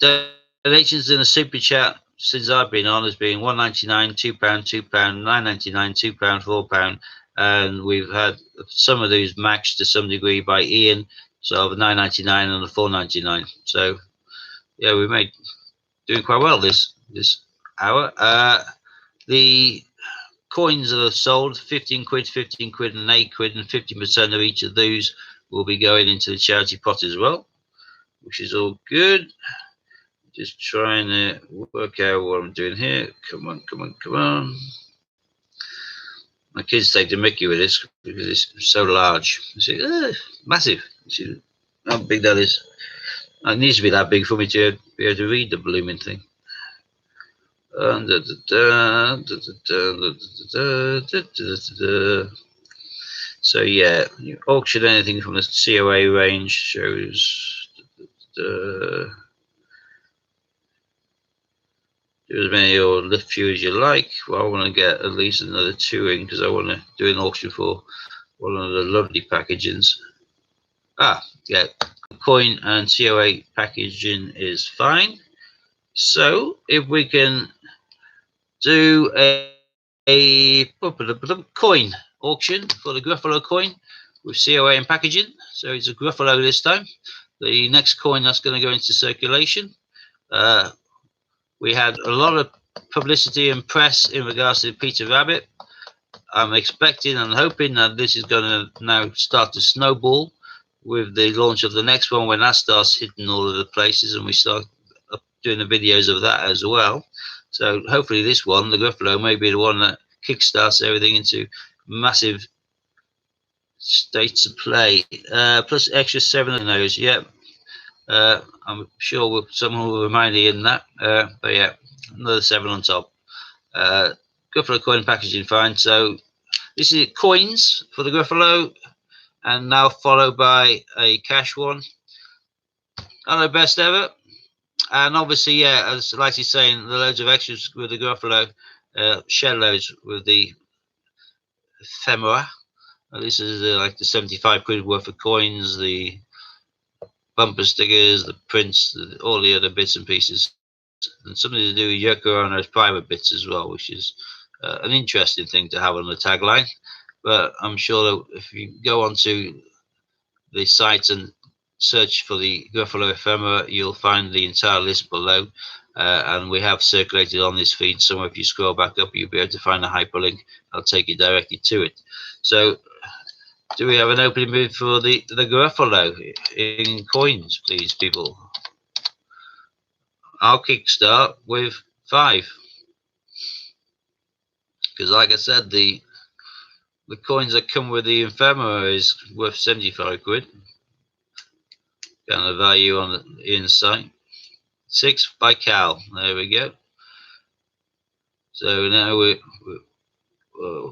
Donations in the super chat since I've been on has been £1.99, £2, £2, £9.99, £2, £4, and we've had some of these matched to some degree by Ian. So the £9.99 and the £4.99. So yeah, we made doing quite well this hour. The coins that are sold, 15 quid, 15 quid, and 8 quid, and 50% of each of those will be going into the charity pot as well, which is all good. Just trying to work out what I'm doing here. Come on, come on, come on. My kids take the mickey with this because it's so large. You see, massive. You see how big that is. It needs to be that big for me to be able to read the blooming thing. So yeah, you auction anything from the COA range. Shows do as many or lift few as you like. Well, I want to get at least another 2 in because I want to do an auction for one of the lovely packagings. Yeah, coin and COA packaging is fine. So if we can do a coin auction for the Gruffalo coin with COA and packaging. So it's a Gruffalo this time. The next coin that's going to go into circulation. We had a lot of publicity and press in regards to Peter Rabbit. I'm expecting and hoping that this is going to now start to snowball with the launch of the next one when that starts hitting all of the places and we start doing the videos of that as well. So hopefully this one, the Gruffalo, may be the one that kickstarts everything into massive states of play. Plus extra 7 of those, yeah. I'm sure someone will remind you in that. But yeah, another 7 on top. Gruffalo coin packaging fine. So this is coins for the Gruffalo, and now followed by a cash one. Not the best ever. And obviously, yeah, as like he's saying, the loads of extras with the Gruffalo, shed loads with the ephemera. This is like the 75 quid worth of coins, the bumper stickers, the prints, all the other bits and pieces, and something to do with Yoko Ono's private bits as well, which is an interesting thing to have on the tagline. But I'm sure that if you go onto the site and search for the Gruffalo ephemera, you'll find the entire list below. And we have circulated on this feed somewhere. If you scroll back up, you'll be able to find a hyperlink. I'll take you directly to it. So do we have an opening bid for the Gruffalo in coins, please, people? I'll kickstart with 5. Because like I said, the coins that come with the ephemera is worth 75 quid. Kind of value on the inside. 6 by Cal. There we go. So now we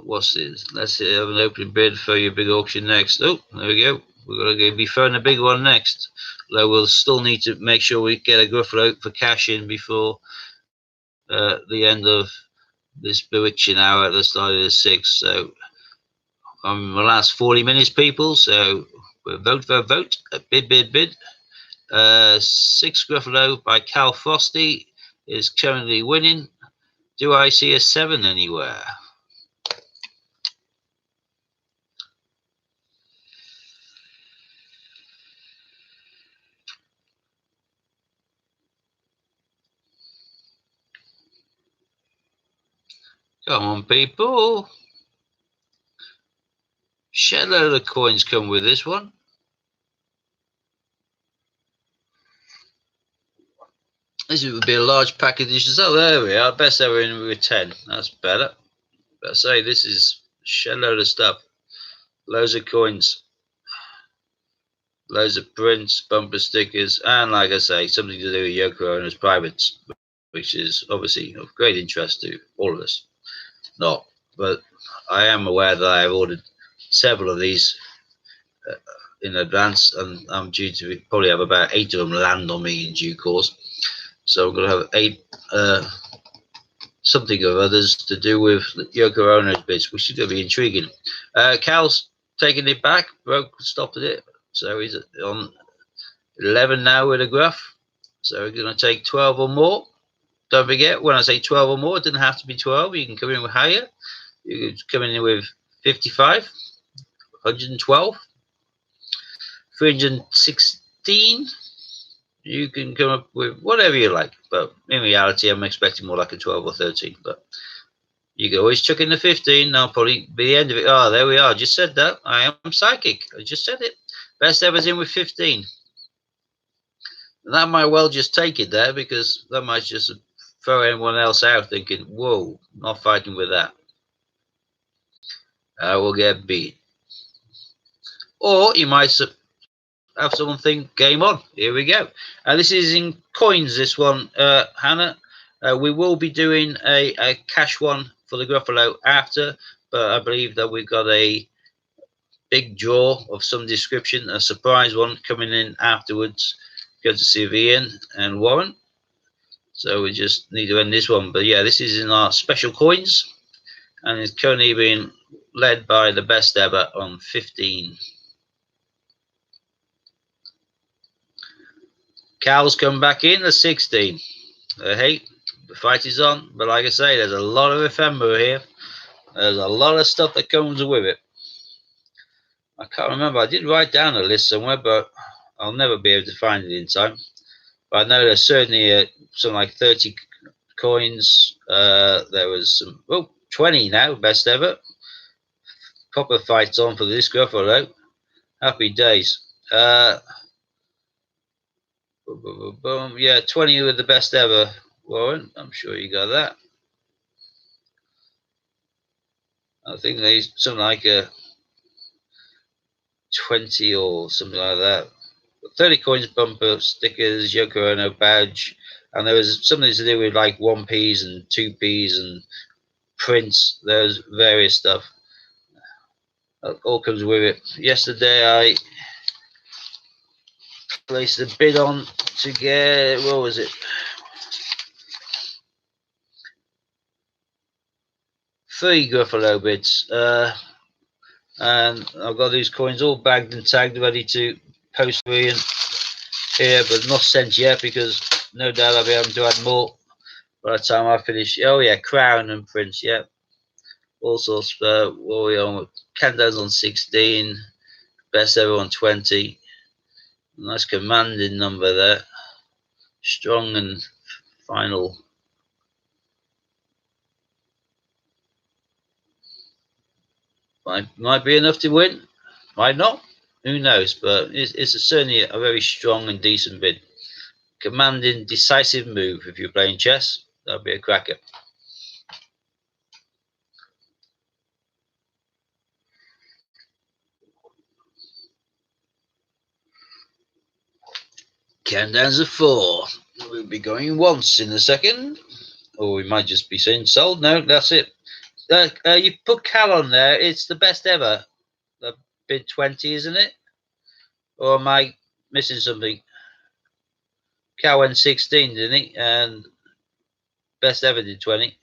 what's this? Let's have an opening bid for your big auction next. Oh, there we go. We're going to be throwing a big one next. Though we'll still need to make sure we get a Gruffalo for cash in before the end of this bewitching hour at the start of the 6th. So the last 40 minutes, people. So vote, bid. 6 Gruffalo by Cal Frosty is currently winning. Do I see a 7 anywhere? Come on, people. Shed load of coins come with this one. This would be a large package. Oh, there we are. Best ever in with 10. That's better. But I say this is a shed load of stuff. Loads of coins. Loads of prints, bumper stickers, and like I say, something to do with Yoko Ono's privates, which is obviously of great interest to all of us. Not, but I am aware that I have ordered several of these in advance, and I'm due to probably have about 8 of them land on me in due course. So I'm going to have 8 something of others to do with Yoko Ono's bits, which is going to be intriguing. Cal's taking it back, stopped it, so he's on 11 now with a gruff. So we're going to take 12 or more. Don't forget, when I say 12 or more, it doesn't have to be 12. You can come in with higher. You can come in with 55, 112, 316. You can come up with whatever you like. But in reality, I'm expecting more like a 12 or 13. But you can always chuck in the 15. That'll probably be the end of it. Oh, there we are. I just said that. I am psychic. I just said it. Best ever's in with 15. That might well just take it there, because that might just throw anyone else out thinking, whoa, not fighting with that. I will get beat. Or you might have someone think, game on, here we go. This is in coins, this one, Hannah. We will be doing a cash one for the Gruffalo after, but I believe that we've got a big draw of some description, a surprise one coming in afterwards, courtesy of Ian and Warren. So we just need to end this one. But yeah, this is in our special coins, and it's currently being led by the best ever on 15. Cal's come back in at 16. Hey, the fight is on, but like I say, there's a lot of ephemera here. There's a lot of stuff that comes with it. I can't remember. I did write down a list somewhere, but I'll never be able to find it in time. But I know there's certainly something like 30 coins. There was some, 20 now, best ever. Proper fights on for this Gruffalo. Happy days. Boom. Yeah, 20 with the best ever, Warren. I'm sure you got that. I think there's something like a 20 or something like that. 30 coins, bumper, stickers, Yoko Ono badge, and there was something to do with like 1Ps and 2Ps and prints. There's various stuff. That all comes with it. Yesterday I placed a bid on to get, what was it? 3 Gruffalo bids. And I've got these coins all bagged and tagged, ready to post Ian here, but not sent yet because no doubt I'll be able to add more by the time I finish. Oh yeah, crown and prints, yeah. All sorts. What are we on? Countdowns on 16, best ever on 20. Nice commanding number there. Strong and final. Might be enough to win. Might not. Who knows? But it's certainly a very strong and decent bid. Commanding, decisive move if you're playing chess. That'd be a cracker. Countdowns of 4. We'll be going once in a second. Or we might just be saying sold. No, that's it. You put Cal on there. It's the best ever. The bid 20, isn't it? Or am I missing something? Cal went 16, didn't he? And best ever did 20.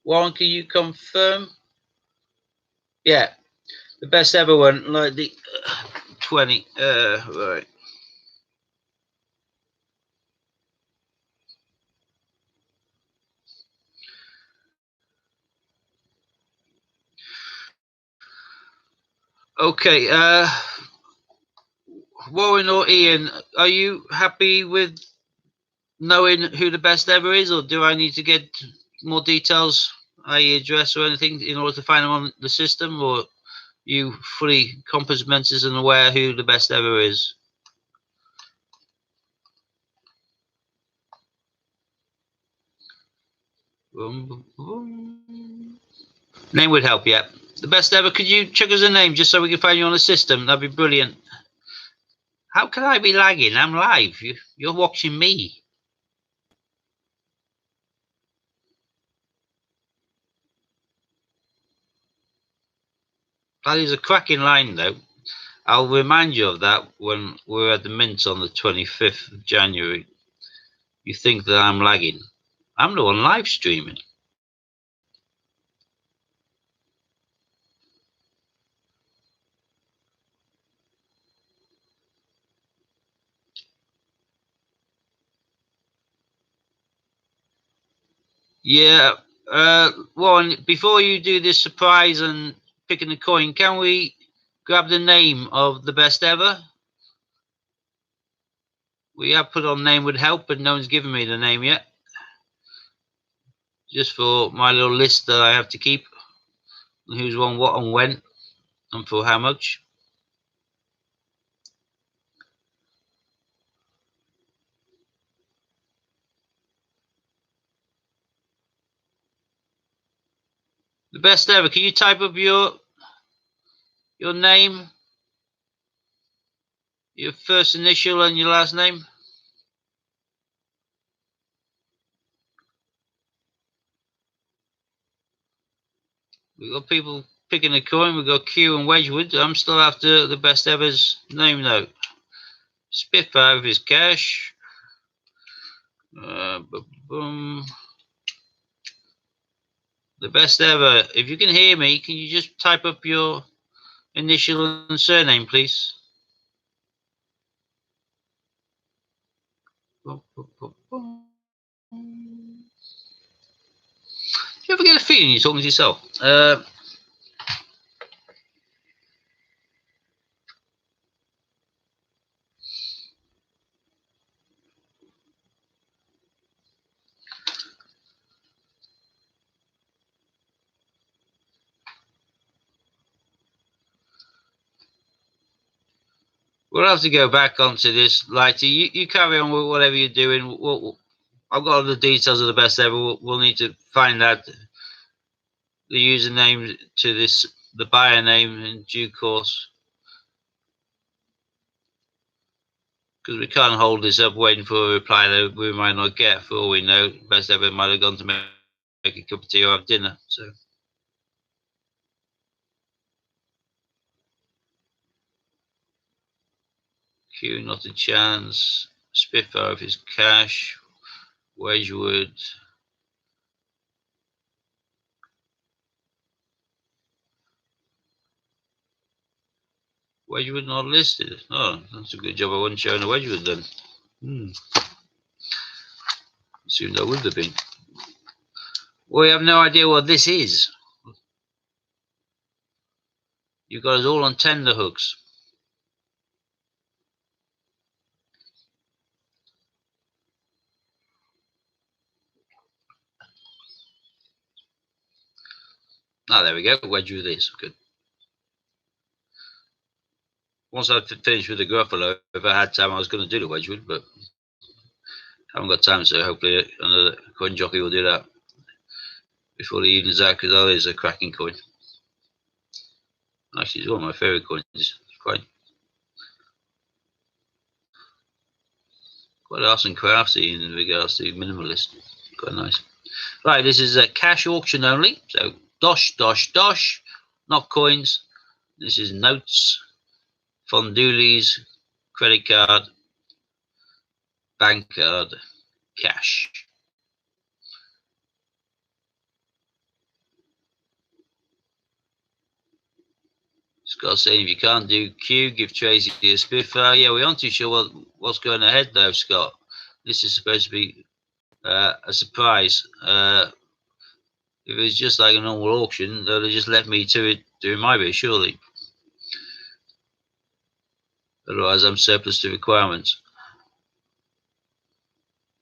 Warren, can you confirm? Yeah, the best ever one, like the 20. Right. Okay. Warren or Ian, are you happy with knowing who the best ever is, or do I need to get more details, i.e. address or anything, in order to find them on the system, or you fully complimented and aware who the best ever is? Boom, boom. Name would help, yeah. The best ever. Could you check us a name just so we can find you on the system? That'd be brilliant. How can I be lagging? I'm live. You're watching me. That is a cracking line, though. I'll remind you of that when we're at the Mint on the 25th of January. You think that I'm lagging. I'm the one live streaming. Yeah. Warren, before you do this surprise and picking the coin, can we grab the name of the best ever? We have put on name would help, but no one's given me the name yet. Just for my little list that I have to keep. Who's won what and when, and for how much. The best ever. Can you type up your name, your first initial and your last name? We've got people picking a coin. We've got Q and Wedgwood. I'm still after the best ever's name note. Spitfire with his cash. Boom. The best ever. If you can hear me, can you just type up your initial and surname, please? Do you ever get a feeling you're talking to yourself? We'll have to go back onto this, Lighty. You carry on with whatever you're doing. I've got all the details of the best ever. We'll need to find out the username to this, the buyer name in due course. Because we can't hold this up waiting for a reply that we might not get. For all we know, best ever might have gone to make a cup of tea or have dinner. So. Q, not a chance. Spitfire of his cash. Wedgwood. Wedgwood not listed. Oh, that's a good job I wasn't showing a Wedgwood then. Assumed I would have been. We have no idea what this is. You've got us all on tender hooks. Ah, there we go. Wedgwood is good. Once I finished with the Gruffalo, if I had time, I was going to do the Wedgwood, but I haven't got time, so hopefully another coin jockey will do that before the evening's out, because that is a cracking coin. Actually, it's one of my favourite coins. It's quite arts and craftsy in regards to minimalist. Quite nice. Right, this is a cash auction only, so dosh, not coins. This is notes, fondulis, credit card, bank card, cash. Scott saying if you can't do Q, give Tracy a Spitfire. Yeah, we aren't too sure what's going ahead though, Scott. This is supposed to be a surprise. If it was just like a normal auction, they'd have just left me to it doing my bit, surely. Otherwise, I'm surplus to requirements.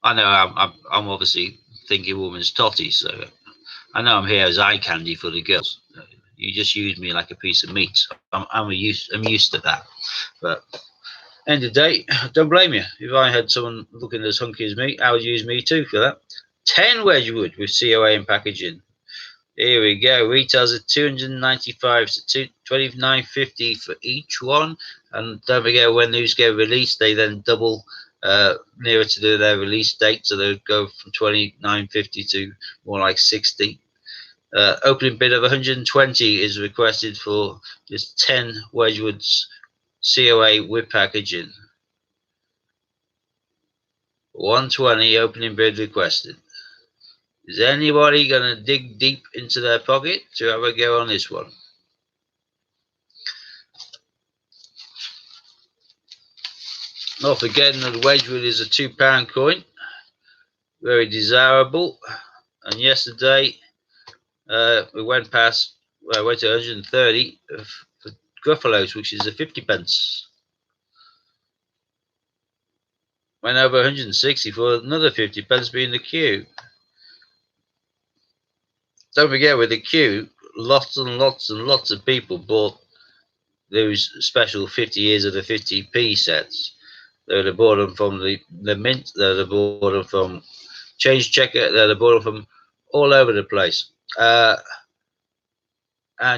I know I'm obviously thinking woman's totty, so I know I'm here as eye candy for the girls. You just use me like a piece of meat. I'm used to that. But end of the day, don't blame you. If I had someone looking as hunky as me, I would use me too for that. 10 Wedgwood with COA and packaging. Here we go. Retails at 295 to 29.50 for each one. And don't forget, when these get released, they then double nearer to their release date. So they'll go from 29.50 to more like 60. Opening bid of 120 is requested for just 10 Wedgwoods COA with packaging. 120 opening bid requested. Is anybody going to dig deep into their pocket to have a go on this one? Not forgetting that Wedgwood is a £2 coin. Very desirable. And yesterday we went past, well, went to 130 for Gruffalos, which is a 50 pence. Went over 160 for another 50 pence being the Q. Don't forget, with the Q, lots and lots and lots of people bought those special 50 years of the 50p sets. They would have bought them from the Mint, they would have bought them from Change Checker, they would have bought them from all over the place. And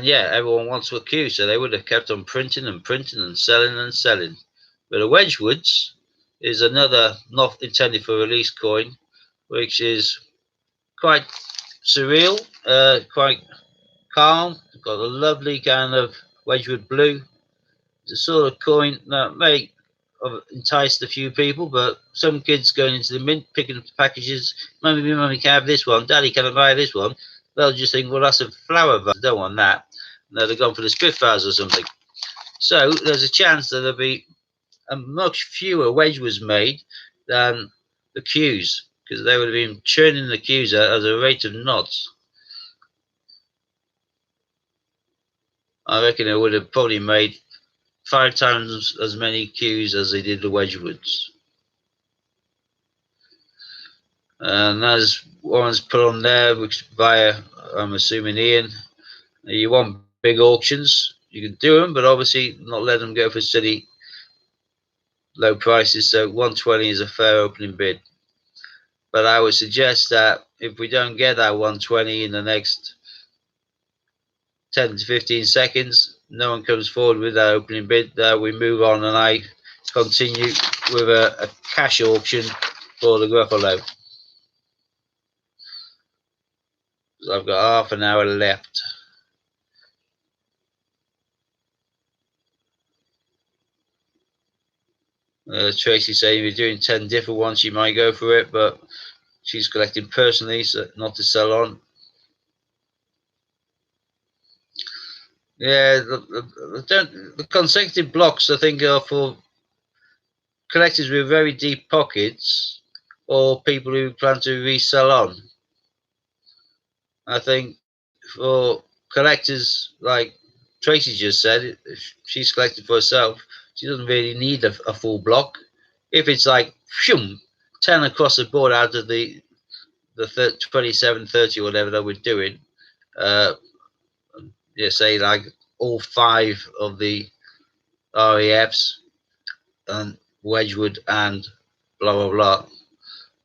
yeah, everyone wants a Q, so they would have kept on printing and printing and selling and selling. But the Wedgwoods is another not intended for release coin, which is quite surreal, quite calm. It's got a lovely kind of Wedgwood blue. It's a sort of coin that may have enticed a few people, but some kids going into the mint, picking up the packages, mummy, can I have this one? Daddy, can I buy this one? They'll just think, well, that's a flower vase. I don't want that. No, they're going for the Spitfires or something. So there's a chance that there'll be a much fewer Wedgwoods made than the queues, because they would have been churning the queues out at a rate of knots. I reckon they would have probably made 5 times as many queues as they did the Wedgwoods. And as Warren's put on there, which via, I'm assuming, Ian, you want big auctions, you can do them, but obviously not let them go for silly low prices. So 120 is a fair opening bid. But I would suggest that if we don't get that 120 in the next 10 to 15 seconds, no one comes forward with that opening bid, we move on and I continue with a cash auction for the Gruffalo. I've got half an hour left. Tracy saying if you're doing 10 different ones, you might go for it, but she's collecting personally, so not to sell on. Yeah, the consecutive blocks, I think, are for collectors with very deep pockets or people who plan to resell on. I think for collectors, like Tracy just said, if she's collected for herself, she doesn't really need a full block. If it's like 10 across the board out of the 27, 30 or whatever that we're doing, yeah, say like all 5 of the REFs and Wedgwood and blah blah blah,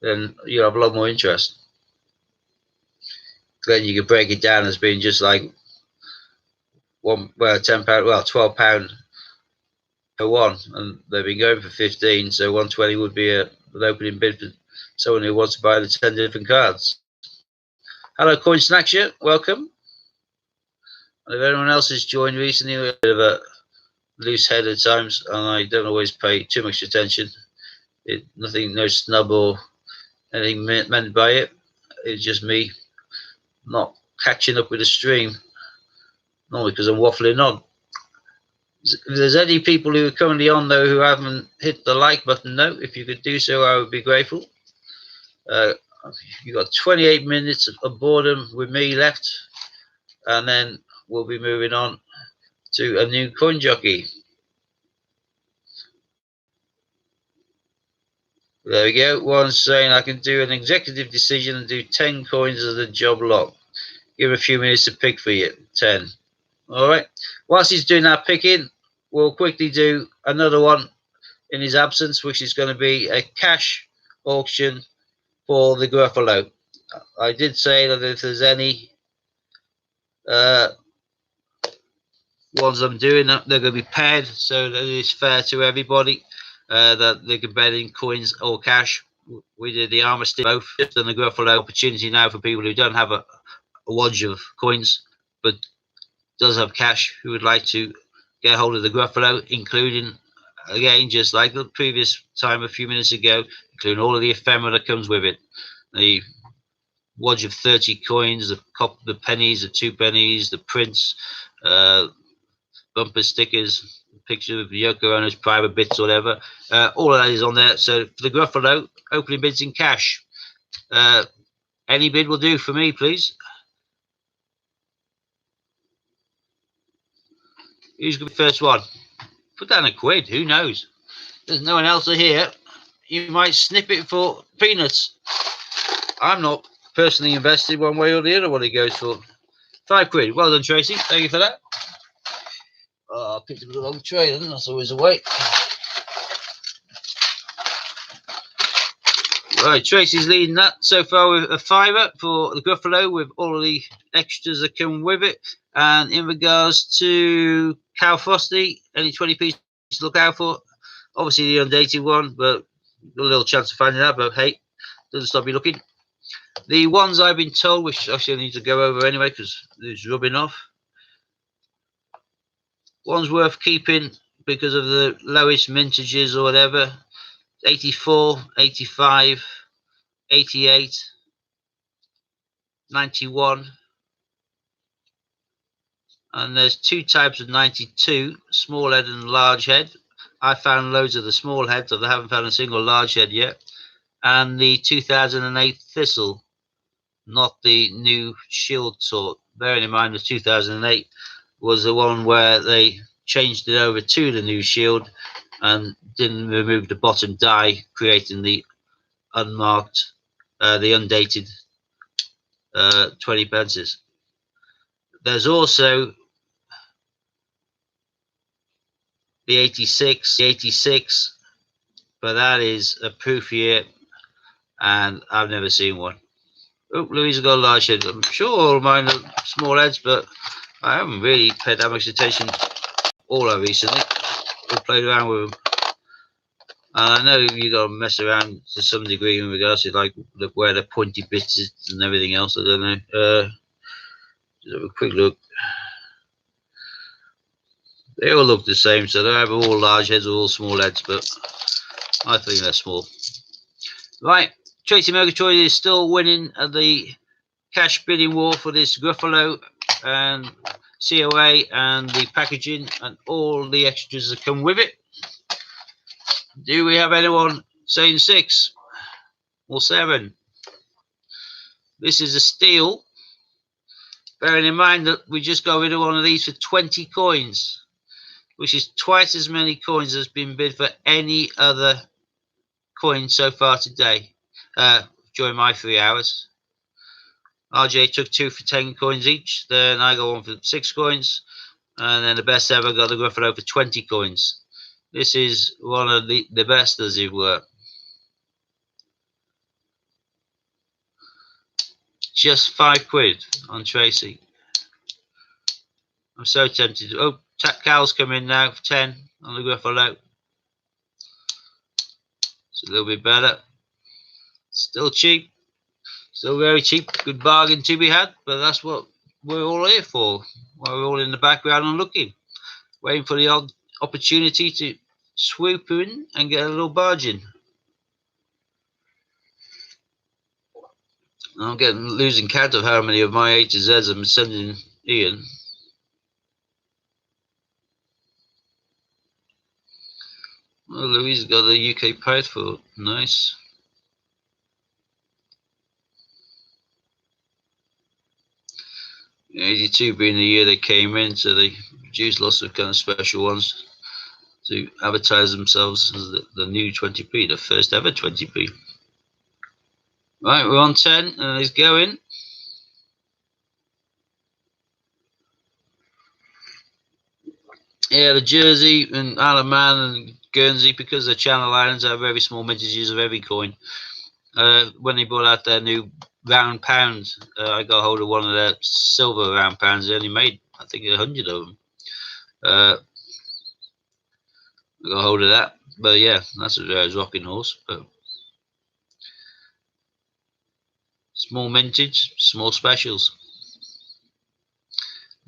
then you have a lot more interest. Then you could break it down as being just like £10, well, £12 per one, and they've been going for 15, so 120 would be an opening bid for someone who wants to buy the 10 different cards. Hello, Coin Snackshirt, welcome. And if anyone else has joined recently, we're a bit of a loose head at times, and I don't always pay too much attention. Nothing, no snub or anything meant by it. It's just me not catching up with the stream, normally because I'm waffling on. If there's any people who are currently on though who haven't hit the like button, no, if you could do so, I would be grateful. You've got 28 minutes of boredom with me left, and then we'll be moving on to a new coin jockey. There we go. One's saying I can do an executive decision and do 10 coins as a job lot. Give a few minutes to pick for you. 10. All right. Whilst he's doing that picking, we'll quickly do another one in his absence, which is going to be a cash auction for the Gruffalo. I did say that if there's any ones I'm doing, they're going to be paired so that it's fair to everybody, that they can bet in coins or cash. We did the Armistice both, and the Gruffalo opportunity now for people who don't have a wodge of coins but does have cash, who would like to get hold of the Gruffalo, including, again, just like the previous time a few minutes ago, including all of the ephemera that comes with it. The wodge of 30 coins, the pennies, the 2 pennies, the prints, bumper stickers, picture of Yoko Ono's private bits or whatever. All of that is on there. So for the Gruffalo, opening bids in cash. Any bid will do for me, please. Who's going to be first one? Put down £1. Who knows? There's no one else here. You might snip it for peanuts. I'm not personally invested one way or the other what it goes for. £5. Well done, Tracy. Thank you for that. Oh, I picked up the wrong tray, then. That's always a way. Right, Tracy's leading that so far with a £5 for the Gruffalo with all of the extras that come with it. And in regards to Cow Frosty, any 20p to look out for. Obviously the undated one, but a little chance of finding out, but hey, doesn't stop you looking. The ones I've been told, which actually I need to go over anyway because it's rubbing off. One's worth keeping because of the lowest mintages or whatever. 84, 85, 88, 91. And there's two types of 92, small head and large head. I found loads of the small heads, I haven't found a single large head yet. And the 2008 Thistle, not the new Shield sort. Bearing in mind the 2008 was the one where they changed it over to the new Shield and didn't remove the bottom die, creating the unmarked, the undated 20 pences. There's also the 86, but that is a proof year, and I've never seen one. Oh, Louise has got a large head. I'm sure all mine are small heads, but I haven't really paid that much attention all that recently. I've played around with them. And I know you got to mess around to some degree in regards to like where the pointy bits is and everything else. I don't know. Just have a quick look. They all look the same, so they have all large heads or all small heads, but I think they're small. Right, Tracy Murgatroyd is still winning the cash bidding war for this Gruffalo and COA and the packaging and all the extras that come with it. Do we have anyone saying 6 or 7? This is a steal. Bearing in mind that we just got rid of one of these for 20 coins, which is twice as many coins as has been bid for any other coin so far today during my 3 hours. RJ took 2 for 10 coins each, then I got 1 for 6 coins, and then the best ever got the Gruffalo for 20 coins. This is one of the best, as it were. Just 5 quid on Tracy. I'm so tempted. Oh, Cal's come in now for 10 on the Gruffalo. It's a little bit better. Still cheap. Still very cheap. Good bargain to be had, but that's what we're all here for. While we're all in the background and looking. Waiting for the odd opportunity to swoop in and get a little bargain. I'm losing count of how many of my A to Zs I'm sending Ian. Well, Louise got the UK Pt4. Nice. '82 being the year they came in, so they produced lots of kind of special ones to advertise themselves as the new 20p, the first ever 20p. Right, we're on 10 and it's going. Yeah, the Jersey and Isle of Man and Guernsey, because the Channel Islands have very small mintages of every coin. When they brought out their new round pounds, I got hold of one of their silver round pounds. They only made, I think, 100 of them. I got hold of that, but yeah, that's a rocking horse. But small mintage, small specials.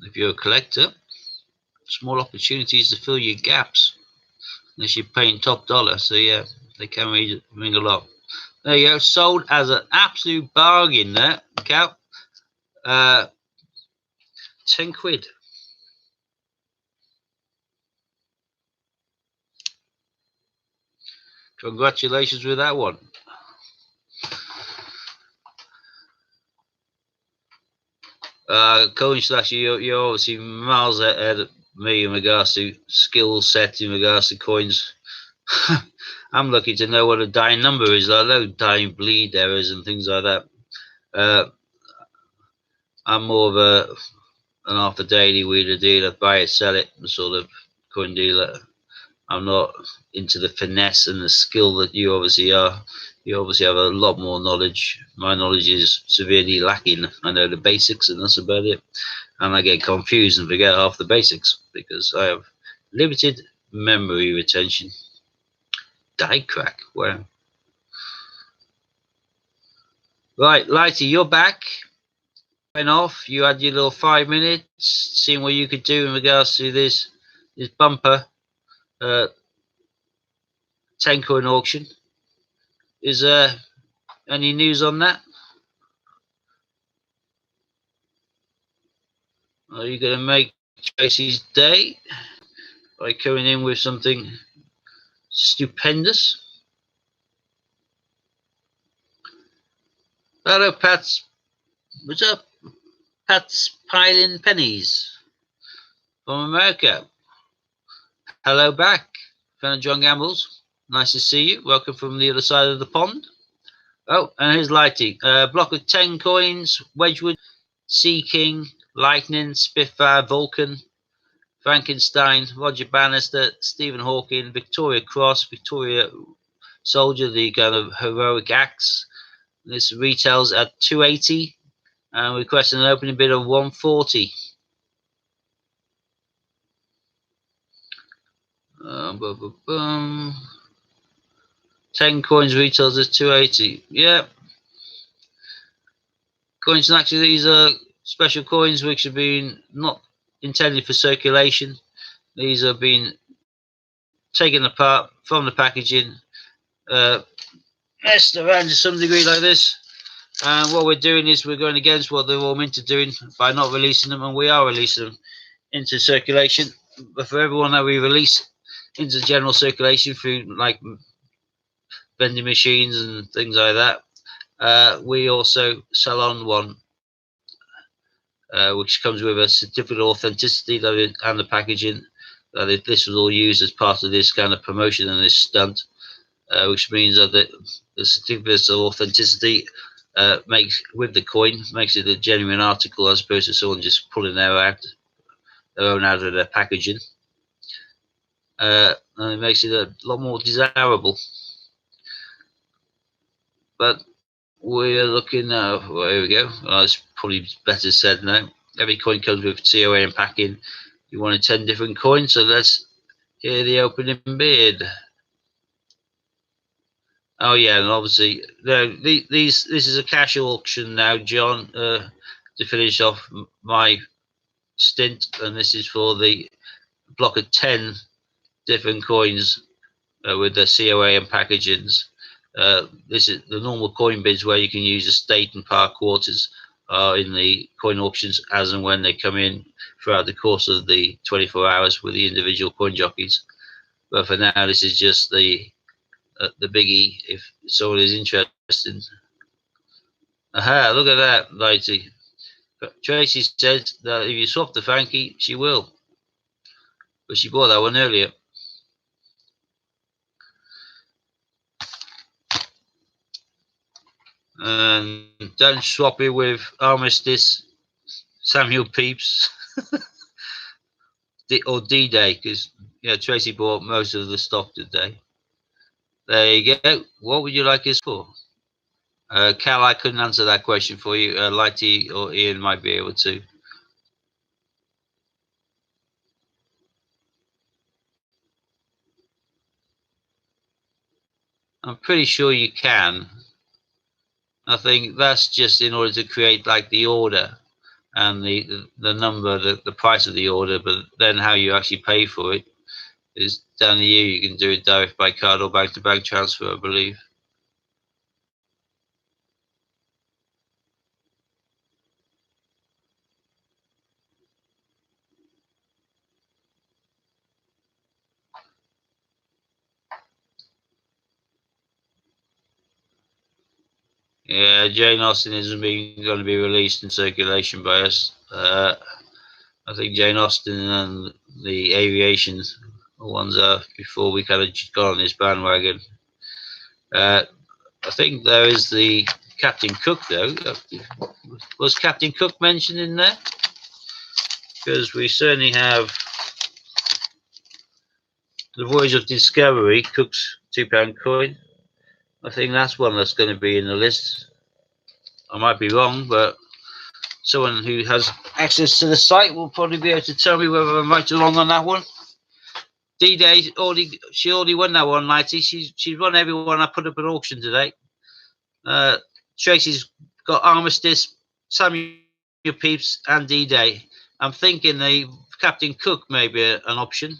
If you're a collector, small opportunities to fill your gaps, unless you're paying top dollar. So yeah, they can ring a lot. There you go, sold as an absolute bargain there, Cal. 10 quid. Congratulations with that one. Coin Slasher, you're obviously miles ahead of me in regards to skill set, in regards to coins. I'm lucky to know what a dying number is. I know dying bleed errors and things like that. I'm more of an half a daily wheeler dealer, buy it, sell it, sort of coin dealer. I'm not into the finesse and the skill that you obviously are. You obviously have a lot more knowledge. My knowledge is severely lacking. I know the basics and that's about it. And I get confused and forget half the basics because I have limited memory retention. Die crack, wow. Right, Lighty, you're back. Went off. You had your little 5 minutes, seeing what you could do in regards to this bumper 10 coin auction. Is there any news on that? Are you going to make Tracy's day by coming in with something stupendous? Hello, Pat's. What's up? Pat's piling pennies from America. Hello back, friend John Gambles. Nice to see you. Welcome from the other side of the pond. Oh, and here's Lighty. Block of 10 coins. Wedgwood, Sea King, Lightning, Spitfire, Vulcan, Frankenstein, Roger Bannister, Stephen Hawking, Victoria Cross, Victoria Soldier, the kind of heroic axe. This retails at 280 and requesting an opening bid of 140. 10 coins retails at 280. Yeah. Coins, and actually these are special coins which have been not intended for circulation. These have been taken apart from the packaging, messed around to some degree like this. And what we're doing is we're going against what they're all meant to doing by not releasing them, and we are releasing them into circulation. But for everyone that we release into general circulation through like vending machines and things like that, we also sell on one, which comes with a certificate of authenticity and the packaging. This was all used as part of this kind of promotion and this stunt, which means that the certificate of authenticity makes with the coin makes it a genuine article as opposed to someone just pulling their own out of their packaging, and it makes it a lot more desirable. But we're looking now. Well, here we go. Well, it's probably better said now. Every coin comes with COA and packing. You wanted 10 different coins, so let's hear the opening bid. Oh yeah, and obviously this is a cash auction now, John, to finish off my stint, and this is for the block of 10 different coins with the COA and packagings. This is the normal coin bids where you can use estate and park quarters in the coin auctions as and when they come in throughout the course of the 24 hours with the individual coin jockeys. But for now, this is just the biggie if someone is interested. Aha, look at that, Lighty. Tracy said that if you swap the Frankie, she will. But she bought that one earlier. And don't swap it with Armistice, Samuel Pepys, or D-Day, because yeah, Tracy bought most of the stock today. There you go. What would you like this for? Cal, I couldn't answer that question for you. Lighty or Ian might be able to. I'm pretty sure you can. I think that's just in order to create like the order and the number, the price of the order, but then how you actually pay for it is down to you. You can do it direct by card or bank to bank transfer, I believe. Yeah, Jane Austen isn't going to be released in circulation by us. I think Jane Austen and the aviation ones are before we kind of got on this bandwagon. I think there is the Captain Cook though. Was Captain Cook mentioned in there? Because we certainly have the Voyage of Discovery, Cook's £2 coin. I think that's one that's going to be in the list. I might be wrong, but someone who has access to the site will probably be able to tell me whether I'm right or wrong on that one. D-Day she already won that one, Lighty. She's won every one I put up at auction today. Tracy's got Armistice, Samuel Pepys, and D-Day. I'm thinking Captain Cook may be an option.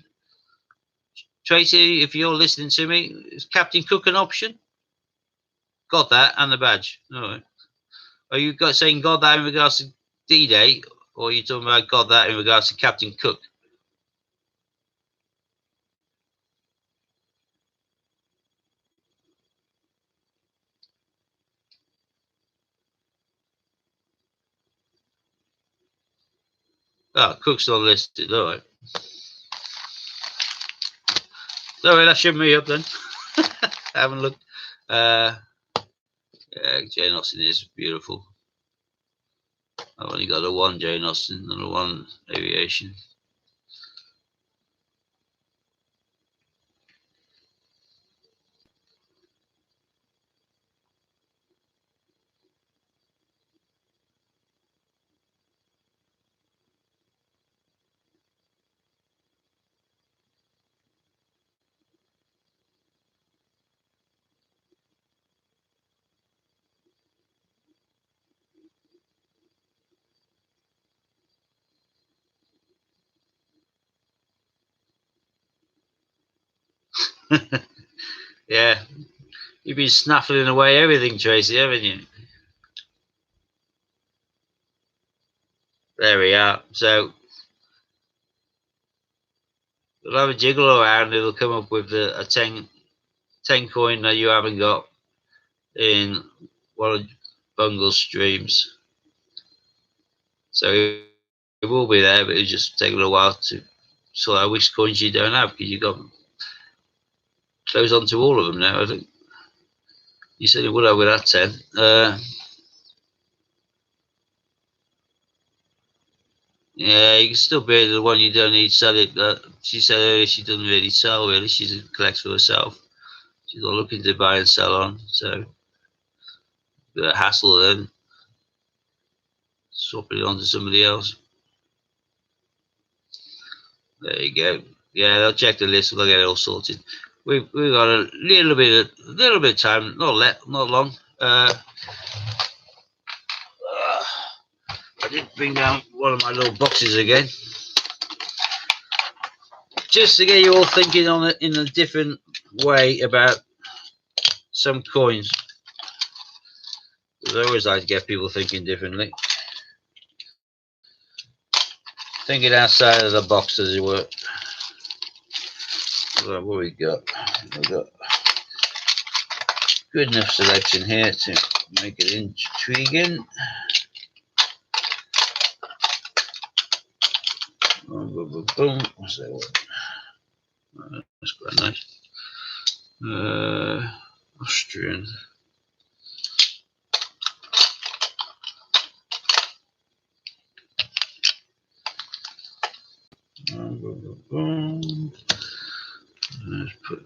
Tracy, if you're listening to me, is Captain Cook an option? Got that and the badge. All right. Are you saying got that in regards to D-Day, or are you talking about got that in regards to Captain Cook? Oh, Cook's not listed. All right. Sorry, that should me up then. I haven't looked. Yeah, Jane Austen is beautiful. I've only got the one Jane Austen and the one Aviation. Yeah, you've been snaffling away everything, Tracy, haven't you? There we are. So we'll have a jiggle around. It'll come up with a 10 coin that you haven't got in one of Bungle's streams. So it will be there, but it'll just take a little while to sort out which coins you don't have, because you've got close on to all of them now, I think. You said it would have with that 10. Yeah, you can still beat the one you don't need to sell it. She said earlier she doesn't really sell, really. She collects for herself. She's not looking to buy and sell on, so a bit of hassle then. Swap it on to somebody else. There you go. Yeah, they'll check the list. They'll get it all sorted. We've got a little bit of time. Not long. I did bring down one of my little boxes again, just to get you all thinking on it in a different way about some coins. Because I always like to get people thinking differently, thinking outside of the box, as it were. So what we got? We've got good enough selection here to make it intriguing. Boom, boom, boom, boom. What's that one? That's quite nice. Austrian. Boom, boom, boom. Let's put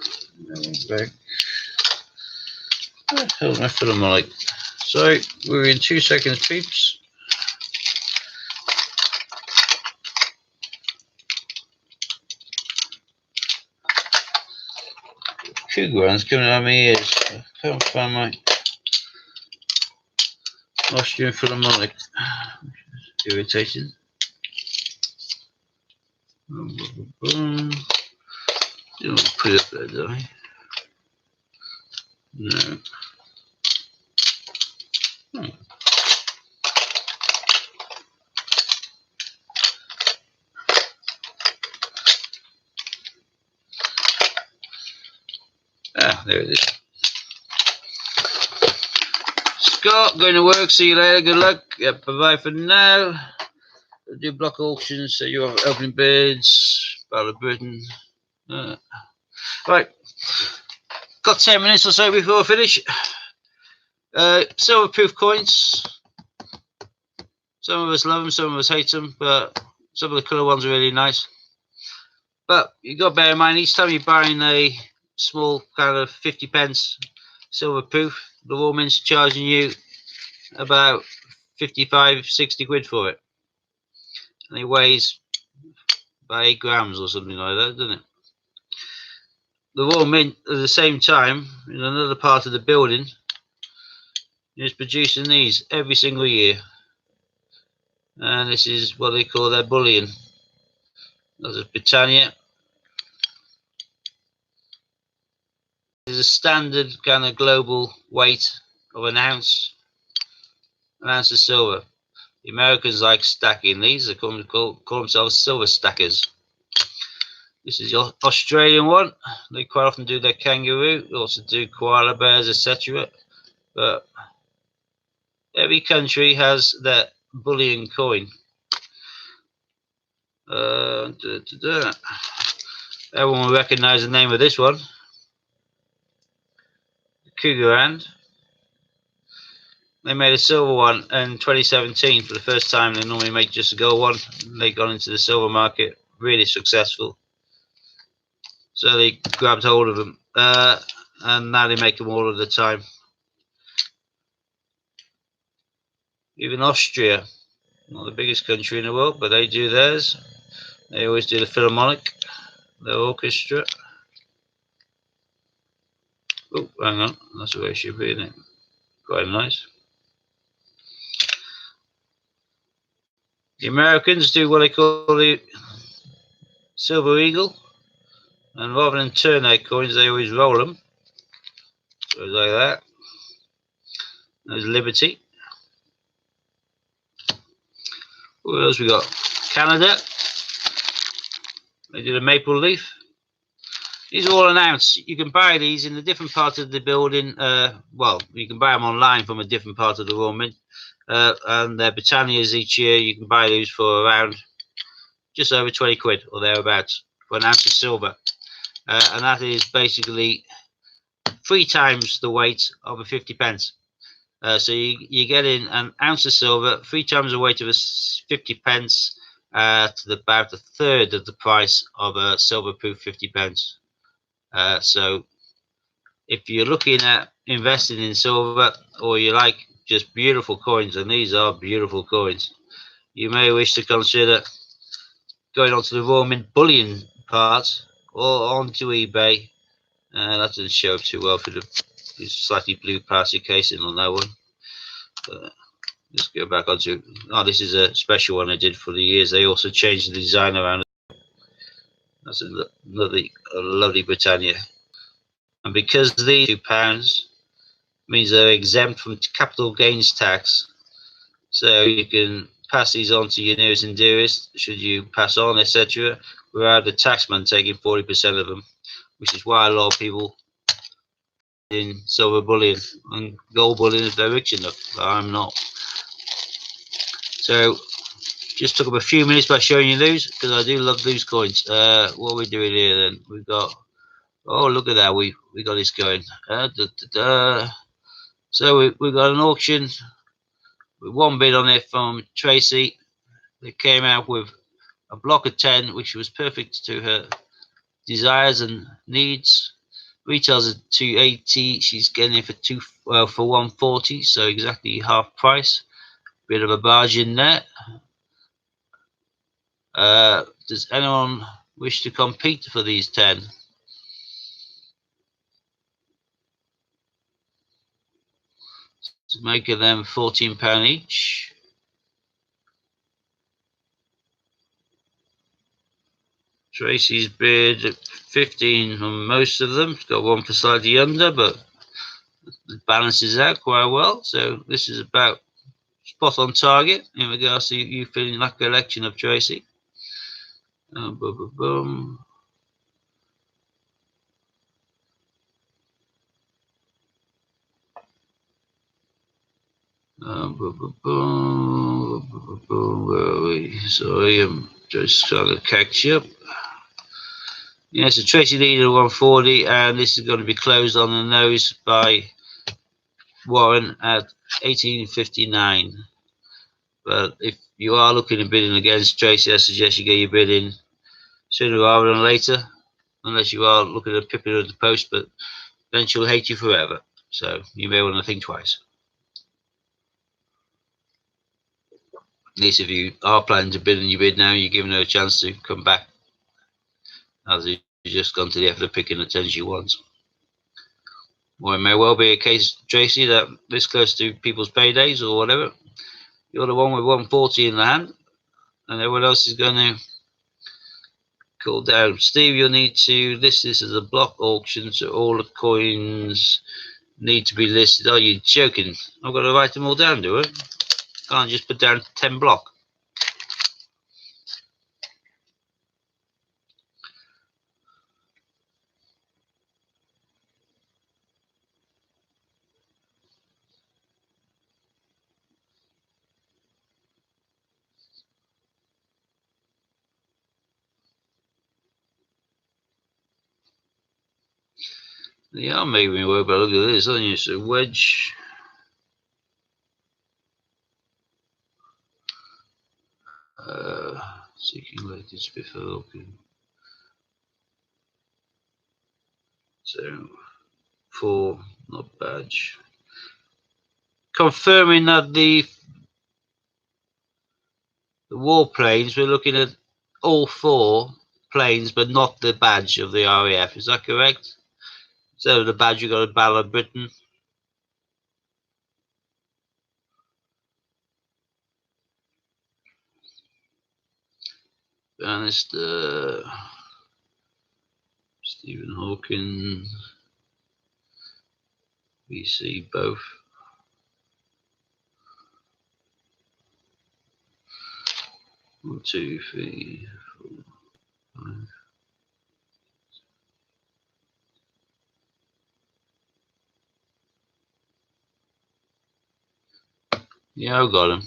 that one back. What the hell am I feeling like? So we're in 2 seconds, peeps. Cougar's coming out of my ears. I can't find my Austrian Philharmonic. Irritating. Boom, boom, boom. You don't put it up there, do I? No. Ah, there it is. Scott, going to work. See you later. Good luck. Yep, bye-bye for now. I'll do block auctions, so you have opening bids, Battle of Britain. Right. Got 10 minutes or so before I finish. Silver-proof coins. Some of us love them, some of us hate them, but some of the colour ones are really nice. But you've got to bear in mind, each time you're buying a small kind of 50 pence silver-proof, the Royal Mint's charging you about 55, 60 quid for it. And it weighs about 8 grams or something like that, doesn't it? The Royal Mint, at the same time, in another part of the building, It's producing these every single year, and this is what they call their bullion. There's Britannia. There's a standard kind of global weight of an ounce of silver. The Americans like stacking these. They call themselves silver stackers. This is your Australian one. They quite often do their kangaroo. They also do koala bears, etc. But every country has their bullion coin. Everyone will recognize the name of this one. Cougar Hand. They made a silver one in 2017 for the first time. They normally make just a gold one. They got into the silver market, really successful. So they grabbed hold of them, and now they make them all of the time. Even Austria, not the biggest country in the world, but they do theirs. They always do the Philharmonic, their orchestra. Oh, hang on, that's the way it should be, isn't it? Quite nice. The Americans do what they call the Silver Eagle, and rather than turn their coins, they always roll them. So like that. There's Liberty. What else we got? Canada. They do the maple leaf. These are all an ounce. You can buy these in a different part of the building. Well, you can buy them online from a different part of the Royal Mint. And their Britannias each year, you can buy these for around just over 20 quid or thereabouts for an ounce of silver. And that is basically 3 times the weight of a 50 pence. So you get in an ounce of silver, 3 times the weight of a 50 pence, to about a third of the price of a silver-proof 50 pence. So if you're looking at investing in silver, or you like just beautiful coins, and these are beautiful coins, you may wish to consider going onto the Royal Mint bullion part or onto eBay. That doesn't show up too well for the slightly blue plastic casing on that one. Let's go back onto. Oh, this is a special one I did for the years. They also changed the design around. That's a lovely Britannia. And because these £2 means they're exempt from capital gains tax, so you can pass these on to your nearest and dearest, should you pass on, etc., without the taxman taking 40% of them, which is why a lot of people in silver bullion and gold bullion if they're rich enough, but I'm not. So just took up a few minutes by showing you those, because I do love those coins. What are we doing here then? We've got, oh, look at that, we got this going. So we got an auction with one bid on it from Tracy. They came out with a block of 10, which was perfect to her desires and needs. Retails at 280. She's getting it for 140, so exactly half price. Bit of a bargain there. Does anyone wish to compete for these 10? Making them £14 each. Tracy's bid at 15 on most of them. It's got one for slightly under, but it balances out quite well. So this is about spot on target in regards to you feeling like a collection of Tracy. Boom, boom, boom. Where are we? Sorry, I'm just trying to catch up. Yeah, so Tracy leader 140, and this is going to be closed on the nose by Warren at 1859. But if you are looking at bidding against Tracy, I suggest you get your bid in sooner rather than later, unless you are looking at pipping her at the post, but then she'll hate you forever. So you may want to think twice. At least if you are planning to bid and you bid now, you're giving her a chance to come back, as you've just gone to the effort of picking the 10 she wants. Or it may well be a case, Tracy, that this close to people's paydays or whatever, you're the one with 140 in the hand, and everyone else is going to cool down. Steve, you'll need to list this as a block auction, so all the coins need to be listed. Are you joking? I've got to write them all down, do I? Can't just put down 10 block. Yeah, I'm making me work, but look at this, aren't you? So wedge. Seeking latest before looking. So 4, not badge. Confirming that the war planes, we're looking at all 4 planes, but not the badge of the RAF. Is that correct? So the badge, you got a Battle of Britain. Bannister, Stephen Hawking, BC, both. 1, 2, 3, 4, 5. Yeah, I got him.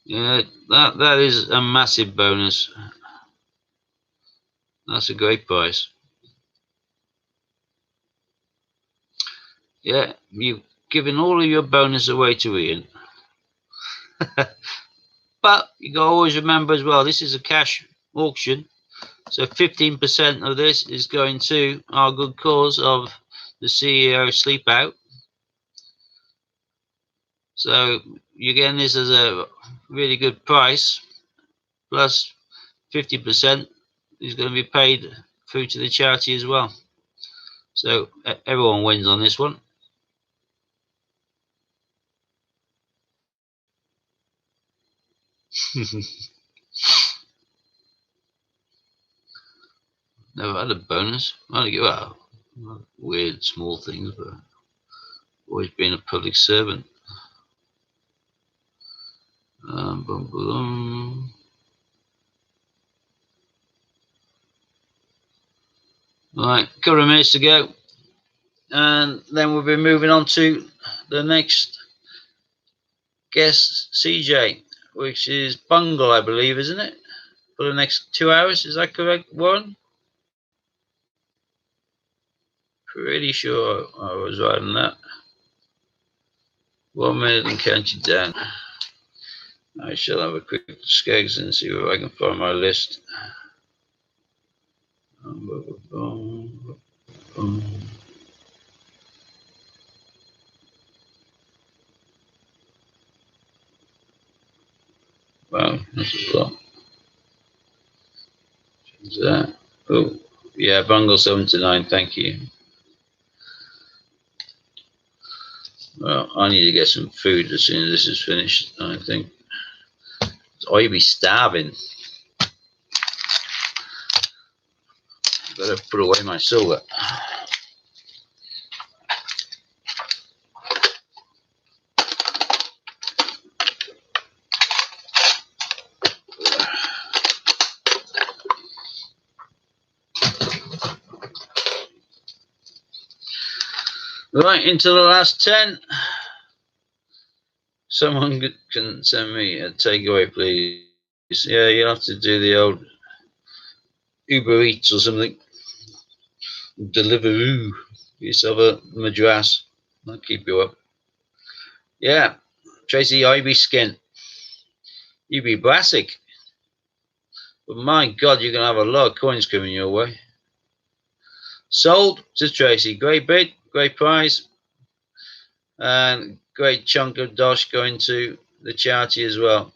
Yeah, that is a massive bonus. That's a great price. Yeah, you've given all of your bonus away to Ian. But you got to always remember as well, this is a cash auction. So 15% of this is going to our good cause of the CEO Sleep Out. So you're getting this as a really good price. Plus 50% is going to be paid through to the charity as well. So everyone wins on this one. Never had a bonus. Well, weird small things, but always been a public servant. Boom, boom. Right, a couple of minutes to go, and then we'll be moving on to the next guest, CJ, which is Bungle, I believe, isn't it? For the next 2 hours, is that correct, Warren? Pretty sure I was right on that. 1 minute and count you down. I shall have a quick skegs and see if I can find my list. Wow, that's a lot. That. Oh, yeah, Bungle 79, thank you. Well, I need to get some food as soon as this is finished, I think. Or you'll be starving. Better put away my silver. Right, into the last 10. Someone can send me a takeaway, please. Yeah, you'll have to do the old Uber Eats or something. Deliveroo. Yourself a madras. I'll keep you up. Yeah, Tracy, I be skint. You be brassic. But my God, you're going to have a lot of coins coming your way. Sold to Tracy. Great bid, great price. And great chunk of dosh going to the charity as well,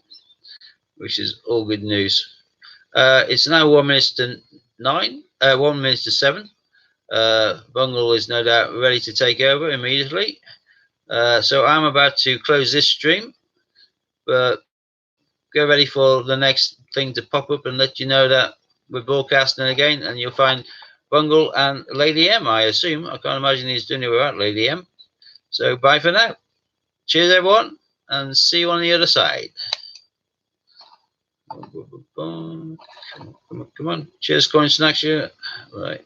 which is all good news. It's now 1 minute to 9. 1 minute to 7. Bungle is no doubt ready to take over immediately. So I'm about to close this stream, but get ready for the next thing to pop up and let you know that we're broadcasting again, and you'll find Bungle and Lady M, I assume. I can't imagine he's doing it without Lady M. So bye for now. Cheers, everyone, and see you on the other side. Come on. Cheers, Coin Snacks. Right.